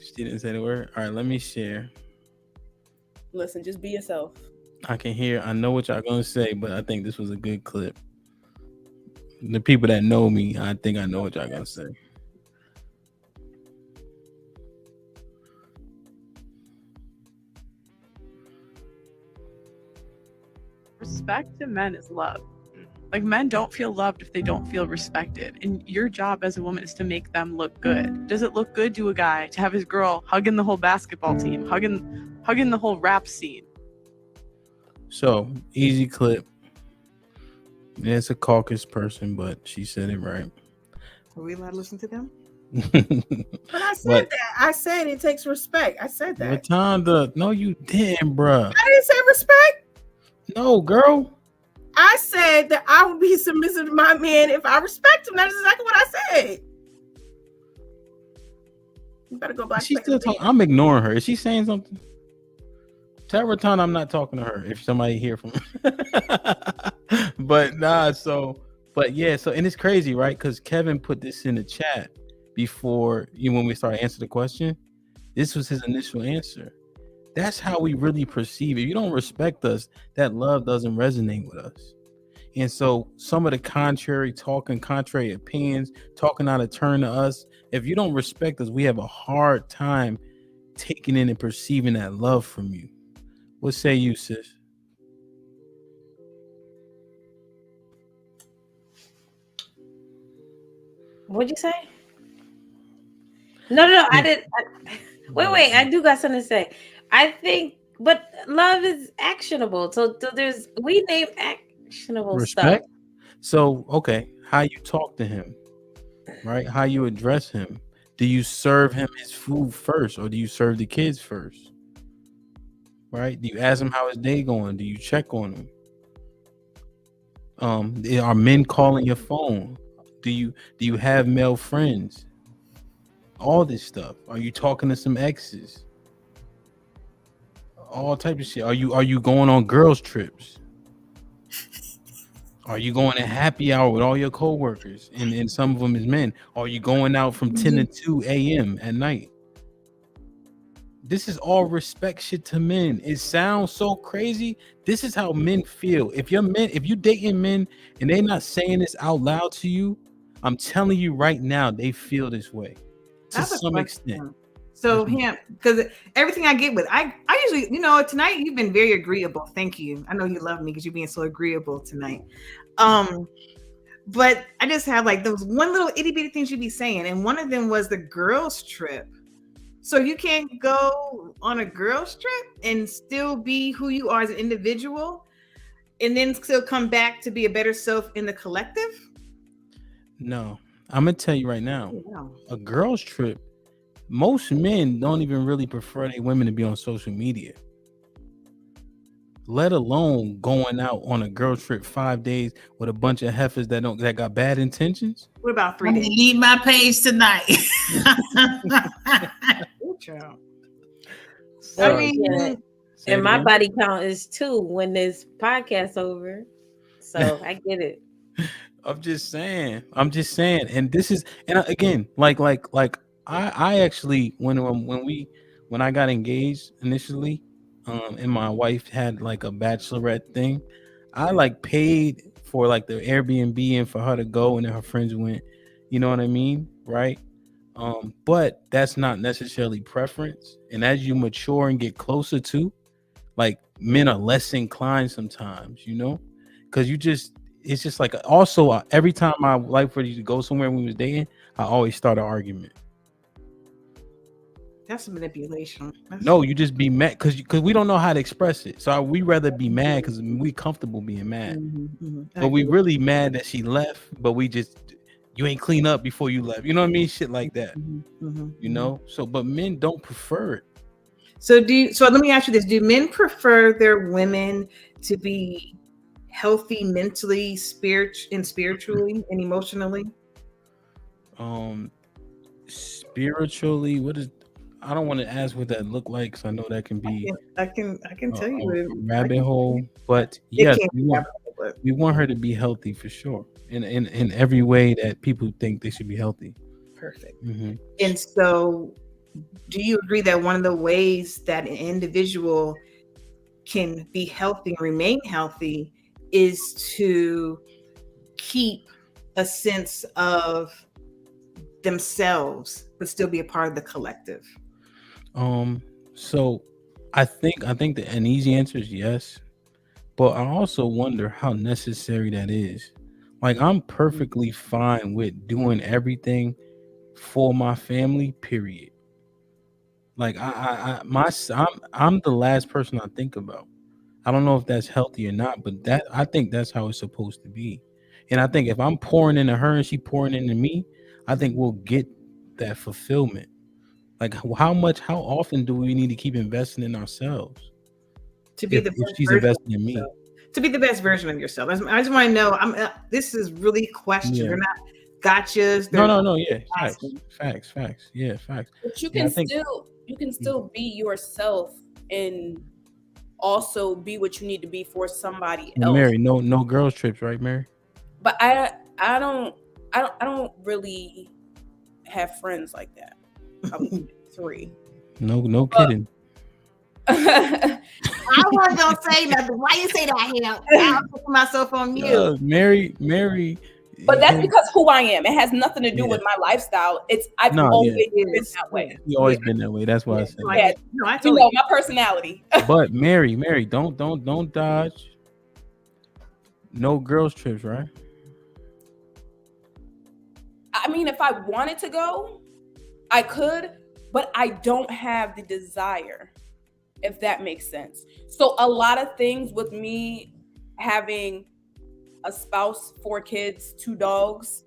She didn't say the word. All right, let me share. Listen, just be yourself. I know what y'all gonna say, but I think this was a good clip. The people that know me, I think I know what y'all gonna say. Respect to men is love. Like, men don't feel loved if they don't feel respected. And your job as a woman is to make them look good. Does it look good to a guy to have his girl hugging the whole basketball team, hugging the whole rap scene? So, easy clip. It's a caucus person, but she said it right. Are we allowed to listen to them? But I said that. I said it takes respect. I said that. Rotunda, no, you didn't, bruh. I didn't say respect. No, girl. I said that I would be submissive to my man if I respect him. That's exactly what I said. You better go back. She's still talking. I'm ignoring her. Is she saying something? Tell Rotunda I'm not talking to her if somebody hear from her. But nah, but yeah, and it's crazy, right? Because Kevin put this in the chat before when we started answering the question. This was his initial answer. That's how we really perceive it. If you don't respect us, that love doesn't resonate with us. And so some of the contrary opinions, talking out of turn to us, if you don't respect us, we have a hard time taking in and perceiving that love from you. What say you, sis? What'd you say? No, I didn't. Wait, I do got something to say. I think, but love is actionable. So we name actionable Respect. stuff. So, okay, how you talk to him, right? How you address him. Do you serve him his food first, or do you serve the kids first? Right? Do you ask him how his day going? Do you check on him? Are men calling your phone? Do you have male friends? All this stuff. Are you talking to some exes? All type of shit. Are you going on girls trips? Are you going to happy hour with all your coworkers? And some of them is men. Are you going out from 10 to 2 a.m. at night? This is all respect shit to men. It sounds so crazy. This is how men feel. If you dating men and they're not saying this out loud to you, I'm telling you right now, they feel this way to some extent. So him, because everything I get with, I usually, tonight you've been very agreeable. Thank you. I know you love me because you're being so agreeable tonight. But I just have like those one little itty bitty things you be saying, and one of them was the girls trip. So you can't go on a girls trip and still be who you are as an individual, and then still come back to be a better self in the collective. No, I'm gonna tell you right now, a girls trip. Most men don't even really prefer their women to be on social media, let alone going out on a girl trip 5 days with a bunch of heifers that got bad intentions. What about 3 days? Leave my page tonight. I mean, and my body count is 2 when this podcast over. So I get it. I'm just saying, and this is, and again, like I actually when I got engaged initially, and my wife had like a bachelorette thing, I like paid for like the Airbnb and for her to go, and then her friends went, you know what I mean, right? But that's not necessarily preference. And as you mature and get closer to, like, men are less inclined sometimes, because it's just like, also every time my wife ready to go somewhere when we was dating, I always start an argument. That's manipulation. No, you just be mad because we don't know how to express it. So we rather be mad because we comfortable being mad. But we really mad that she left, but you ain't clean up before you left. You know what I mean? Shit like that. So, but men don't prefer it. So let me ask you this. Do men prefer their women to be healthy mentally, spiritually, and emotionally? Spiritually, I don't want to ask what that look like, because I know that can be I can tell you a rabbit hole, but yes, we want her to be healthy for sure, in every way that people think they should be healthy. Perfect. And so do you agree that one of the ways that an individual can be healthy and remain healthy is to keep a sense of themselves but still be a part of the collective? So I think that an easy answer is yes, but I also wonder how necessary that is. Like, I'm perfectly fine with doing everything for my family, period. Like, I'm the last person I think about. I don't know if that's healthy or not, but I think that's how it's supposed to be. And I think if I'm pouring into her and she pouring into me, I think we'll get that fulfillment. Like how often do we need to keep investing in ourselves to be if the best she's version investing in me? to be the best version of yourself. I just want to know. This is really questions. Yeah. They're not gotchas. No. Yeah, facts. Yeah, facts. But you Yeah, can you can still be yourself and also be what you need to be for somebody else. Mary, no girls trips, right, Mary? But I don't really have friends like that. Probably 3. No kidding. I wasn't gonna say nothing. Why you say that, Hannah? I'll put myself on mute. Mary. But that's because who I am. It has nothing to do with my lifestyle. I've always been that way. You always been that way. That's why I said. Yeah, no, I you know my personality. But Mary, don't dodge. No girls trips, right? I mean, if I wanted to go, I could, but I don't have the desire, if that makes sense. So a lot of things with me having a spouse, 4 kids, 2 dogs,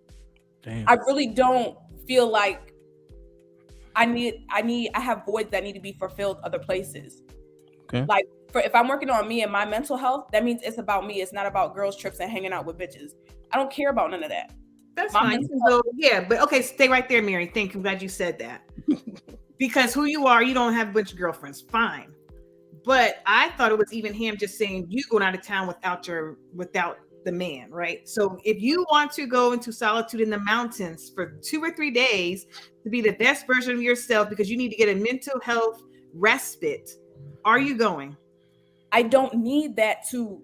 damn, I really don't feel like I have voids that need to be fulfilled other places. Okay. Like if I'm working on me and my mental health, that means it's about me. It's not about girls trips and hanging out with bitches. I don't care about none of that. That's fine. So, yeah, but okay, stay right there, Mary. I'm glad you said that. Because who you are, you don't have a bunch of girlfriends. Fine. But I thought it was even him just saying you going out of town without the man, right? So if you want to go into solitude in the mountains for 2 or 3 days to be the best version of yourself because you need to get a mental health respite, are you going? I don't need that to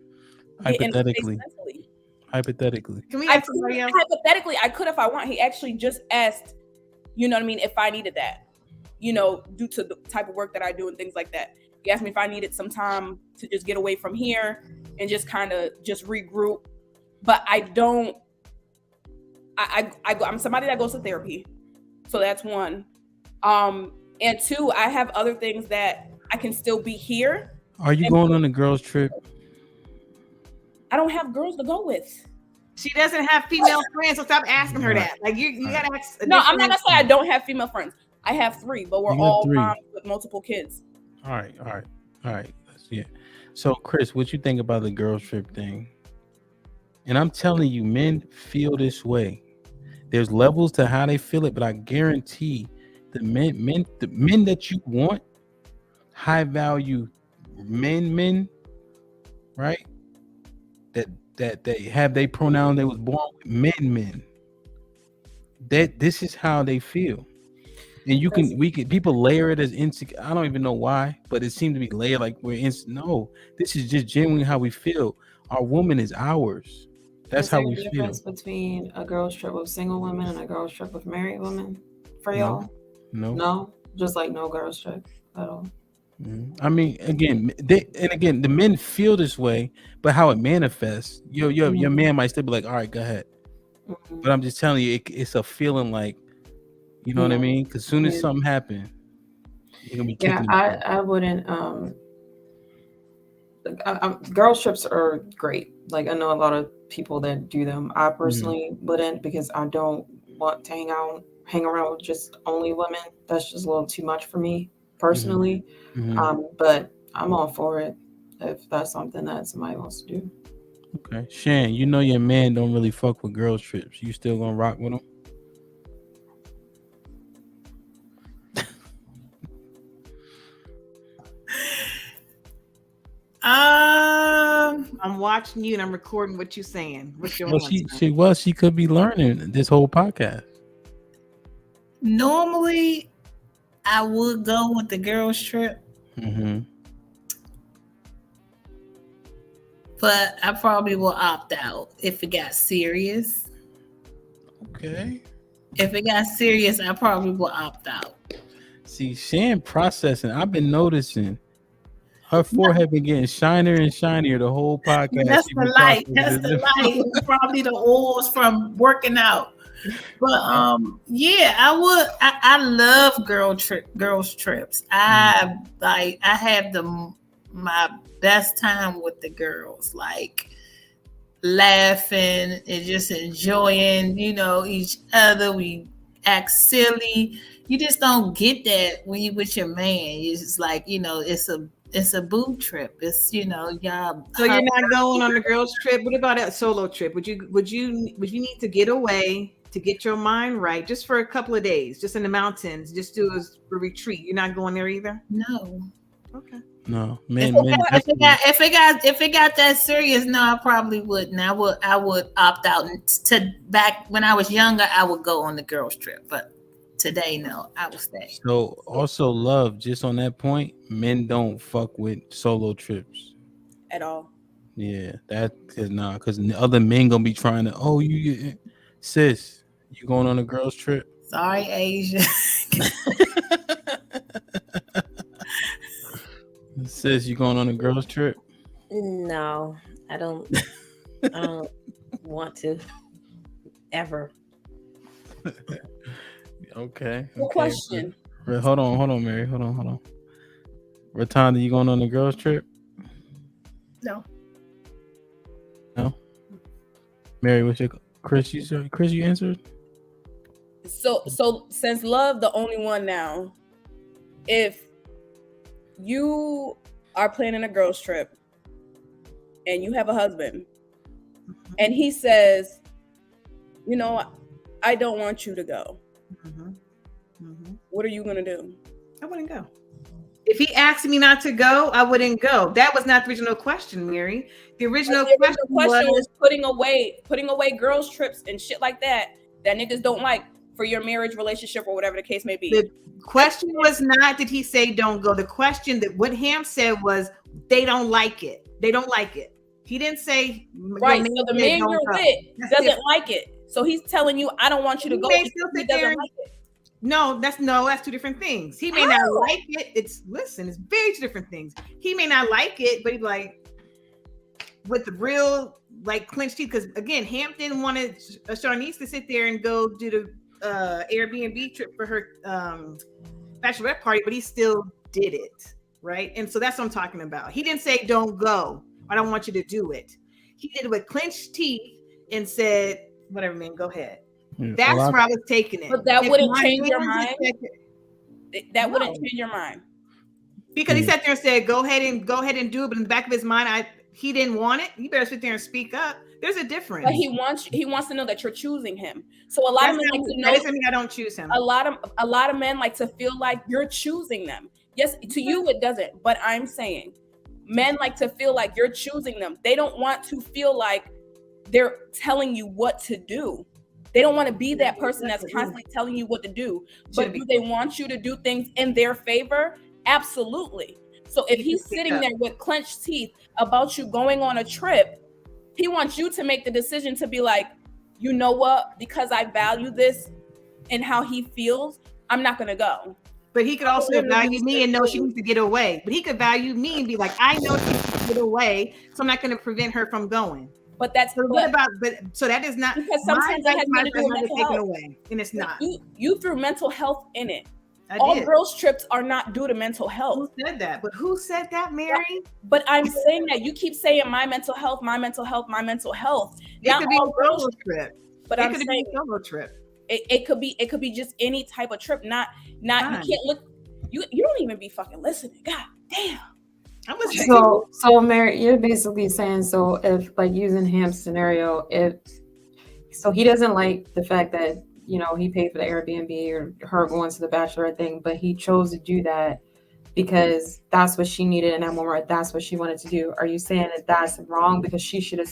get in a place mentally. Hypothetically. Can we ask somebody else? Hypothetically, I could if I want. He actually just asked, you know what I mean, if I needed that, you know, due to the type of work that I do and things like that. He asked me if I needed some time to just get away from here and just kind of just regroup. But I don't, I'm somebody that goes to therapy. So that's 1. And 2, I have other things that I can still be here. Are you going on a girls trip? I don't have girls to go with. She doesn't have female friends, so stop asking her that. Like you gotta ask. No, I'm not gonna say I don't have female friends. I have 3, but we're all moms with multiple kids. All right. Yeah. So Chris, what you think about the girls trip thing? And I'm telling you, men feel this way. There's levels to how they feel it, but I guarantee the men that you want, high value men, right? That they have their pronoun they was born with, men. That this is how they feel. And people layer it as insecure. I don't even know why, but it seemed to be layered like no, this is just genuinely how we feel. Our woman is ours. That's how we feel. Is there a difference between a girls trip with single women and a girls trip with married women for y'all? No, just like no girls trip at all. I mean, again, the men feel this way, but how it manifests, your man might still be like, all right, go ahead. But I'm just telling you, it's a feeling like, you know what I mean? Because as soon as something happens, you're gonna be kicking. Yeah, I wouldn't. Girls trips are great. Like I know a lot of people that do them. I personally wouldn't because I don't want to hang around with just only women. That's just a little too much for me personally. But I'm all for it if that's something that somebody wants to do. Okay, Shan, you know your man don't really fuck with girls trips. You still gonna rock with him? I'm watching you and I'm recording what you're saying. What's your she could be learning this whole podcast. Normally, I would go with the girls trip. But I probably will opt out if it got serious. Okay. If it got serious, I probably will opt out. See, Shan processing. I've been noticing her forehead been getting shinier and shinier the whole podcast. That's the light. That's the light. Probably the oils from working out. But yeah, I would. I love girls trips. I have my best time with the girls, like laughing and just enjoying, each other. We act silly. You just don't get that when you with your man. It's just like, it's a boob trip. It's, y'all. So you're not going on a girls trip. What about a solo trip? Would you need to get away to get your mind right just for a couple of days, just in the mountains, just do a retreat? You're not going there either? No. Okay. No, if it got that serious, no, I probably wouldn't. I would opt out. Back when I was younger, I would go on the girls trip, but today, no, I will stay. So also, love, just on that point, men don't fuck with solo trips at all. Yeah, because the other men gonna be trying to. Sis, you going on a girls trip? Sorry, Asia. Sis, you going on a girls trip? No, I don't. I don't want to ever. Okay. Good question. Hold on, Mary. Hold on. Ratonda, you going on a girls trip? No. Mary, what's your Chris? You answered. So since Love the only one now, if you are planning a girls trip and you have a husband and he says, I don't want you to go. What are you gonna do? I wouldn't go. If he asked me not to go, I wouldn't go. That was not the original question, Mary. The original question was putting away girls trips and shit like that niggas don't like for your marriage, relationship, or whatever the case may be. The question was not did he say don't go. The question that what Ham said was they don't like it. They don't like it. He didn't say right. So the man you're with doesn't like it. So he's telling you, I don't want you to go. He doesn't like it. No, that's two different things. He may not like it. It's very two different things. He may not like it, but he's like with the real clenched teeth. Because again, Hampton wanted Sharnice to sit there and go do the Airbnb trip for her bachelorette party, but he still did it, right? And so that's what I'm talking about. He didn't say don't go. I don't want you to do it. He did it with clenched teeth and said, "Whatever, man, go ahead." That's where I was taking it. But that wouldn't change your mind. That wouldn't change your mind. Because he sat there and said, go ahead and do it. But in the back of his mind, he didn't want it. You better sit there and speak up. There's a difference. But he wants to know that you're choosing him. So a lot of men like to know. That doesn't mean I don't choose him. A lot of men like to feel like you're choosing them. Yes, to you it doesn't. But I'm saying men like to feel like you're choosing them. They don't want to feel like they're telling you what to do. They don't want to be that person that's constantly telling you what to do. But do they want you to do things in their favor? Absolutely. So if he's sitting there with clenched teeth about you going on a trip, he wants you to make the decision to be like, you know what? Because I value this and how he feels, I'm not going to go. But he could also value me and know she needs to get away. But he could value me and be like, I know she needs to get away, so I'm not going to prevent her from going. But that's so that is not because sometimes that has nothing to do with mental health. Away, and it's not. You threw mental health in it. All girls trips are not due to mental health. Who said that? But who said that, Mary? But I'm saying that you keep saying my mental health, my mental health, my mental health. It could be a solo trip. But I'm saying a solo trip. It could be just any type of trip. Not you can't look. You don't even be fucking listening. God damn. So Mary, you're basically saying, so if using Ham's scenario, so he doesn't like the fact that he paid for the Airbnb or her going to the bachelorette thing, but he chose to do that because that's what she needed in that moment. That's what she wanted to do. Are you saying that that's wrong because she should have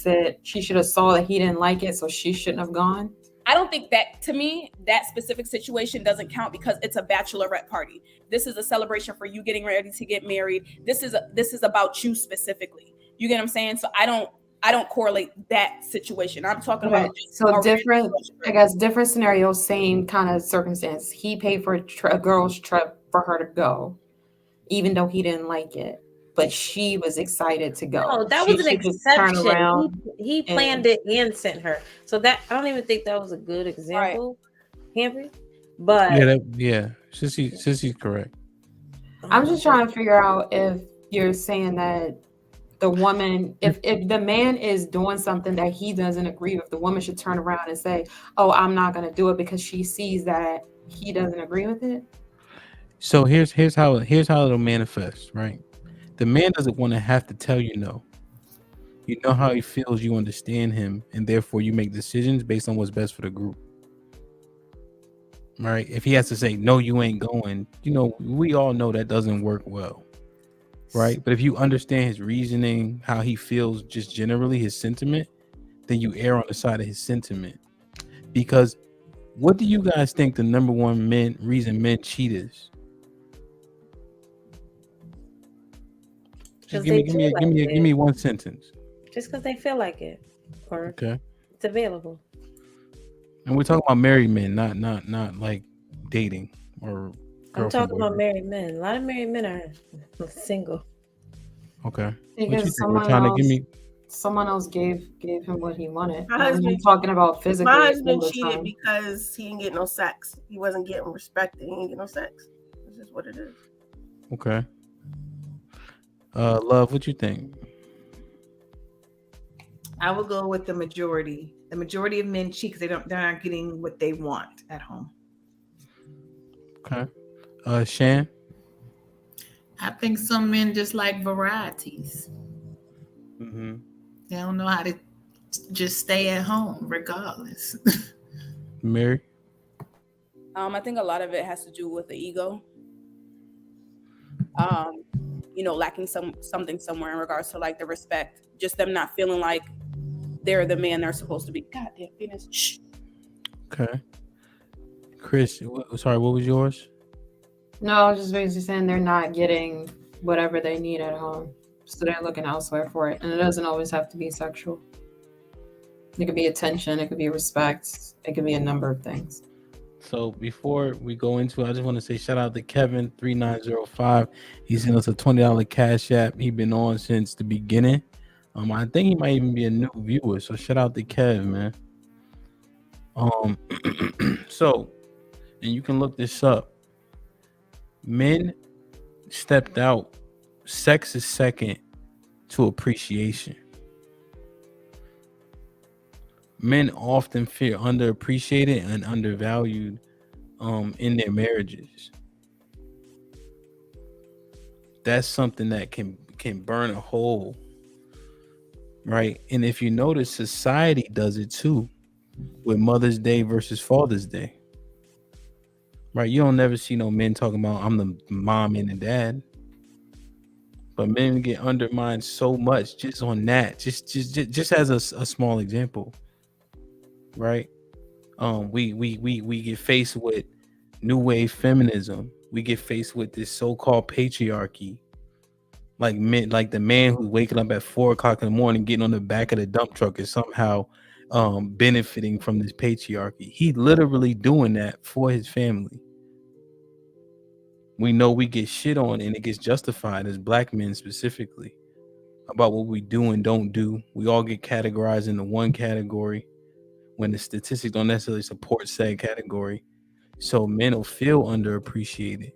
saw that he didn't like it, so she shouldn't have gone? I don't think that, to me, that specific situation doesn't count because it's a bachelorette party. This is a celebration for you getting ready to get married. This is about you specifically. You get what I'm saying? So I don't correlate that situation. I'm talking about different scenarios, same kind of circumstance. He paid for a girl's trip for her to go, even though he didn't like it. But she was excited to go. No, that was an exception. He planned it and sent her. So that I don't even think that was a good example, Henry. But Sissy's correct. I'm just trying to figure out if you're saying that the woman, if the man is doing something that he doesn't agree with, the woman should turn around and say, oh, I'm not going to do it because she sees that he doesn't agree with it. So here's how it'll manifest, right? The man doesn't want to have to tell you no. You know how he feels, you understand him, and therefore you make decisions based on what's best for the group. Right? If he has to say no, you ain't going, we all know that doesn't work well. Right? But if you understand his reasoning, how he feels, just generally his sentiment, then you err on the side of his sentiment. Because what do you guys think the number one reason men cheat is? Just give me one sentence. Just because they feel like it, or okay, it's available. And we're talking about married men, not like dating or. I'm talking about married men. A lot of married men are single. Okay. Because someone else gave him what he wanted. My husband talking about physically. My husband cheated because he didn't get no sex. He wasn't getting respected. He didn't get no sex. This is what it is. Okay. Love, what you think? I would go with the majority. The majority of men cheat because they're not getting what they want at home. Okay. Shan? I think some men just like varieties. Mm-hmm. They don't know how to just stay at home regardless. Mary? I think a lot of it has to do with the ego. Lacking something somewhere in regards to like the respect, just them not feeling like they're the man they're supposed to be. Goddamn Venus. Shh. Okay. Chris, sorry, what was yours? No, I was just basically saying they're not getting whatever they need at home. So they're looking elsewhere for it. And it doesn't always have to be sexual. It could be attention, it could be respect, it could be a number of things. So before we go into it, I just want to say shout out to Kevin3905. He sent us a $20 Cash App. He's been on since the beginning. I think he might even be a new viewer. So shout out to Kev, man. So, and you can look this up. Men stepped out. Sex is second to appreciation. Men often feel underappreciated and undervalued in their marriages. That's something that can burn a hole, right? And if you notice, society does it too with Mother's Day versus Father's Day, right? You don't never see no men talking about I'm the mom and the dad. But men get undermined so much just on that, just as a small example. Right? We get faced with new wave feminism. We get faced with this so-called patriarchy. Like men, like the man who's waking up at 4 o'clock in the morning, getting on the back of the dump truck is somehow benefiting from this patriarchy. He literally doing that for his family. We know we get shit on and it gets justified as black men specifically about what we do and don't do. We all get categorized into one category when the statistics don't necessarily support said category. So men will feel underappreciated.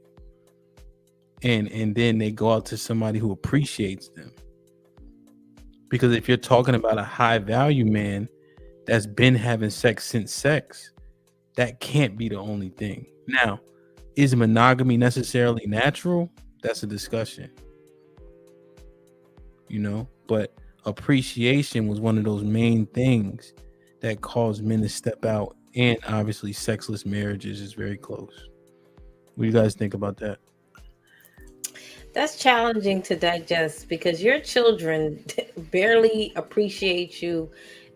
And then they go out to somebody who appreciates them. Because if you're talking about a high value man that's been having sex since sex, that can't be the only thing. Now, is monogamy necessarily natural? That's a discussion. But appreciation was one of those main things that caused men to step out, and obviously sexless marriages is very close. What do you guys think about that? That's challenging to digest because your children barely appreciate you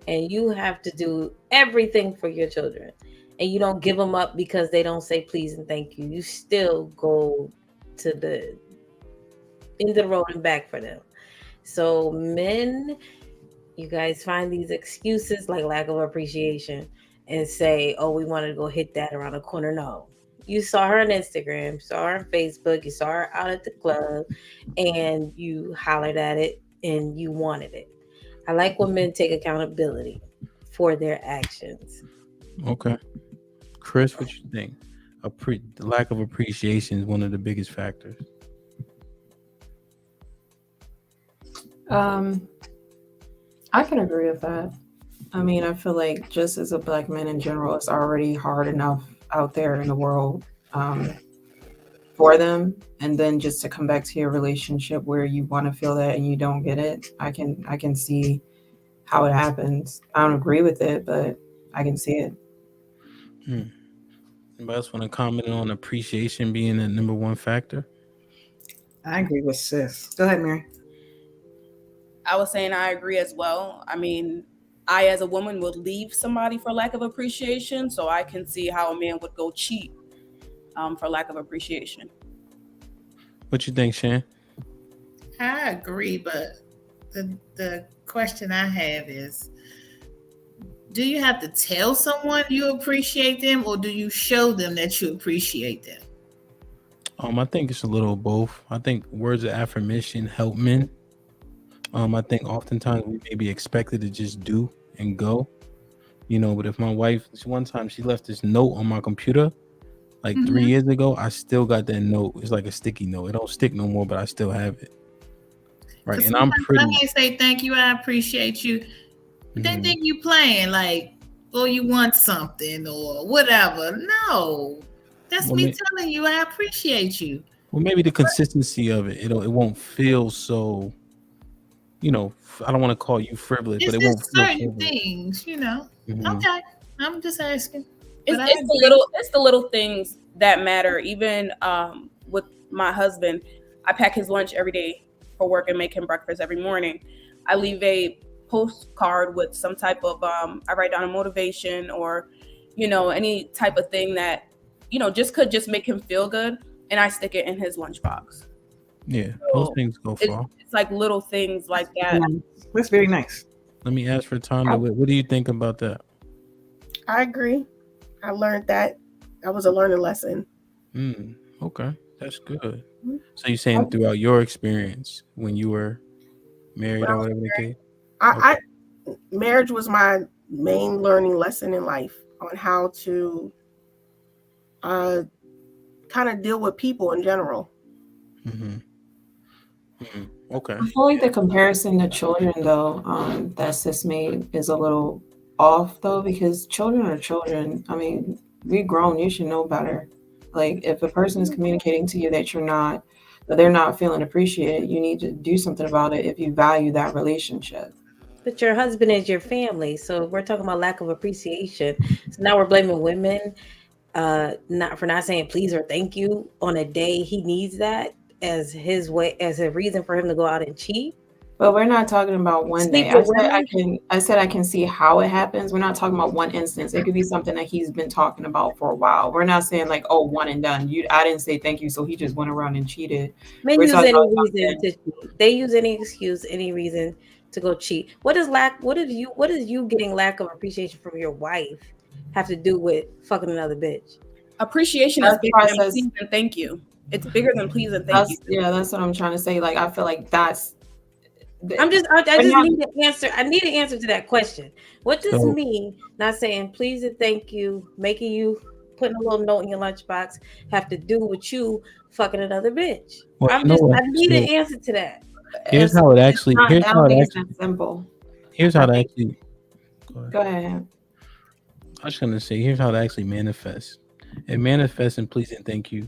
and you have to do everything for your children. And you don't give them up because they don't say please and thank you. You still go to the end of the road and back for them. So men, you guys find these excuses like lack of appreciation and say, oh, we wanted to go hit that around the corner. No. You saw her on Instagram, saw her on Facebook, you saw her out at the club, and you hollered at it and you wanted it. I like when men take accountability for their actions. Okay. Chris, what you think? The lack of appreciation is one of the biggest factors. I can agree with that. I mean, I feel like just as a black man in general, it's already hard enough out there in the world for them, and then just to come back to your relationship where you want to feel that and you don't get it. I can see how it happens. I don't agree with it, but I can see it. Anybody else want to comment on appreciation being the number one factor? I agree with sis. Go ahead, Mary. I was saying I agree as well. I mean, I as a woman would leave somebody for lack of appreciation, so I can see how a man would go cheat for lack of appreciation. What you think, Shan? I agree, but the question I have is, do you have to tell someone you appreciate them, or do you show them that you appreciate them? I think it's a little of both. I think words of affirmation help men. I think oftentimes we may be expected to just do and go, but if my wife, one time she left this note on my computer, like 3 years ago, I still got that note. It's like a sticky note. It don't stick no more, but I still have it. Right. And I'm pretty. I may say thank you, I appreciate you. But they think you playing like, or you want something or whatever. No, that's me telling you I appreciate you. Well, maybe the consistency of it. It won't feel so. I don't want to call you frivolous, but it won't feel certain things, Okay, I'm just asking. It's the little things that matter. Even with my husband, I pack his lunch every day for work and make him breakfast every morning. I leave a postcard with some type of I write down a motivation or any type of thing that could just make him feel good, and I stick it in his lunchbox. Yeah, those things go far. It's like little things like that. That's very nice. Let me ask for Tanya. What do you think about that? I agree. I learned that. That was a learning lesson. Okay, that's good. So you're saying throughout your experience when you were married or whatever the case? Marriage was my main learning lesson in life on how to kind of deal with people in general. Okay. I feel like the comparison to children, though, that sis made is a little off, though, because children are children. I mean, we grown. You should know better. Like, if a person is communicating to you that they're not feeling appreciated, you need to do something about it if you value that relationship. But your husband is your family, so we're talking about lack of appreciation. So now we're blaming women, not saying please or thank you on a day he needs that as his way, as a reason for him to go out and cheat. But we're not talking about one day. I said I can see how it happens. We're not talking about one instance. It could be something that he's been talking about for a while. We're not saying like, oh, one and done. I didn't say thank you, so he just went around and cheated. Men use any reason to cheat. They use any excuse, any reason to go cheat. What does you getting lack of appreciation from your wife have to do with fucking another bitch? Appreciation is bigger than please and thank you. It's bigger than please and thank you. Yeah, that's what I'm trying to say. Like, I feel like that's. I just need an answer. I need an answer to that question. What does me not saying please and thank you, making you putting a little note in your lunchbox have to do with you fucking another bitch? Well, I need an answer to that. Here's how it actually. Simple. Here's how it actually. Go ahead. I was gonna say here's how it actually manifests. It manifests in please and thank you.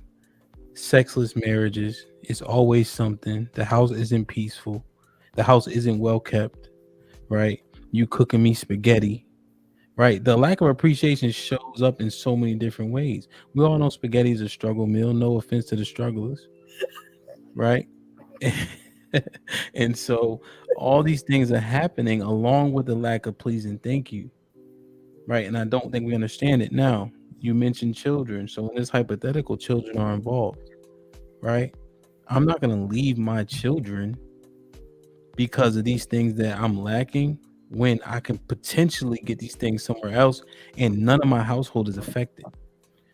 Sexless marriages is always something. The house isn't peaceful. The house isn't well kept, right? You cooking me spaghetti, right? The lack of appreciation shows up in so many different ways. We all know spaghetti is a struggle meal. No offense to the strugglers, right? And so all these things are happening along with the lack of please and thank you, right? And I don't think we understand it now. You mentioned children. So in this hypothetical, children are involved, right? I'm not going to leave my children because of these things that I'm lacking when I can potentially get these things somewhere else and none of my household is affected.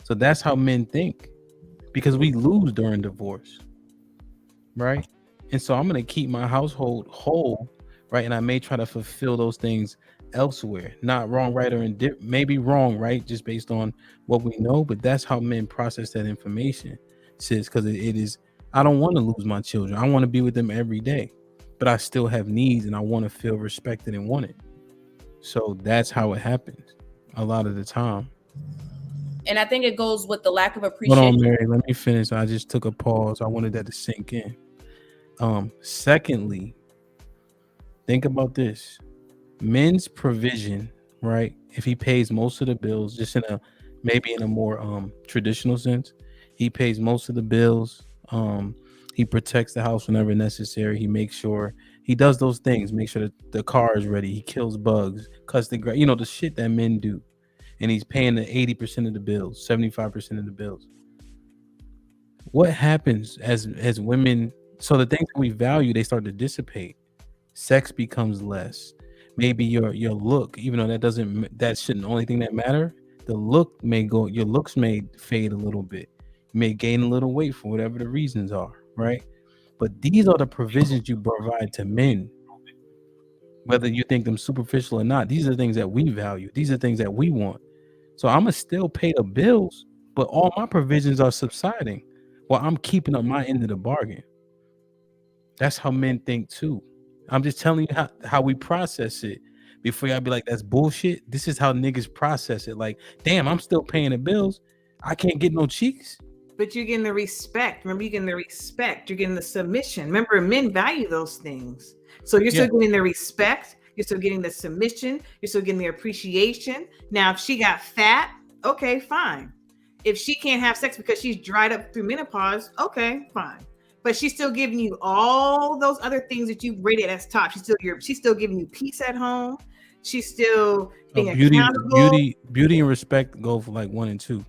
So that's how men think, because we lose during divorce, right? And so I'm going to keep my household whole, right? And I may try to fulfill those things elsewhere. Not wrong, right, or maybe wrong, right? Just based on what we know, but that's how men process that information, sis, because it is, I don't want to lose my children. I want to be with them every day. but I still have needs and I want to feel respected and wanted. So that's how it happens a lot of the time. And I think it goes with the lack of Hold appreciation. on, Mary. Let me finish. I just took a pause. I wanted that to sink in. Secondly, think about this. Men's provision, right? If he pays most of the bills, just in a maybe in a more traditional sense, he pays most of the bills. He protects the house whenever necessary. He makes sure he does those things, make sure that the car is ready. He kills bugs, cuts the grass, the shit that men do. And he's paying the 80% of the bills, 75% of the bills. What happens as women? So the things that we value, they start to dissipate. Sex becomes less. Maybe your look, even though that shouldn't the only thing that matter. The look may go, your looks may fade a little bit. You may gain a little weight for whatever the reasons are, right? But these are the provisions you provide to men. Whether you think them superficial or not, these are the things that we value. These are things that we want. So I'm going to still pay the bills, but all my provisions are subsiding while I'm keeping up my end of the bargain. That's how men think too. I'm just telling you how we process it. Before y'all be like, that's bullshit. This is how niggas process it. Like, damn, I'm still paying the bills. I can't get no cheeks. But you're getting the respect. Remember, you're getting the respect. You're getting the submission. Remember, men value those things. So you're still getting the respect. You're still getting the submission. You're still getting the appreciation. Now, if she got fat, okay, fine. If she can't have sex because she's dried up through menopause, okay, fine. But she's still giving you all those other things that you rated as top. She's still giving you peace at home. She's still being accountable. Beauty and respect go for like 1 and 2.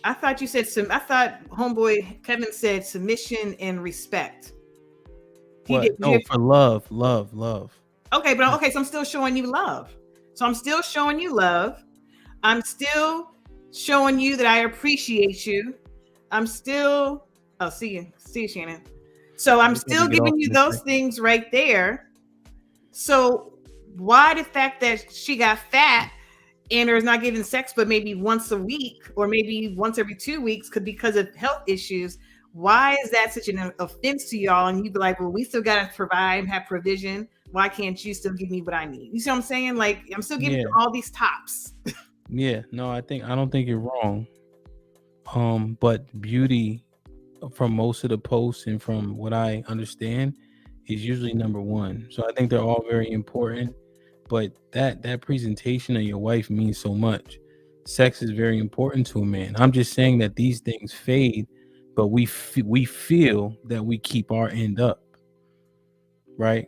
I thought you said I thought homeboy Kevin said submission and respect. For love. Okay, but so I'm still showing you love. I'm still showing you that I appreciate you. I'm still see you, Shannon. So I'm still giving you those things right there. So why the fact that she got fat and is not giving sex but maybe once a week or maybe once every 2 weeks because of health issues? Why is that such an offense to y'all? And you'd be like, well, we still got to provide, have provision. Why can't you still give me what I need? You see what I'm saying? Like, I'm still giving you all these tops. Yeah, no, I don't think you're wrong. But beauty, from most of the posts and from what I understand, is usually number one. So I think they're all very important. But that presentation of your wife means so much. Sex is very important to a man. I'm just saying that these things fade, but we feel that we keep our end up, right?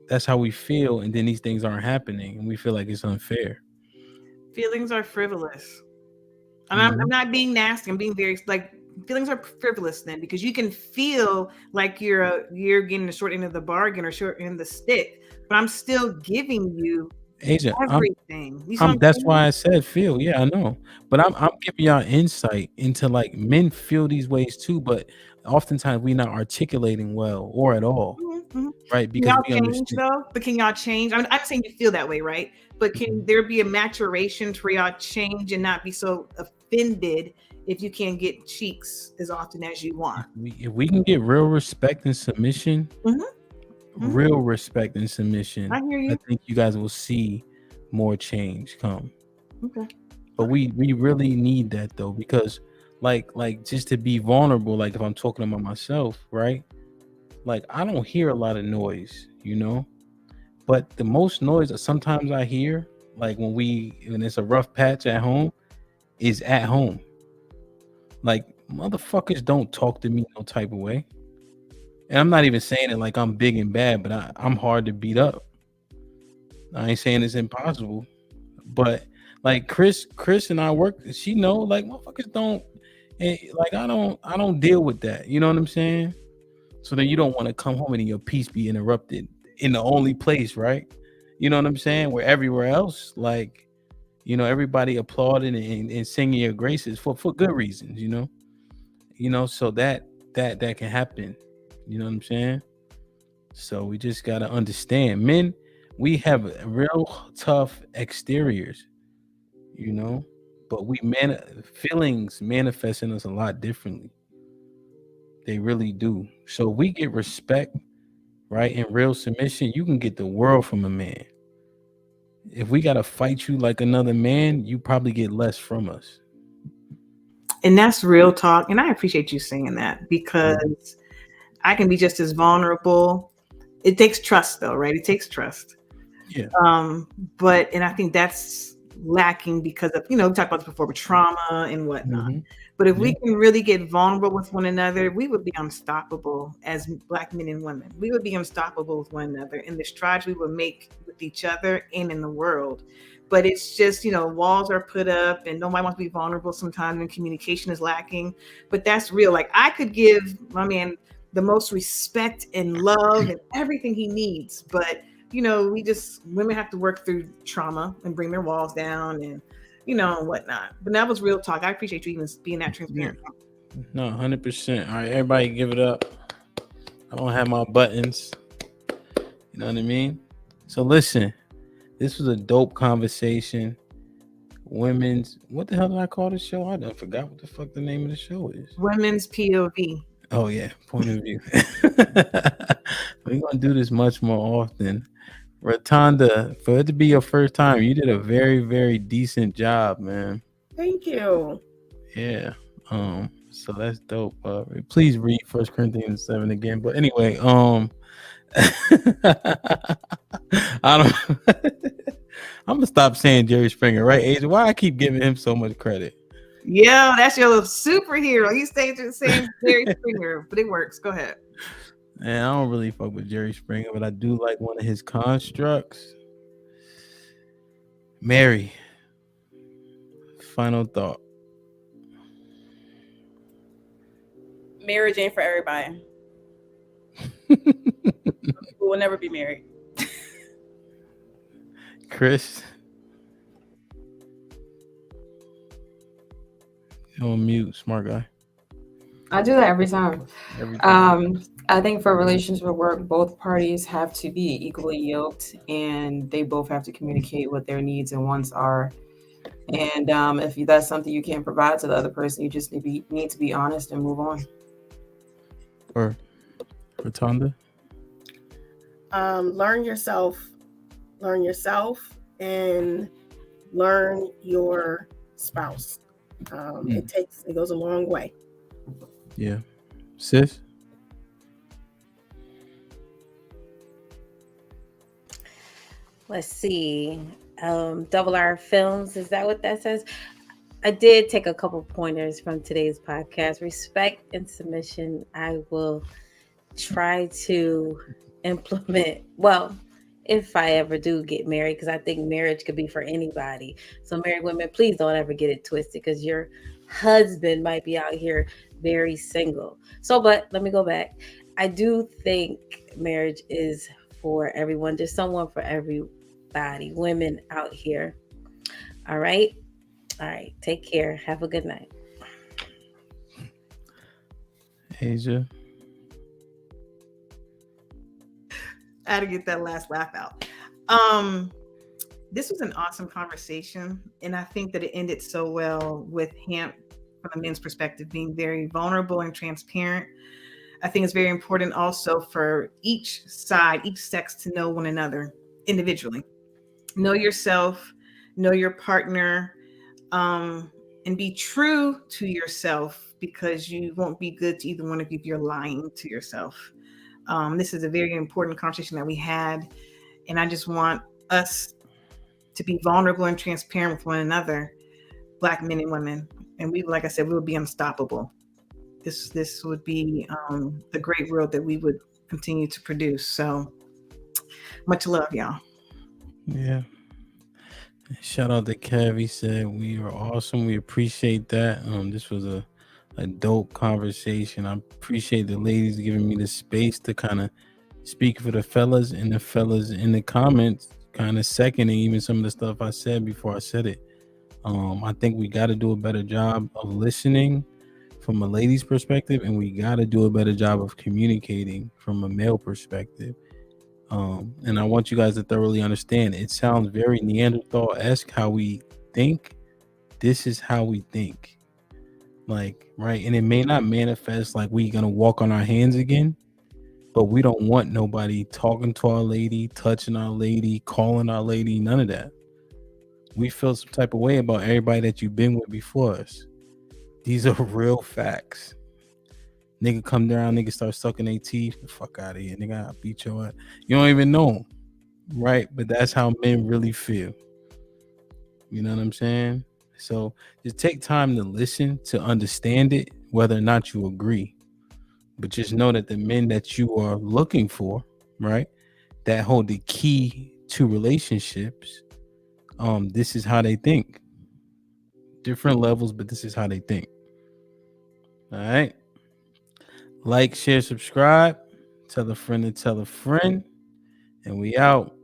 That's how we feel, and then these things aren't happening, and we feel like it's unfair. Feelings are frivolous. And I'm not being nasty. I'm being very feelings are frivolous then, because you can feel like you're getting the short end of the bargain or short end of the stick, but I'm still giving you Agent, everything. That's why I said feel. Yeah, I know. But I'm giving y'all insight into like men feel these ways too, but oftentimes we're not articulating well or at all. Mm-hmm. Right? Because can y'all change though? But can y'all change? I'm saying you feel that way, right? But can there be a maturation for y'all change and not be so offended if you can't get cheeks as often as you want? If we can get real respect and submission, real respect and submission, I hear you. I think you guys will see more change come. Okay. But we really need that though, because like just to be vulnerable, like if I'm talking about myself, right? Like I don't hear a lot of noise, but the most noise that sometimes I hear, like when it's a rough patch at home, is at home. Like motherfuckers don't talk to me no type of way. And I'm not even saying it like I'm big and bad, but I'm hard to beat up. I ain't saying it's impossible, but like Chris and I work. She know like motherfuckers don't, like I don't deal with that. You know what I'm saying? So then you don't want to come home and your peace be interrupted in the only place, right? You know what I'm saying? Where everywhere else, like, everybody applauding and singing your graces for good reasons. So that can happen. You know what I'm saying? So we just got to understand, men, we have real tough exteriors, but feelings manifest in us a lot differently. They really do. So we get respect right? In real submission, you can get the world from a man. If we gotta fight you like another man, you probably get less from us. And that's real talk. And I appreciate you saying that, because I can be just as vulnerable. It takes trust though, right? It takes trust. Yeah. But I think that's lacking because of, we talked about this before, with trauma and whatnot. But if we can really get vulnerable with one another, we would be unstoppable as Black men and women. We would be unstoppable with one another, and the strides we would make with each other and in the world. But it's just, walls are put up and nobody wants to be vulnerable sometimes, and communication is lacking. But that's real. Like, I could give my man the most respect and love and everything he needs. But, women have to work through trauma and bring their walls down and, and whatnot. But that was real talk. I appreciate you even being that transparent. No, 100%. All right, everybody give it up. I don't have my buttons. You know what I mean? So listen, this was a dope conversation. What the hell did I call the show? I done forgot what the fuck the name of the show is. Women's POV. Oh yeah, point of view. We're gonna do this much more often. Rotunda, for it to be your first time, you did a very, very decent job, man. Thank you. Yeah. So that's dope. Please read 1 Corinthians 7 again. But anyway, I don't I'm gonna stop saying Jerry Springer, right, Asia? Why I keep giving him so much credit? Yeah, that's your little superhero. You stay to the same Jerry Springer, but it works. Go ahead. And I don't really fuck with Jerry Springer, but I do like one of his constructs. Mary, final thought. Marriage ain't for everybody. We will never be married. Chris, you're on mute, smart guy. I do that every time. I think for relations with work, both parties have to be equally yoked, and they both have to communicate what their needs and wants are. And if that's something you can't provide to the other person, you just need to be honest and move on. Or Rotunda? Learn yourself, and learn your spouse. It goes a long way. Yeah. Sis? Let's see. Double R Films, is that what that says? I did take a couple pointers from today's podcast. Respect and submission, I will try to implement. Well, if I ever do get married, because I think marriage could be for anybody. So married women, please don't ever get it twisted, because your husband might be out here very single. So, but let me go back. I do think marriage is for everyone. There's someone for everybody. Women out here. All right. Take care. Have a good night. Asia. I had to get that last laugh out. This was an awesome conversation, and I think that it ended so well with him, from a men's perspective, being very vulnerable and transparent. I think it's very important also for each side, each sex, to know one another individually. Know yourself, know your partner, and be true to yourself, because you won't be good to either one of you if you're lying to yourself. This is a very important conversation that we had, and I just want us to be vulnerable and transparent with one another, Black men and women. And we, like I said, we would be unstoppable. This would be the great world that we would continue to produce. So much love, y'all. Yeah. Shout out to Kev. He said we are awesome. We appreciate that. This was a dope conversation. I appreciate the ladies giving me the space to kind of speak for the fellas, and the fellas in the comments kind of seconding even some of the stuff I said before I said it. I think we got to do a better job of listening from a lady's perspective, and we got to do a better job of communicating from a male perspective. And I want you guys to thoroughly understand, it sounds very Neanderthal-esque how we think. This is how we think. Like, right? And it may not manifest like we gonna walk on our hands again, but we don't want nobody talking to our lady, touching our lady, calling our lady, none of that. We feel some type of way about everybody that you've been with before us. These are real facts. Nigga come down, nigga start sucking their teeth. The fuck out of here, nigga. I'll beat your ass. You don't even know them, right? But that's how men really feel. You know what I'm saying? So just take time to listen, to understand it, whether or not you agree. But just know that the men that you are looking for, right, that hold the key to relationships, this is how they think. Different levels, but this is how they think. All right. Like, share, subscribe. Tell a friend to tell a friend. And we out.